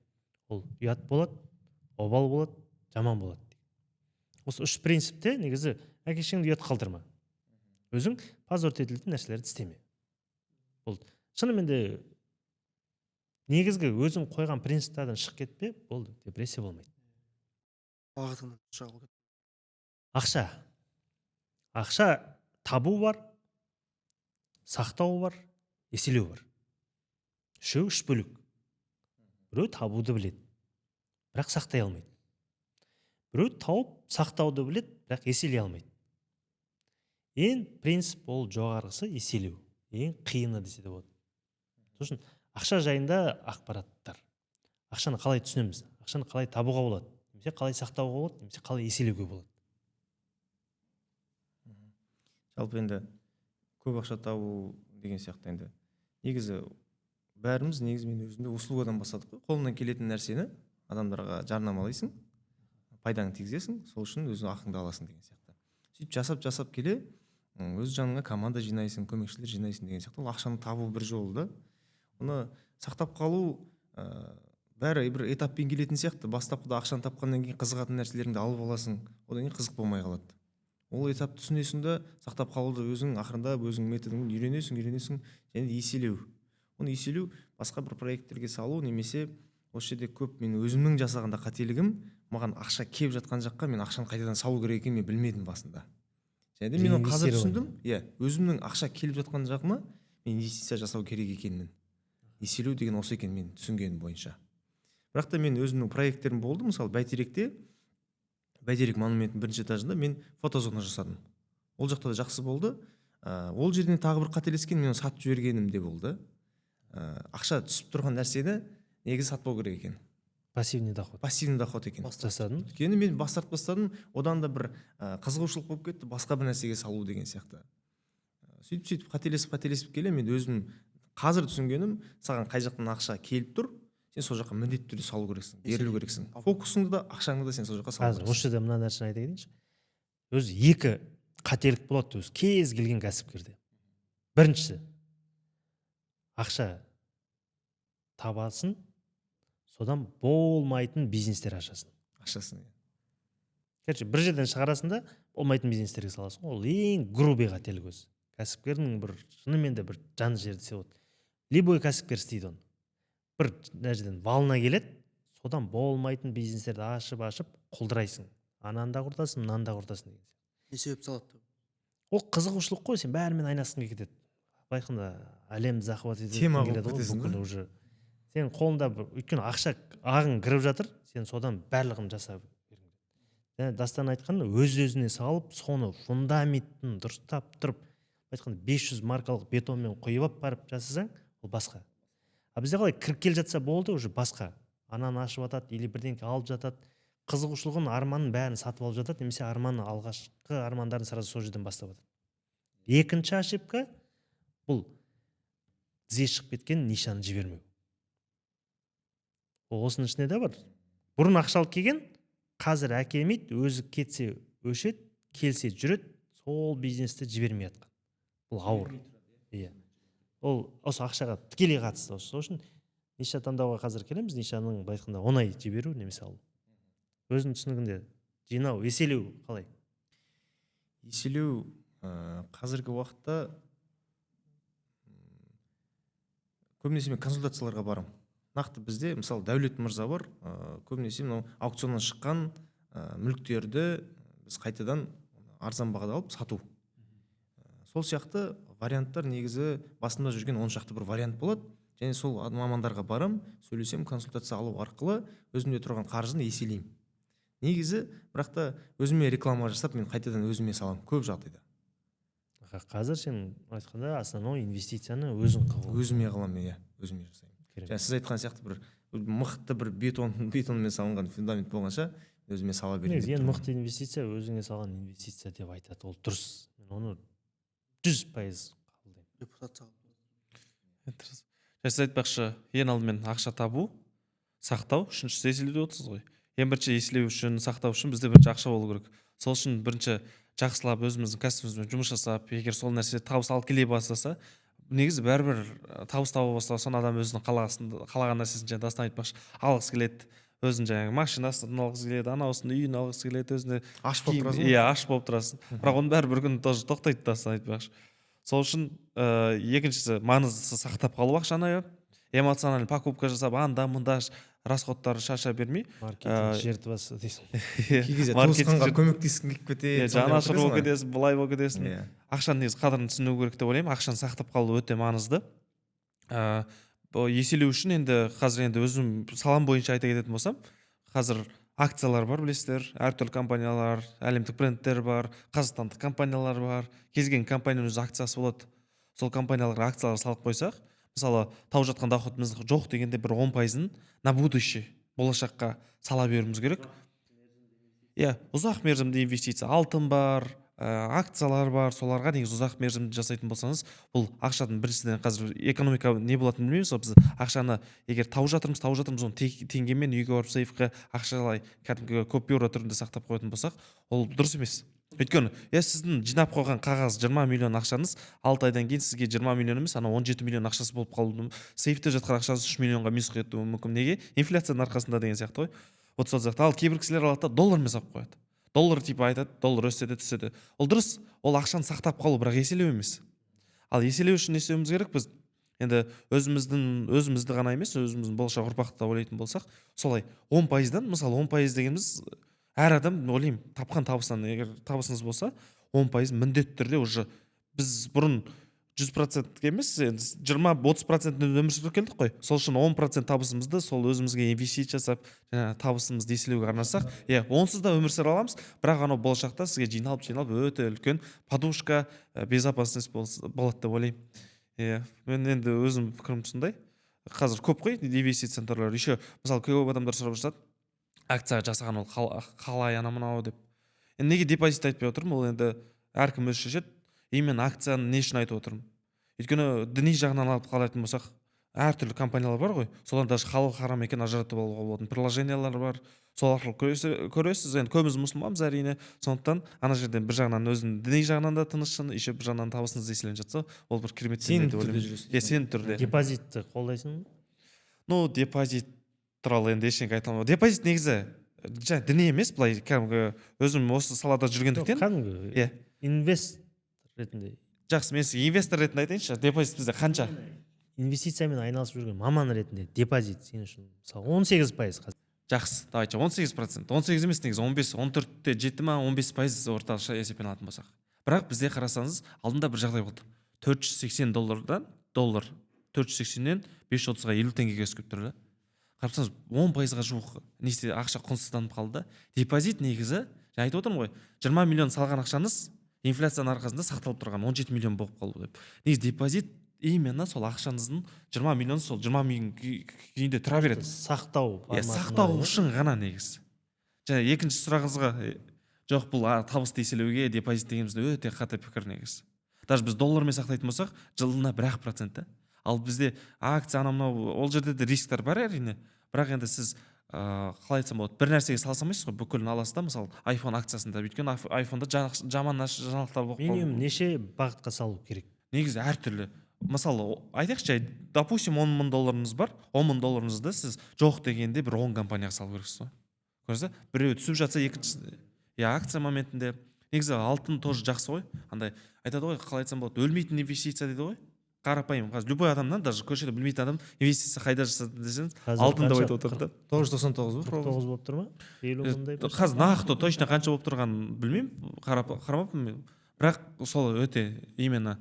Ол ұят болады, обал болады, жаман болады. Осы 3 принципте негізі әке-шешеңді ұят қалдырма. Өзің позорт етілетін нәрселерді істеме. Болды. Шынымен де негізгі өзің қойған принциптерден шығып кетпе, болды, депрессия болмайды. Бағытыңнан шығып кетті. Ақша табу бар, сақтау бар, еселеу бар. Үшеу 3 бөлік. Біреу табуды біледі, бірақ сақтай алмайды. Біреу тауып сақтауды біледі, бірақ еселей алмайды. Ең принцип ол жоғарғысы еселеу. Ең қиыны десе де болады. Сосын ақша жайында ақпараттар. Ақшаны қалай түсінеміз? Ақшаны қалай табуға болады? Немесе қалай сақтауға болады? Немесе қалай еселеуге болады? Жалпы енді көп ақша табу деген сияқты енді. Негізі бәріміз негізімен өзінде услугадан бастадық қой. Қолынан келетін нәрсені адамдарға жарнамалайсың, пайдаңды тигізесің, сол үшін өзің ақыңды аласың деген сияқты. Сөйтіп жасап келе өз жаныңа команда жинайсың, көмекшілер жинайсың деген сияқты. Ол ақшаны табу бір жолы да. оны сақтап қалу бәрі бір этаппен келетін сияқты. Бастапқыда ақшаны тапқаннан кейін қызығатын нәрселеріңді алып аласың, одан кейін қызық болмай қалады. Ол этапты түсінесің да сақтап қалуды өзің ақырындап өзің методыңмен үйренесің және еселеу. Оны еселеу басқа бір проекттерге салу, немесе осы жерде көп мен өзімнің жасағанда қателігім, маған ақша келіп жатқан жаққа мен ақшаны қайтадан салу керек екенін мен білмедім басында. Және де мен оны қазір түсіндім. Иә, өзімнің ақша келіп жатқан жағыма мен инвестиция жасау керек екенмін. Еселеу деген осы екен мен түсінгенім бойынша. Бірақ та мен өзімнің проекттерім болды. Мысалы, Бәйтерек монументінің бірінші этажында мен фотозона жасадым. Ол жақта да жақсы болды. Ол жерден тағы бір қателескен, мен оны сатып жібергенім де болды. Ақша түсіп тұрған нәрсені негізі сатпау керек екен. Пассивный доход екен. Жасадым. Өйткені мен бас тартып бастадым, одан да бір қызығушылық болып кетті, басқа бір нәрсеге салу деген сияқты. Сөйтіп қателесіп келе, мен өзім қазір түсінгенім, саған қай жақтан ақша келіп тұр, сен сол жаққа міндетті түрде салу керексің, берілу керексің. Фокусыңды да, ақшаңды да сен сол жаққа салу керексің. Осы жерде мына нәрсені айта кетейінші. Өзі екі қателік болады өзі кез келген кәсіпкерде. Біріншісі, ақша табасын, содан болмайтын бизнестер ашасын. Короче, бір жерден шығарасың да болмайтын бизнестерге саласың. Ол ең грубый қателік өзі. Кәсіпкердің бір шынымен де бір жаны жерді сеуеді. Любой кәсіпкер істейді оны. Бір жерден валына келеді, содан болмайтын бизнестерді ашып құлдырайсың. Ананы да құртасың, мынаны да құртасың деген. Не себеп салады? Ол қызығушылық қой, сен бәрімен айналысқың кетеді. Байқында әлемді захват етеді. Тема болып кетесің ғой. Уже сен қолында өйткені ақша ағын кіріп жатыр, сен содан барлығын жасап бергің. Және Дастан айтқанда өз-өзіне салып, соны фундаментін дұрыстап тұрып, айтқанда 500 маркалық бетонмен құйып барып жасасаң, ол басқа. А бізде қалай кіріп келе жатса болды, уже басқа. Ананы ашып жатады, или бірдеңке алып жатады. Қызығушылығын, арманын бәрін сатып алып жатады, немесе алғашқы армандарын сразу сол жерден бастап жатады. Екінші ошибка бұл тізе шығып кеткен нишаны жібермеу. Ол осының ішінде де бар. Бұрын ақшалық келген, қазір әкелмейді, өзі кетсе өшеді, келсе жүреді, сол бизнесті жібермей жатқан. Бұл ауыр. Иә. Ол осы ақшаға тікелей қатысты. Сол үшін ниша таңдауға қазір келеміз. Нишаның айтқанда оңай жіберу немесе алу. Өзінің түсінігінде жинау, еселеу қалай? Еселеу қазіргі уақытта көбінесе мен консультацияларға барам. Нақты бізде, мысалы, Дәулет мырза бар, көбінесе мынау аукционнан шыққан мүліктерді біз қайтадан арзан бағада алып сату. Сол сияқты варианттар негізі басында жүрген 10 шақты бір вариант болады. Және сол мамандарға барам, сөйлесем, консультация алу арқылы өзімде тұрған қаржыны еселеймін. Негізі, бірақ та өзіме реклама жасап, мен қайтадан өзіме салам көп жағдайда. Қазір сен айтқанда основной инвестицияны өзің қыл. Өзіме қылам, иә, өзіме жасаймын. Және сіз айтқан сияқты бір мықты бір бетонмен салынған фундамент болғанша өзіме сала беремін. Ең мықты инвестиция өзіңе салған инвестиция деп айтады. Ол дұрыс. Оны 100% қабылдаймын. Репутация. Сіз айтпақшы, ең алдымен ақша табу, сақтау, үшіншісі еселеу деп отырсыз ғой. Ең бірінші еселеу үшін, сақтау үшін бізде бірінші ақша болу керек. Сол үшін бірінші жақсылап өзіміздің кәсібімізбен жұмыс жасап, егер сол нәрсе табыс алып келе бастаса, негізі бәрібір табыс таба бастаса, адам өзінің қалаған нәрсесін жаңа Дастан айтпақшы, алғысы келеді. Өзінің жаңағы машинасын алғысы келеді, анаусын үйін алғысы келеді, өзіне аш болып тұрасың. Иә, аш болып тұрасың. Бірақ оның бәрі бір күн тоже тоқтайды, Дастан айтпақшы. Сол үшін екіншісі маңыздысы сақтап қалу ақшаны, эмоциональный покупка жасап, анда мында расходтарды шаша бермей. Маркетинг жертвасы дейсің. Кей кезде туысқанға көмектескің келіп кетеді. Жанашыр болып кетесің, былай болып кетесің. Ақшаның негізі қадірін түсіну керек деп ойлаймын. Ақшаны сақтап қалу өте маңызды. Еселеу үшін енді қазір енді өзім салам бойынша айта кететін болсам, қазір акциялар бар, білесіздер, әртүрлі компаниялар, әлемдік брендтер бар, қазақстандық компаниялар бар. Кез келген компанияның өз акциясы болады. Сол компанияларға акциялар салып қойсақ, мысалы, тауып жатқан доходымыз жоқ дегенде бір 10%-ын на будущее, болашаққа сала беруіміз керек. Иә, ұзақ мерзімді инвестиция, алтын бар, акциялар бар, соларға негізі ұзақ мерзімді жасайтын болсаңыз, бұл ақшаның біріншіден қазір экономика не болатынын білмейміз ғой, біз ақшаны егер тауып жатырмыз оны теңгемен үйге барып сейфқа ақшалай кәдімгі купюра түрінде сақтап қоятын болсақ, ол дұрыс емес. Өйткені сіздің жинап қойған қағаз 20 миллион ақшаңыз 6 айдан кейін сізге 20 миллион емес, 17 миллион ақшасы болып қалуы, сейфте жатқан ақшаңыз 3 миллионға минус кетуі мүмкін. Неге? Инфляцияның арқасында деген сияқты ғой. Вот сол сияқты. Ал кейбір кісілер алады да доллармен сақтап қояды. Доллар типа айтады, доллар өседі, түседі. Ол дұрыс, ол ақшаны сақтап қалу, бірақ еселеу емес. Ал еселеу үшін не істеуіміз керек? Біз енді өзімізді ғана емес, өзіміздің болашақ ұрпақты ойлайтын болсақ, солай 10%-дан, мысалы 10% дегеніміз әр адам, ойлаймын, тапқан табысынан, егер табысыңыз болса, 10% міндетті түрде уже біз бұрын 100% емес, 20-30%-ні өмір сүріп келдік қой. Сол үшін 10% табысымызды сол өзімізге инвестиция жасап, табысымызды еселеуге арнасақ, онсыз да өмір сүре аламыз, бірақ анау болашақта сізге жиналып өте үлкен подушка, безопасность болады деп ойлаймын. Мен енді өзім пікірім сондай. Қазір көп қой инвестиция центрлер. Еще мысалы көп адамдар сұрап жатады, акция жасаған ол қалай анау деп. Неге депозит айтпай отырмын? Ол енді әркім өз шешеді. Именно акцияны не үшін айтып отырмын? Өйткені діни жағынан алып қарайтын болсақ, әртүрлі компаниялар бар ғой. Солар даже халал харам екенін ажыратып алуға болатын приложениялар бар. Сол арқылы көресіз. Енді көбіміз мұсылманбыз әрине. Сондықтан ана жерден бір жағынан өзінің діни жағынан да тыныштың, еще бір жағынан табысыңыз еселеніп жатса, ол бір керемет деп ойлаймын. Сен түрде. Депозитті қолдайсың? Депозит туралы енді ештеңе айта алмаймын. Депозит негізі діни емес, былай кәдімгі өзім осы салада жүргендіктен. Кәдімгі инвестор ретінде. Жақсы, мен сізге инвестор ретінде айтайыншы, депозит бізде қанша? Инвестициямен айналысып жүрген маман ретінде депозит сен үшін мысалы 18% қазір. Жақсы, давайте 18%. 18 емес, негізі 15, 14-те жетті ма, 15% орташа есеппен алатын болсақ. Бірақ бізде қарасаңыз, алдында бір жағдай болды. $480 480-нен 530-ға 50 теңгеге өсіп тұр. Қарасаңыз, 10%-ға жуық несте ақша құнсызданып қалды. Депозит негізі, айтып отырмын ғой, 20 миллион салған ақшаңыз инфляцияның арқасында сақталып тұрған 17 миллион болып қалды деп. Негізі депозит именно сол ақшаңыздың 20 миллион сол 20 миллион күйінде тұра береді. Сақтау. Сақтау үшін ғана негізі. Және екінші сұрағыңызға, жоқ, бұл табысты еселеуге депозит дегенімізде өте қате пікір негізі. Даже біз доллармен сақтайтын болсақ, жылына 1%. Ал бізде акция анау, ол жерде де рисктер бар әрине. Бірақ енді сіз қалай айтсам болады, бір нәрсеге салса алмайсыз ғой, бүкілін аласыз да, мысалы iPhone акциясында. Өйткені iPhone-да жаман жаңалықтар болып қалуы. Минимум неше бағытқа салу керек? Негізі әртүрлі. Мысалы, айтайықшы, допустим, $10,000 бар, $10,000 сіз жоқ дегенде бір 10 компанияға салу керексіз ғой. Көрсіз, біреу түсіп жатса, екіншісі акция моментінде. Негізі алтын тоже жақсы ғой. Андай айтады ғой, қалай айтсам болады, өлмейтін инвестиция дейді ғой. Қарапайым, қазір любой адамнан, даже көшеде білмейтін адам инвестиция қайда жасады десеңіз, алтын деп айтып отыр да. 999 49 болып тұр ма? 50 мыңдай. Қазір нақты точно қанша болып тұрғанын білмеймін, қарамаппын. Бірақ сол өте именно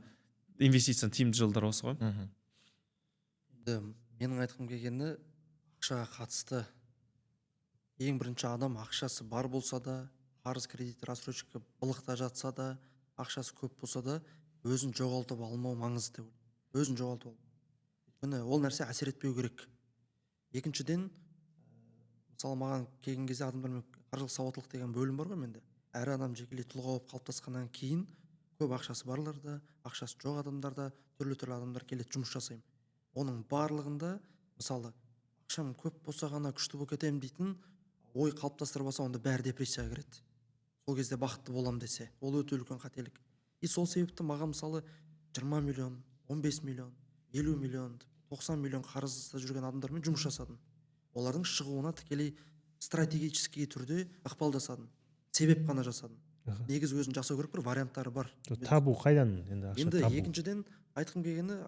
инвестицияның тиімді жолдары осы ғой. Менің айтқым келгені, ақшаға қатысты ең бірінші адам ақшасы бар болса да, қарыз кредит рассрочка былықта жатса да, ақшасы көп болса да, өзін жоғалтып алмау маңызды. Өзін жоғалтып алмау. Ол нәрсе әсер етпеу керек. Екіншіден, мысалы маған келген кезде адамдармен қаржылық сауаттылық деген бөлім бар ғой менде. Әр адам жекелей тұлға болып қалыптасқаннан кейін көп ақшасы барлар да, ақшасы жоқ адамдар да, түрлі адамдар келеді, жұмыс жасаймын. Оның барлығында, мысалы, ақшам көп болса ғана күшті болып кетемін дейтін ой қалыптастырып алса, онда бәрі депрессияға кіреді. Сол кезде бақытты болам десе, ол өте үлкен қателік. И сол себепті маған мысалы 20 миллион, 15 миллион, 50 миллион, 90 миллион қарызда жүрген адамдармен жұмыс жасадым. Олардың шығуына тікелей стратегический түрде ықпал жасадым. Себеп қана жасадым. Негізі өзін жасау керек, бір варианттары бар. Табу қайдан енді ақша табу? Енді екіншіден айтқым келгені,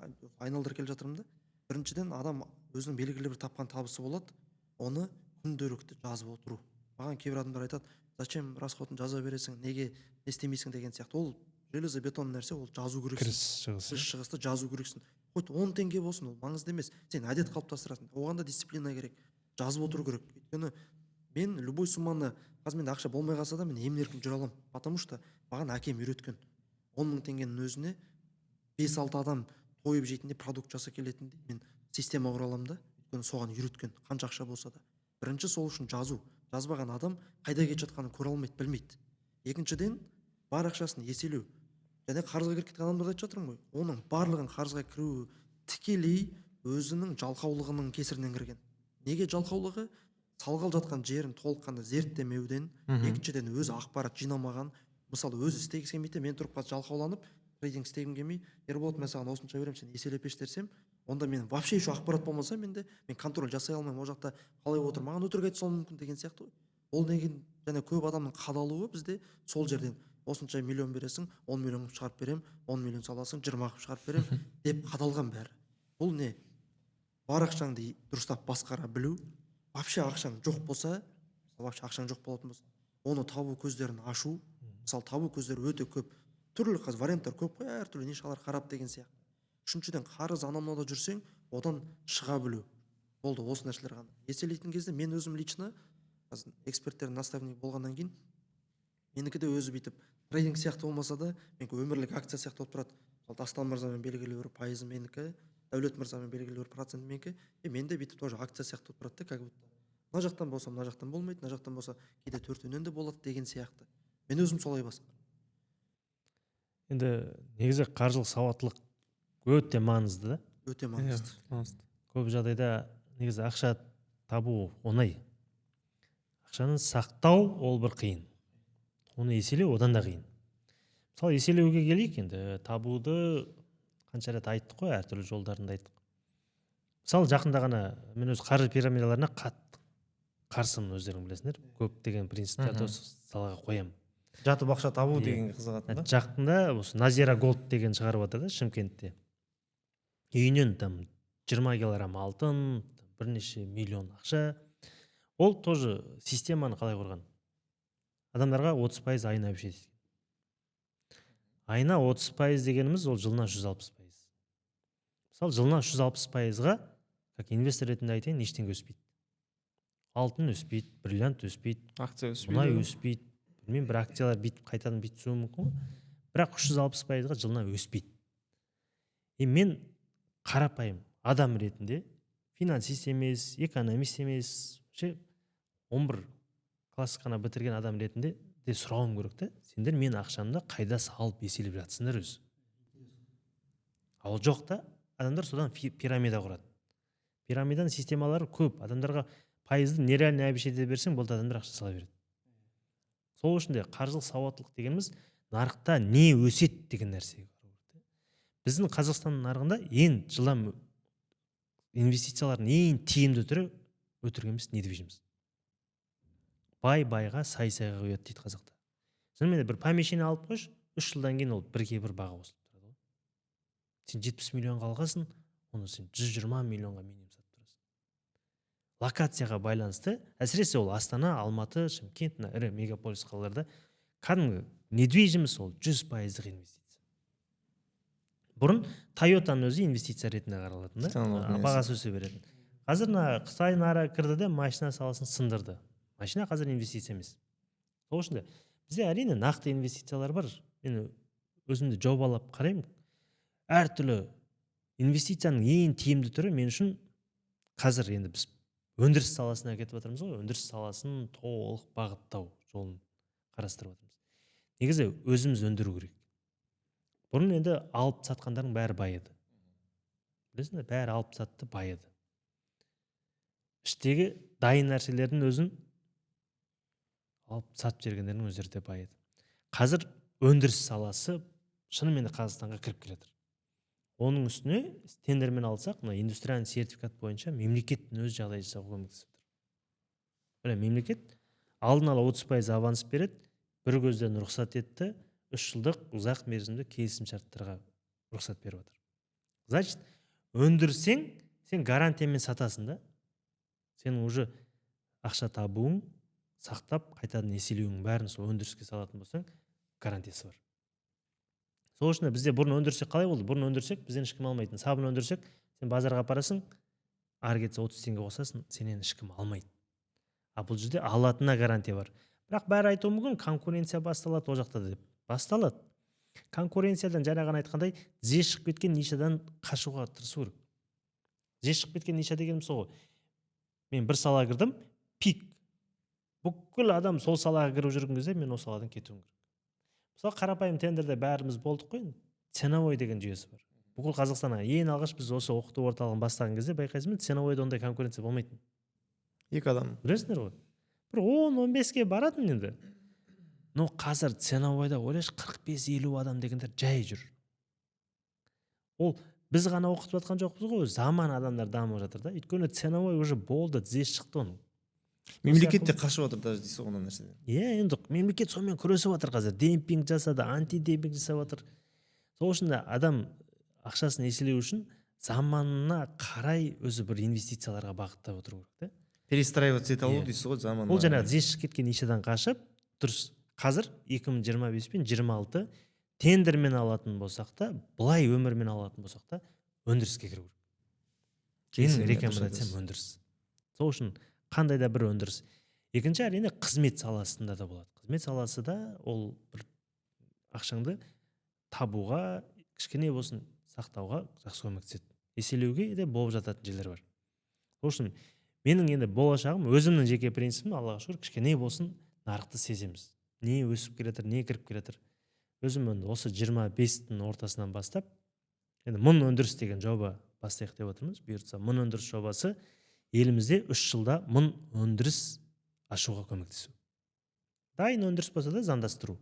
айналдырып келе жатырмын да. Біріншіден адам өзінің белгілі бір тапқан табысы болады, оны күнделікті жазып отыру. Маған кейбір адамдар айтады, зачем расходын жаза бересің, неге не істемейсің деген сияқты. Ол железобетон нәрсе, ол жазу керексің. Шығысты жазу керексің. Хоть 10 теңге болсын, ол маңызды емес. Сен әдет қалыптастырасың. Оған да дисциплина керек. Жазып отыру керек. Өйткені мен любой сумманы, қазір менде ақша болмай қалса да, мен емін-еркін жүре аламын. Потому что маған әкем үйреткен. 10 мың теңгенің өзіне 5-6 адам тойып жейтіндей продукт жаса келетіндей мен система құра аламын да. Өйткені соған үйреткен, қанша ақша болса да. Бірінші сол үшін жазу. Жазбаған адам қайда кетіп жатқанын көре алмайды, білмейді. Екіншіден, бар ақшасын еселеу. Және қарызға кіріп кеткен адамдарды айтып жатырмын ғой, оның барлығын қарызға кіруі тікелей өзінің жалқаулығының кесірінен кірген. Неге жалқаулығы? Салғалы жатқан жерін толыққанды зерттемеуден, екіншіден өзі ақпарат жинамаған. Мысалы өзі істегісі келмейді, мен тұрып қазір жалқауланып трейдинг істегім келмей, Ерболат, мен саған осынша беремін, сен еселеп еш десем, онда мен вообще еще ақпарат болмаса мен контроль жасай алмаймын, ол жақта қалай отыр, маған өтірік айтып салуы мүмкін деген сияқты ғой. Ол деген және көп адамның қадалуы бізде сол жерден. Осынша миллион бересің, 10 миллион шығарып берем, 10 миллион саласың, 20 шығарып берем деп қадалған бәрі. Бұл не? Бар ақшаңды дұрыстап басқара білу. Вообще ақшаң жоқ болса, вообще ақшаң жоқ болатын болса, оны табу көздерін ашу. Мысалы табу көздері өте көп. Түрлі варианттар көп қой, әртүрлі нишалар қарап деген сияқты. Үшіншіден, қарыз анау-мынада жүрсең, одан шыға білу. Болды, осы нәрселер ғана. Еселейтін кезде мен өзім лично эксперттердің наставник болғаннан кейін, менікі де өзі бүйтіп трейдинг сияқты болмаса да, менікі өмірлік акция сияқты болып тұрады. Дастан мырзамен белгілі бір пайызы менікі, Дәулет мырзамен белгілі бір процент менікі, мен де бүйтіп тоже акция сияқты болып тұрады да, как будто. Мына жақтан болса, мына жақтан болмайды, мына жақтан болса, кейде төртеуінен де болады деген сияқты. Мен өзім солай басқарамын. Енді негізі қаржылық сауаттылық өте маңызды да. Өте маңызды. Көп жағдайда негізі ақша табу оңай. Ақшаны сақтау ол бір қиын. Оны еселеу одан да қиын. Мысалы еселеуге келейік, енді табуды қанша рет айттық қой, әртүрлі жолдарында айттық. Мысалы жақында ғана мен өз қаржы пирамидаларына қатты қарсымын, өздерің білесіңдер. Көптеген принциптерді осы салаға қоямын. Жатып ақша табу дегенге қызығатын да. Жақында осы Назира Голд деген шығарып жатыр да Шымкентте. Үйінен 20 килограмм алтын, бірнеше миллион ақша. Ол тоже системаны қалай құрған? Адамдарға 30% айына өшеді. Айына 30% дегеніміз ол жылына 160%. Мысалы жылына 160%-ға, как инвестор ретінде айтайын, ештеңе өспейді. Алтын өспейді, бриллиант өспейді, Акция өспейді. мұнай өспейді. Білмеймін, бір акциялар қайтадан түсуі мүмкін ғой. Бірақ 360%-ға жылына өспейді. Мен қарапайым адам ретінде, финансист емес, экономист емес, 11 класс қана бітірген адам ретінде де сұрауым керек та, сендер мен ақшамды қайда салып еселеп жатсыңдар өзі. Ал жоқ та, адамдар содан пирамида құрады. Пирамиданың системалары көп. Адамдарға пайызды нереальный обещание берсең, болды, адамдар ақша сала береді. Сол үшін де қаржылық сауаттылық дегеніміз нарықта не өсет деген нәрсеге қарау керек. Біздің Қазақстан нарығында ең жылдам инвестициялардың ең тиімді түрі өтірік емес, недвижимость. Бай-байға, сай-сайға құяды дейді қазақта. Сонымен бір помещение алып қойшы, 3 жылдан кейін ол бірге бір баға қосылып тұрады. Сен 70 миллионға алғансың, оны сен 120 миллионға минимум сатып тұрасың. Локацияға байланысты, әсіресе ол Астана, Алматы, Шымкент, ірі мегаполис қалаларда кәдімгі недвижимость ол 100%-ық инвестиция. Бұрын Тойотаның өзі инвестиция ретінде қаралатын да, бағасы өсе беретін. Қазір Қытай нарығы кірді де машина саласын сындырды. Машина қазір инвестиция емес. Сол үшін де бізде әрине нақты инвестициялар бар. Мен өзімді жобалап қараймын. Әртүрлі инвестицияның ең тиімді түрі мен үшін қазір енді біз өндіріс саласына кетіп жатырмыз ғой. Өндіріс саласын толық бағыттау жолын қарастырып жатырмыз. Негізі өзіміз өндіру керек. Бұрын енді алып сатқандардың бәрі байыды. Білесің бе, бәрі алып сатты, байыды. Іштегі дайын нәрселердің өзін алып сатып жергендердің өздері де байыды. Қазір өндіріс саласы шынымен де Қазақстанға кіріп келеді. Оның үстіне тендермен алсақ, мына индустриальный сертификат бойынша мемлекеттің өз жағдай жасауға көмектесіп тұр. Мемлекет алдын ала 30% аванс береді, бір көзден рұқсат етті, 3 жылдық ұзақ мерзімді келісімшарттарға рұқсат беріп отыр. Значит, өндірсең, сен гарантиямен сатасың да. Сен уже ақша табуың, сақтап, қайтадан еселеуің бәрін сол өндіріске салатын болсаң, гарантиясы бар. Сол үшін бізде бұрын өндірсек қалай болды? Бұрын өндірсек, бізден ешкім алмайтын. Сабын өндірсек, сен базарға апарасың, ары кетсе 30 теңге қосасың, сенен ешкім алмайды. А бұл жерде алатынына гарантия бар. Бірақ бәрі айтуы мүмкін, конкуренция басталады ол жақта деп. Басталады. Конкуренциядан жаңағы айтқандай, тізе шығып кеткен нишадан қашуға тырысу керек. Тізе шығып кеткен ниша дегенім сол ғой. Мен бір салаға кірдім, пик. Бүкіл адам сол салаға кіріп жүрген кезде мен осы саладан кетуім керек. мысалы қарапайым тендерде бәріміз болдық қой енді. Ценовой деген жүйесі бар. Бүкіл Қазақстанға ең алғаш біз осы оқыту орталығын бастаған кезде байқайсың ба, ценовойда ондай конкуренция болмайтын. екі адам. Білесіңдер ғой. Бір 10-15-ке баратын енді. Но қазір ценовойда ойлашы 45-50 адам дегендер жай жүр. Ол біз ғана оқытып жатқан жоқпыз ғой, заман адамдар дамып жатыр да. Өйткені ценовой уже болды, тізесі шықты оның. Мемлекетте қашып отыр даже дейсіз ғой ондай нәрседен. Иә, енді мемлекет сонымен күресіп жатыр қазір. Демпинг жасады, антидемпинг жасап жатыр. Сол үшін де адам ақшасын еселеу үшін заманына қарай өзі бір инвестицияларға бағыттап отыру керек та. Перестраиваться ете алу Иә. дейсіз ғой заман. Ол жаңағы тізесі шығып кеткен нишадан қашып, дұрыс. Қазір 2025 пен 26 тендермен алатын болсақ та, былай өмірмен алатын болсақ та, өндіріске кіру керек. Менің рекомендациям өндіріс. Сол үшін қандай да бір өндіріс. Екінші әрине қызмет саласында да болады. Қызмет саласы да ол бір ақшаңды табуға, кішкене болсын сақтауға жақсы көмектеседі. Еселеуге де болып жататын жерлер бар. Сол үшін менің енді болашағым, өзімнің жеке принципім, Аллаға шүкір, кішкене болсын нарықты сеземіз. Не өсіп келетір, не кіріп келетір. Өзім осы 25-тің ортасынан бастап, енді 1000 өндіріс деген жоба бастайық деп отырмыз. Бұйыртса 1000 өндіріс жобасы елімізде 3 жылда 1000 өндіріс ашуға көмектесу. Дайын өндіріс болса да заңдастыру.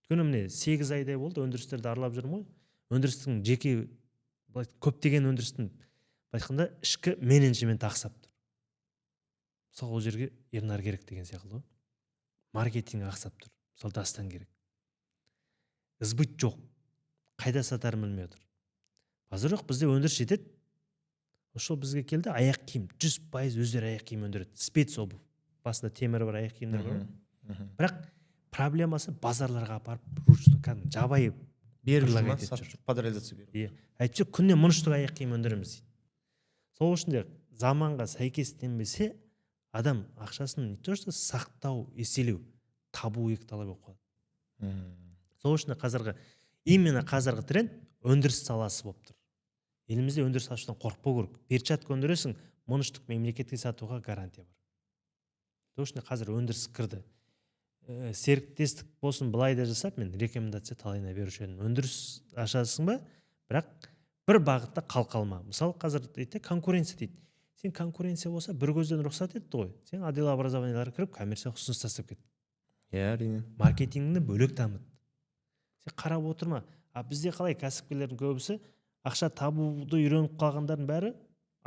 Өйткені міне 8 айдай болды өндірістерді аралап жүрмін ғой. Өндірістің жеке көптеген өндірістің айтқанда ішкі менеджмент ақсап тұр. Мысалы ол жерге Ернар керек деген сияқты ғой. Маркетинг ақсап тұр. Мысалы Дастан керек. Сбыт жоқ. Қайда сатарын білмей отыр. Базар жоқ, бізде өндіріс жетеді. Ошол бізге келді, аяқ киім 100% өздері аяқ киім өндіреді. Спец обувь. Басында темірі бар аяқ киімдер бар. Бірақ проблемасы базарларға апарып ручно жабайы беріп предлагать жүрма, етіп сатып жүр. подреализация беру. Иә. Әйтпесе күніне 1000 штук аяқ киім өндіреміз дейді. Сол үшін де заманға сәйкестенбесе, адам ақшасын не то что сақтау, еселеу, табу екі талап болып қалады. Сол үшін де қазіргі тренд өндіріс саласы болып тұр. Елімізде өндіріс ашудан қорықпау керек. Перчатка өндіресің, 1000 штук мемлекетке сатуға гарантия бар. Сол үшін де қазір өндіріс кірді. Серіктестік болсын былай да жасап, мен рекомендация талайына беруші едім. Өндіріс ашасың ба, бірақ бір бағытта қалма. Мысалы қазір дейді конкуренция дейді. Сен конкуренция болса бір көзден рұқсат етті ғой. Сен отдел образованияларға кіріп коммерцияға ұсыныс тастап кет. Иә, әрине. Маркетингіңді бөлек дамыт. Сен қарап отырма. Бізде қалай кәсіпкерлердің көбісі ақша табуды үйреніп қалғандардың бәрі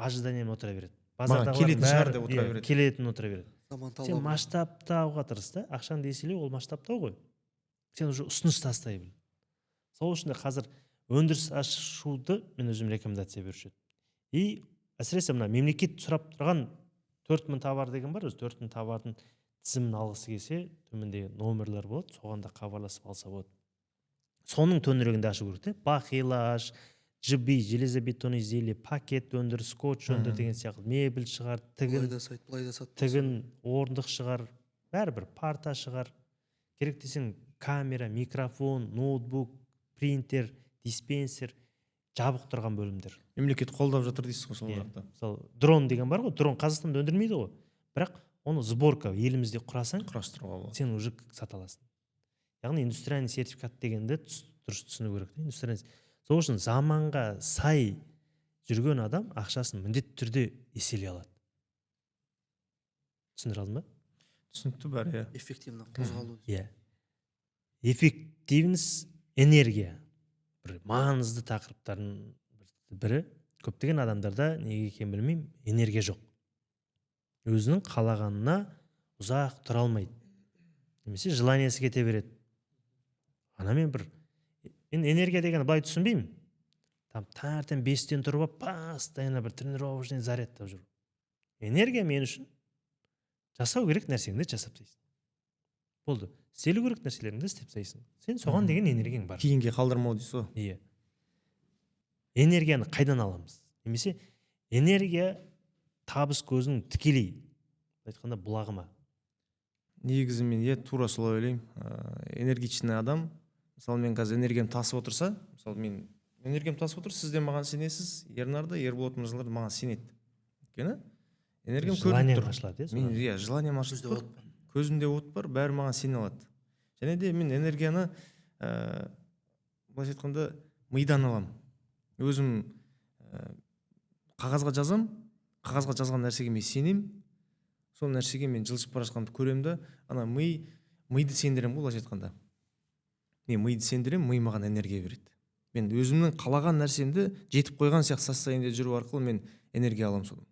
ожиданиемен отыра береді. Келетін шығар деп отыра береді. Келетін отыра береді. Сен Заман масштабтауға тырыс та, ақшаңды еселеу ол масштабтау ғой. Сен уже ұсыныс тастай біл. Сол үшін де қазір өндіріс ашуды мен өзім рекомендация беруші едім. И әсіресе мына мемлекет сұрап тұрған 4000 товар деген бар, өз 4000 товардың тізімін алғысы келсе, төмендегі номерлер болады, соған да хабарласып алса болады. Соның төңірегінде ашу керек те. Бақилаш, ЖБ, железобетонный изделие, пакет өндір, скотч өндір деген сияқты, мебель шығар, тігін, орындық шығар, бәрібір парта шығар. Керек десең камера, микрофон, ноутбук, принтер, диспенсер, жабық тұрған бөлімдер. Мемлекет қолдап жатыр дейсіз ғой сол Иә. жақта. Мысалы, дрон деген бар ғой, дрон Қазақстанда өндірмейді ғой. Бірақ оны сборка елімізде құрасаң, Құрастыруға болады. сен уже сата аласың. Яғни индустриальный сертификат дегенді дұрыс түсіну керек. Сол үшін заманға сай жүрген адам ақшасын міндетті түрде еселей алады. Түсіндіре алдым ба? Түсінікті бәрі, иә. эффективно қозғалу. Иә. Эффективность, энергия бір маңызды тақырыптардың бірі. Көптеген адамдарда неге екенін білмеймін, энергия жоқ. Өзінің қалағанына ұзақ тұра алмайды. Немесе желаниясы кете береді. Анамен бір энергия дегенді былай түсінбеймін. Таңертең 5-тен тұрып, постоянно бір тренировочный зарядтап жүру. Энергия мен үшін жасау керек нәрсеңді жасап тастайсың. Болды. Істелу керек нәрселеріңді істеп тастайсың. Сен соған деген энергияң бар. Кейінге қалдырмау дейсіз ғой. Иә. Энергияны қайдан аламыз? Немесе энергия табыс көзінің тікелей айтқанда бұлағы ма? Негізі мен тура солай ойлаймын. Энергичный адам, мысалы мен қазір энергиям тасып отырса, мысалы мен энергиям тасып отыр, сіз де маған сенесіз, Ернар да, Ерболат мырзалар маған сенеді. Өйткені энергиям көрініп тұр. ашылады, Мен желаниям ашылып тұр. Көзімде от бар, бәрі маған сене алады. Және де мен энергияны былайша айтқанда мидан аламын. Өзім қағазға жазам, қағазға жазған нәрсеге мен сенем, сол нәрсеге мен жылжып бара жатқанды көремін да, ана миды сендіремін ғой, былайша айтқанда. Мен миды сендіремін, ми маған энергия береді. Мен өзімнің қалаған нәрсемді жетіп қойған сияқты состояниеде жүру арқылы мен энергия аламын содан.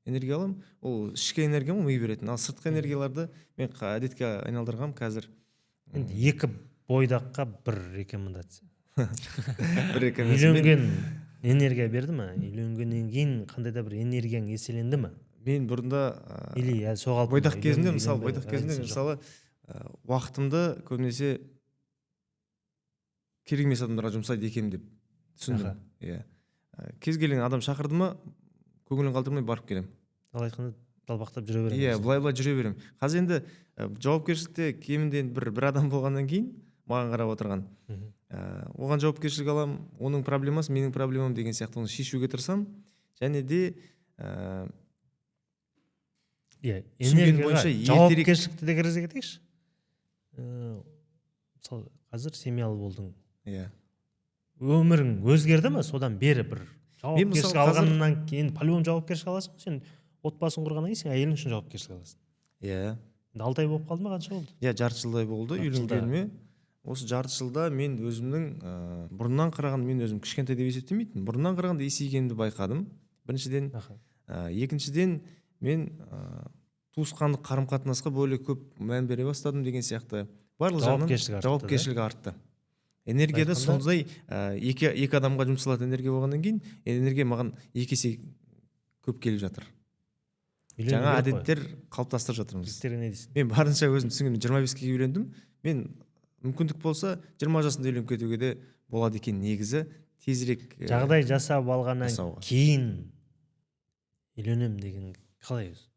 Энергия аламын, ол ішкі энергия ми беретін. Ал сыртқы энергияларды мен әдетке айналдырғам қазір. Енді екі бойдаққа бір рекомендация. Бір рекомендация. Үйленген энергия берді ма? Үйленгеннен кейін қандай да бір энергияң еселенді ма? Мен бұрында Или соғалды бойдақ кезінде мысалы уақытымды көбінесе керек емес адамдарға жұмсайды екенмін деп түсіндім. Иә. Кез келген адам шақырды ма, көңілін қалдырмай барып келемін. Ал айтқанда далбақтап жүре беремін. Иә, былай жүре беремін. Қазір енді жауапкершілікте кемінде бір адам болғаннан кейін маған қарап отырған. Оған жауапкершілік аламын, оның проблемасы менің проблемам деген сияқты оны шешуге тырысамын. Және де энергияға жауапкершілікті де кіргізе кетейікші. Мысалы қазір семьялы болдың. Иә. Өмірің өзгерді ма содан бері бір жауапкершілік алғаннан кейін по-любому жауапкершілік аласың. Сен отбасын құрғаннан кейін сен әйелің үшін жауапкершілік аласың. Иә. 6 ай болып қалды ма, қанша болды? Иә, жарты жылдай болды үйленгеніме. Осы жарты жылда мен өзімнің бұрыннан қараған мен өзім кішкентай деп есептемейтін. Бұрыннан қарағанда есейгенімді байқадым. Біріншіден, екіншіден мен туысқандық қарым-қатынасқа бөлек көп мән бере бастадым деген сияқты. Барлық жағынан жауапкершілігі артты. Энергия да сондай екі адамға жұмсалатын энергия болғаннан кейін энергия маған 2 есе көп келіп жатыр. Жаңа әдеттер қалыптастырып жатырмыз. Мен барынша өзім түсінгенім 25-ке үйлендім. Мен мүмкіндік болса 20 жасында үйленіп кетуге де болады екен негізі. Тезірек жағдай жасап алғаннан кейін үйленем деген қалай өзі?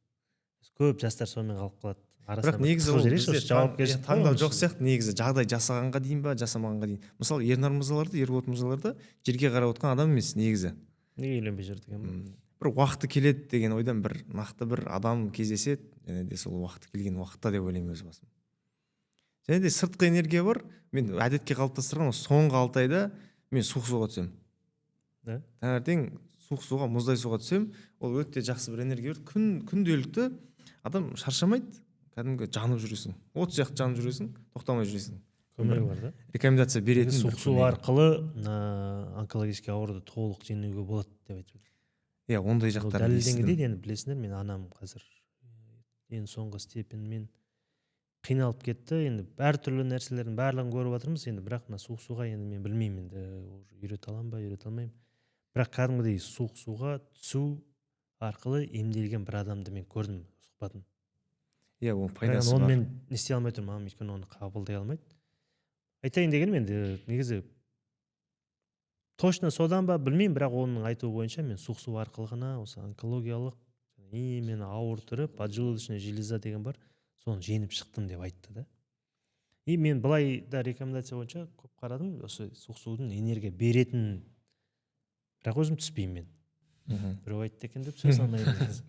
Көп жастар сонымен қалып қалады. Бірақ негізі ол бізде таңдау жоқ сияқты. Негізі жағдай жасағанға дейін ба, жасамағанға дейін. Мысалы Ернар мырзаларды, Ерболат мырзаларды жерге қарап отқан адам емес негізі. Неге үйленбей жүр деген? Бір уақыты келеді деген ойдан бір нақты бір адам кездеседі, және де сол уақыты келген уақытта деп ойлаймын өз басым. Және де сыртқы энергия бар. Мен әдетке қалыптастырған соңғы 6 айда мен суық суға түсемін. Таңертең суық суға, мұздай суға түсемін. Ол өте жақсы бір энергия береді. Күнделікті адам шаршамайды. Кәдімгі жанып жүресің. От сияқты жанып жүресің, тоқтамай жүресің. Көмегі бар да? Рекомендация беретін. Суық су арқылы онкологический ауруды толық жеңуге болады деп айтып. Иә, ондай жақтарын естідім. Дәлелденгендей, енді білесіңдер, мен анам қазір ең соңғы степенмен қиналып кетті. Енді әртүрлі нәрселердің барлығын көріп жатырмыз. Енді бірақ мына суық суға енді мен білмеймін, енді үйрете аламын ба, үйрете алмаймын. Бірақ кәдімгідей суық суға түсу арқылы емделген бір адамды мен көрдім сұхбатын. Иә, ол пайдасы бар. Оны мен не істей алмай тұрмын, өйткені оны қабылдай алмайды. Айтайын дегенім енді негізі точно содан ба білмеймін, бірақ оның айтуы бойынша мен суық су арқылы ғана осы онкологиялық мені ауыртырып, поджелудочная железа деген бар, соны жеңіп шықтым деп айтты да. И мен былай да рекомендация бойынша көп қарадым, осы суық судың энергия беретін, бірақ өзім түспеймін мен. Біреу айтты екен деп сөз алмаймын.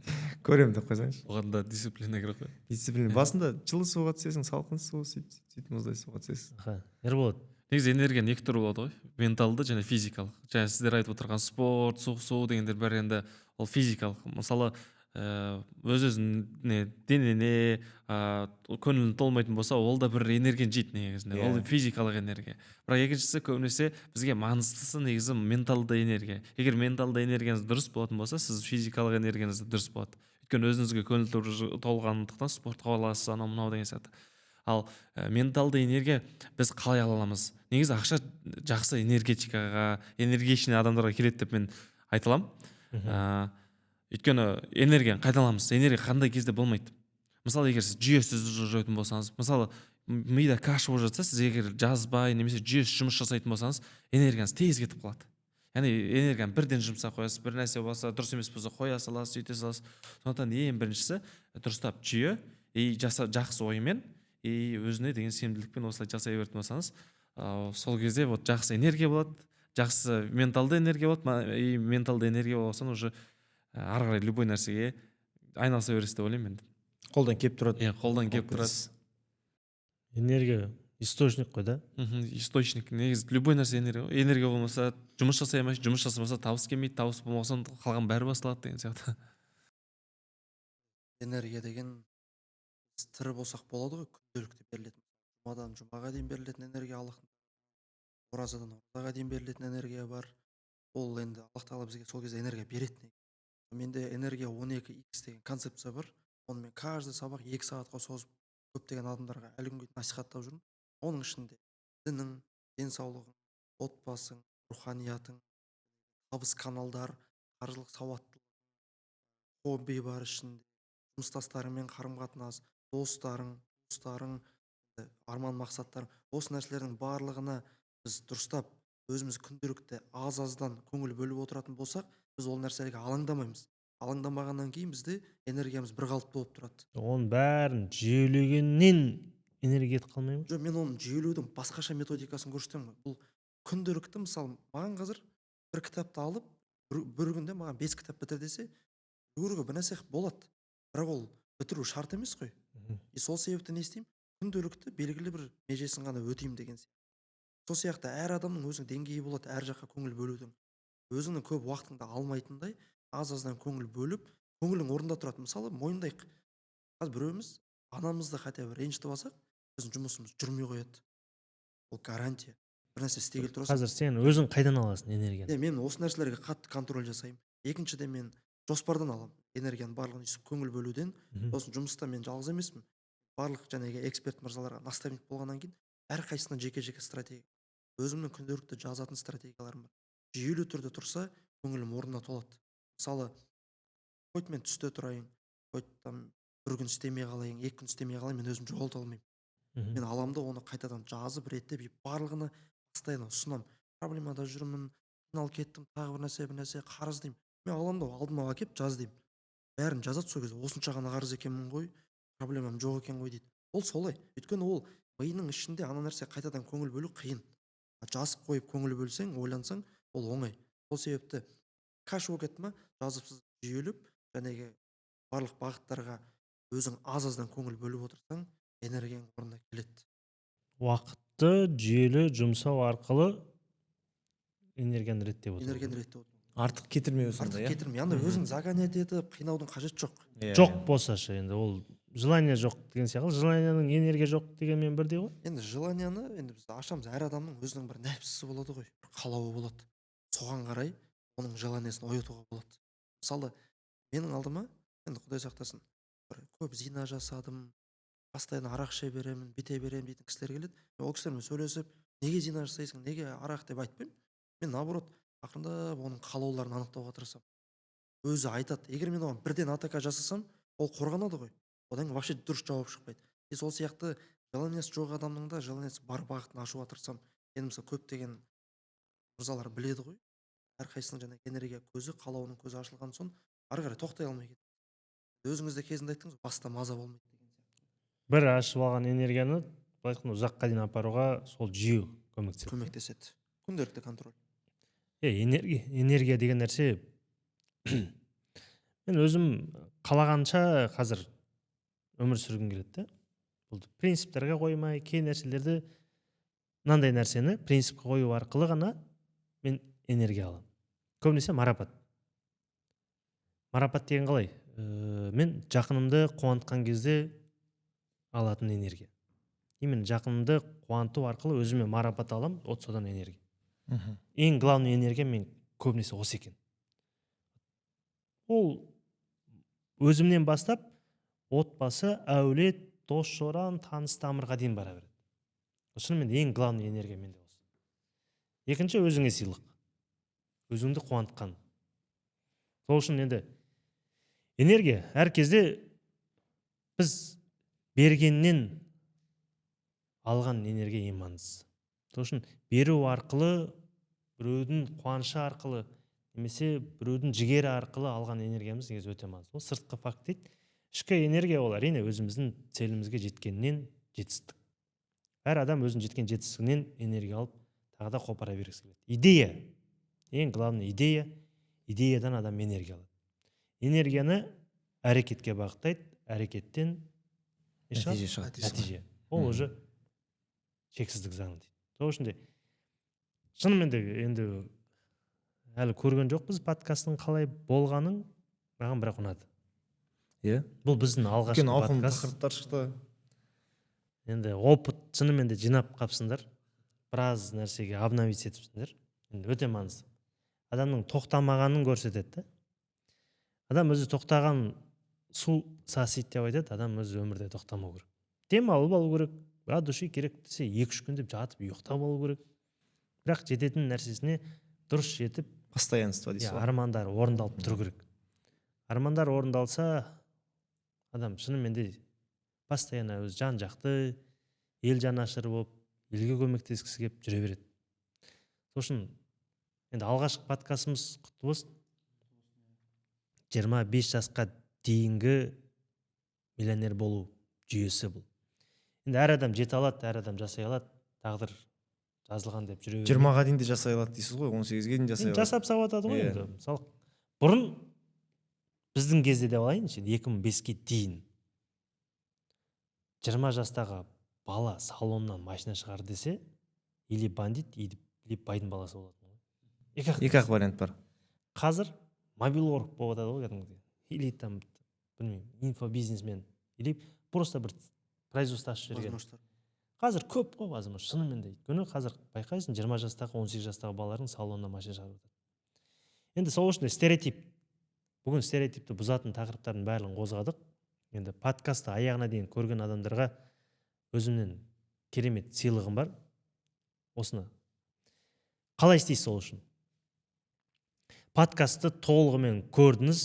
Көремін деп қойсаңшы. Оған да дисциплина керек қой. Дисциплина. Басында жылы суға түсесің, салқын су, сөйтіп мұздай суға түсесің. Ерболат. Негізі энергияның 2 түрі болады ғой. Менталды және физикалық. Жаңа сіздер айтып отырған спорт, суық су дегендер бәрі енді ол физикалық. Мысалы, өз-өзіне денене көңілің толмайтын болса, ол да бір энергияны жейді негізінде. Ол физикалық энергия. Бірақ екіншісі көбінесе бізге маңыздысы негізі менталды энергия. Егер менталды энергияңыз дұрыс болатын болса, сіз физикалық энергияңыз дұрыс болады. Өйткені өзіңізге көңіл толғандықтан спортқа аласыз, анау мынау деген сияқты. Ал менталды энергия біз қалай ала аламыз? Негізі ақша жақсы энергетикаға, энергичный адамдарға келеді деп мен айта аламын. Өйткені энергияны қайдан аламыз? Энергия қандай кезде болмайды. Мысалы, егер сіз жүйесіз жүретін болсаңыз, мысалы, мида каша болып жатса, сіз егер жазбай немесе жүйесіз жұмыс жасайтын болсаңыз, энергияңыз тез кетіп қалады. Яғни энергияны бірден жұмсап қоясыз, бір нәрсе болса, дұрыс емес болса қоя саласыз, сөйте саласыз. Сондықтан ең біріншісі дұрыстап жүйе, жақсы оймен, өзіне деген сенімділікпен осылай жасай беретін болсаңыз, сол кезде вот жақсы энергия болады, жақсы менталды энергия болады, и менталды энергия болса уже ары қарай любой нәрсеге айналыса бересіз деп ойлаймын енді. Қолдан кеп тұрады. Қолдан кеп тұрады. Энергия источник қой да. Источник негізі любой нәрсе энергия ғой. Энергия болмаса жұмыс жасай алмайсың, жұмыс жасамаса табыс келмейді, табыс болмаса қалған бәрі басылады деген сияқты. Энергия деген біз тірі болсақ болады ғой, күнделікті берілетін. Жұмадан жұмаға дейін берілетін энергия Аллахтың, оразадан оразаға дейін берілетін энергия бар. Ол енді Аллах тағала бізге сол кезде энергия береді. Менде энергия 12x деген концепция бар. Оны мен каждый сабақ 2 сағатқа созып көптеген адамдарға әлі күнге дейін насихаттап жүрмін. Оның ішінде дінің, денсаулығың, отбасың, руханиятың, табыс каналдар, қаржылық сауаттылық, хобби бар ішінде, жұмыстастарыңмен қарым-қатынас, достарың, арман мақсаттарың, осы нәрселердің барлығына біз дұрыстап өзіміз күнделікті аз-аздан көңіл бөліп отыратын болсақ, біз ол нәрселерге алаңдамаймыз. Алаңдамағаннан кейін бізде энергиямыз бір қалыпты болып тұрады. Оның бәрін жүйелегеннен энергия кетіп қалмай ма? Жоқ, мен оның жүйелеудің басқаша методикасын көрсетемін ғой. Бұл күнделікті, мысалы, маған қазір бір кітапты алып, бір күнде маған 5 кітап бітір десе, жүгіруге бір нәрсе болады. Бірақ ол бітіру шарт емес қой. Сол себепті не істеймін? Күнделікті белгілі бір межесін ғана өтеймін деген сияқты. Сол сияқты әр адамның өзінің деңгейі болады, әр жаққа көңіл бөлудің. Өзіңнің көп уақытыңды алмайтындай аз-аздан көңіл бөліп, көңілің орнында тұрады. Мысалы, мойындайық. Қазір біреуміз анамызды хотя бы ренжітіп алсақ, біздің жұмысымыз жүрмей қояды. Ол гарантия. Бір нәрсе істегелі тұрасың. Қазір сен өзің қайдан аласың энергияны? Мен осы нәрселерге қатты контроль жасаймын. Екіншіден мен жоспардан аламын. Энергияның барлығын өйстіп көңіл бөлуден. Сосын жұмыста мен жалғыз емеспін. Барлық жаңағы эксперт мырзаларға наставник болғаннан кейін әрқайсысына жеке-жеке стратегия. Өзімнің күнделікті жазатын стратегияларым бар. Жүйелі түрде тұрса, көңілім орнына толады. Мысалы, хоть мен түсте тұрайын, хоть там бір күн істемей қалайын, 2 күн істемей қалайын, мен өзім жоғалта алмаймын. Мен аламда оны қайтадан жазып, реттеп, барлығына постоянно ұсынамын. Проблемада жүрмін, қиналып кеттім, тағы бір нәрсе, қарыз деймін. Мен аламда алдыма әкеп жаз деймін. Бәрін жазады сол кезде. Осынша ғана қарыз екенмін ғой, проблемам жоқ екен ғой дейді. Ол солай. Өйткені ол миының ішінде ана нәрсе қайтадан көңіл бөлу қиын. Жазып қойып көңіл бөлсең, ойлансаң, ол оңай. Сол себепті каш болып кетті ма, жазыпсыз жүйеліп, жәнегі барлық бағыттарға өзің аз-аздан көңіл бөліп отырсаң, энергияң орнына келеді. Уақытты жүйелі жұмсау арқылы энергияны реттеп отыр. Энергияны реттеп отыр. Артық кетірмеу сонда, Артық кетірмей. Анда өзің загонять етіп, қинаудың қажет жоқ. Жоқ болса ше, енді ол желание жоқ деген сияқты. Желанияның энергия жоқ дегенмен бірдей ғой. Енді желанияны енді біз ашамыз, әр адамның өзінің бір нәпсісі болады ғой, бір қалауы болады. Соған қарай оның желаниясын оятуға болады. Мысалы, менің алдыма, енді Құдай сақтасын, бір көп зина жасадым, постоянно арақ іше беремін, бүйте беремін дейтін кісілер келеді. Мен ол кісілермен сөйлесіп, неге зина жасайсың, неге арақ деп айтпаймын. Мен наоборот, ақырындап оның қалауларын анықтауға тырысамын. Өзі айтады, егер мен оған бірден атака жасасам, ол қорғанады ғой. Одан кейін вообще дұрыс жауап шықпайды. Сол сияқты желаниясы жоқ адамның да желаниясы бар бағытын ашуға тырысамын. Енді мысалы көптеген мырзалар біледі ғой. Әрқайсысының жаңағы энергия көзі, қалауының көзі ашылған соң, ары қарай тоқтай алмай кетеді. Өзіңіз де кезінде айттыңыз, баста маза болмайды деген сияқты. Бір ашып алған энергияны былай айтқанда ұзаққа дейін апаруға сол жүйе көмектеседі. Күнделікті контроль. Энергия деген нәрсе мен өзім қалағанша қазір өмір сүргім келеді. Бұл принциптерге қоймай, кей нәрселерді, мынандай нәрсені принципке қою арқылы ғана мен энергия аламын. Көбінесе марапат. Марапат деген қалай? Мен жақынымды қуантқан кезде алатын энергия. Именно жақынымды қуанту арқылы өзіме марапат аламын, содан энергия. Ең главный энергия мен көбінесе осы екен. Ол өзімнен бастап отбасы, әулет, дос жоран, таныс тамырға дейін бара береді. Шынымен ең главный энергия менде осы. Екінші өзіңе сыйлық. Өзіңді қуантқан. Сол үшін енді энергия әр кезде біз бергеннен алған энергия ең маңыздысы. Сол үшін беру арқылы, біреудің қуанышы арқылы, немесе біреудің жігері арқылы алған энергиямыз негізі өте маңызды. Ол сыртқы факт дейді. Ішкі энергия ол әрине өзіміздің целімізге жеткеннен жетістік. Әр адам өзінің жеткен жетістігінен энергия алып, тағы да қопара бергісі келеді. Идея. Ең главный идея. Идеядан адам энергия алады. Энергияны әрекетке бағыттайды, әрекеттен нәтиже шығады. Нәтиже. Ол уже шексіздік заңы дейді. Сол үшін де шынымен де енді әлі көрген жоқпыз подкасттың қалай болғанын, маған бірақ ұнады. Иә. Бұл біздің алғашқы Үлкен ауқымды подкаст. тақырыптар шықты. Енді опыт шынымен де жинап қапсыңдар. Біраз нәрсеге обновить етіпсіңдер. Енді өте маңызды. Адамның тоқтамағанын көрсетеді да. Адам өзі тоқтаған су сасиды деп айтады. Адам өзі өмірде тоқтамау керек. Демалып алу керек. От души керек десе 2-3 күн деп жатып ұйықтап алу керек. Бірақ жететін нәрсесіне дұрыс жетіп, Постоянство дейсіз ғой. армандары орындалып тұру керек. Армандар орындалса, адам шынымен де постоянно өз жан жақты, ел жанашыры болып, елге көмектескісі келіп жүре береді. Сол үшін енді алғашқы подкастымыз құтты болсын. 25 жасқа дейінгі миллионер болу жүйесі бұл. Енді әр адам жете алады, әр адам жасай алады. Тағдыр жазылған деп жүре бермейді. 20-ға дейін де жасай алады дейсіз ғой, 18-ге дейін жасай Енді алады. жасап сауатады ғой Иә. енді. Мысалы, бұрын біздің кезде деп алайыншы, 2005-ке дейін 20 жастағы бала салоннан машина шығар десе, или бандит, или байдың баласы болатын. Екі-ақ вариант бар. Қазір мобилорг болып жатады ғой кәдімгідей. Или там, білмеймін, инфобизнесмен, или просто бір производство ашып жіберген. Возможно. Қазір көп қой возможно, шынымен де. Өйткені қазір байқайсың 20 жастағы, 18 жастағы балалардың салонына машина шығарып жатады. Енді сол үшін стереотип. Бүгін стереотипті бұзатын тақырыптардың барлығын қозғадық. Енді подкастты аяғына дейін көрген адамдарға өзімнен керемет сыйлығым бар. Осыны қалай істейсіз сол үшін? Подкастты толығымен көрдіңіз,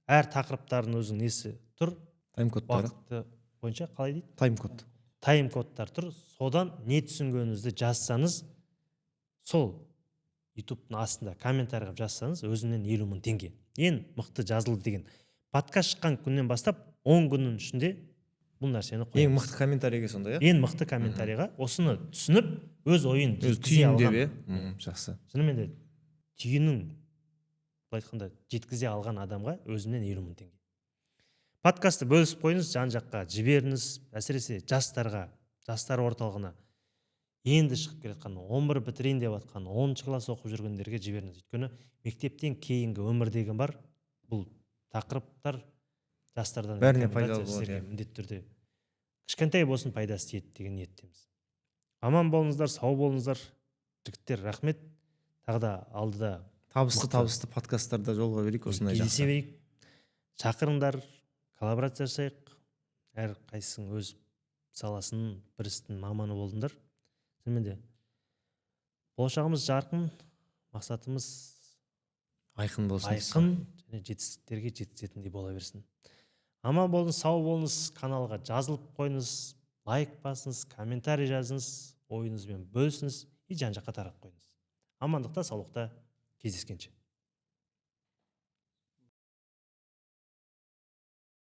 әр тақырыптардың өзінің несі тұр, Тайм-кодтары. уақыты бойынша қалай дейді? Тайм-код. Тайм-кодтар тұр. Содан не түсінгеніңізді жазсаңыз, сол ютубтың астында комментарий қылып жазсаңыз, өзімнен 50 000 теңге. Ең мықты жазылды деген. Подкаст шыққан күннен бастап 10 күннің ішінде бұл нәрсені қоямыз. Ең мықты комментарийге сонда, иә? Ең мықты комментарийға осыны түсініп, өз ойын Өз жеткізе түйін деп, алған. иә? Жақсы. Шынымен де түйінін былай айтқанда жеткізе алған адамға өзімнен 50 000 теңге. Подкастты бөлісіп қойыңыз, жан жаққа жіберіңіз, әсіресе жастарға, жастар орталығына енді шығып келе жатқан, 11 бітірейін деп жатқан, 10 класс оқып жүргендерге жіберіңіз. Өйткені мектептен кейінгі өмір деген бар. Бұл тақырыптар жастардан Бәріне рекомендация пайдалы болады, сіздерге иә. міндетті түрде кішкентай болсын пайдасы тиеді деген ниеттеміз. Аман болыңыздар, сау болыңыздар. Жігіттер, рахмет. Тағы да алдыда Табысты подкасттарда жолға берейік, осындай кездесе жақсы. берейік. Шақырыңдар, коллаборация жасайық. Әр қайсың өз саласының бір істің маманы болдыңдар. Шынымен де болашағымыз жарқын, мақсатымыз Айқын болсын. айқын және жетістіктерге жеткізетіндей бола берсін. Аман болыңыз, сау болыңыз, каналға жазылып қойыңыз, лайк басыңыз, комментарий жазыңыз, ойыңызбен бөлісіңіз и жан жаққа таратып қойыңыз. Амандықта, саулықта кездескенше.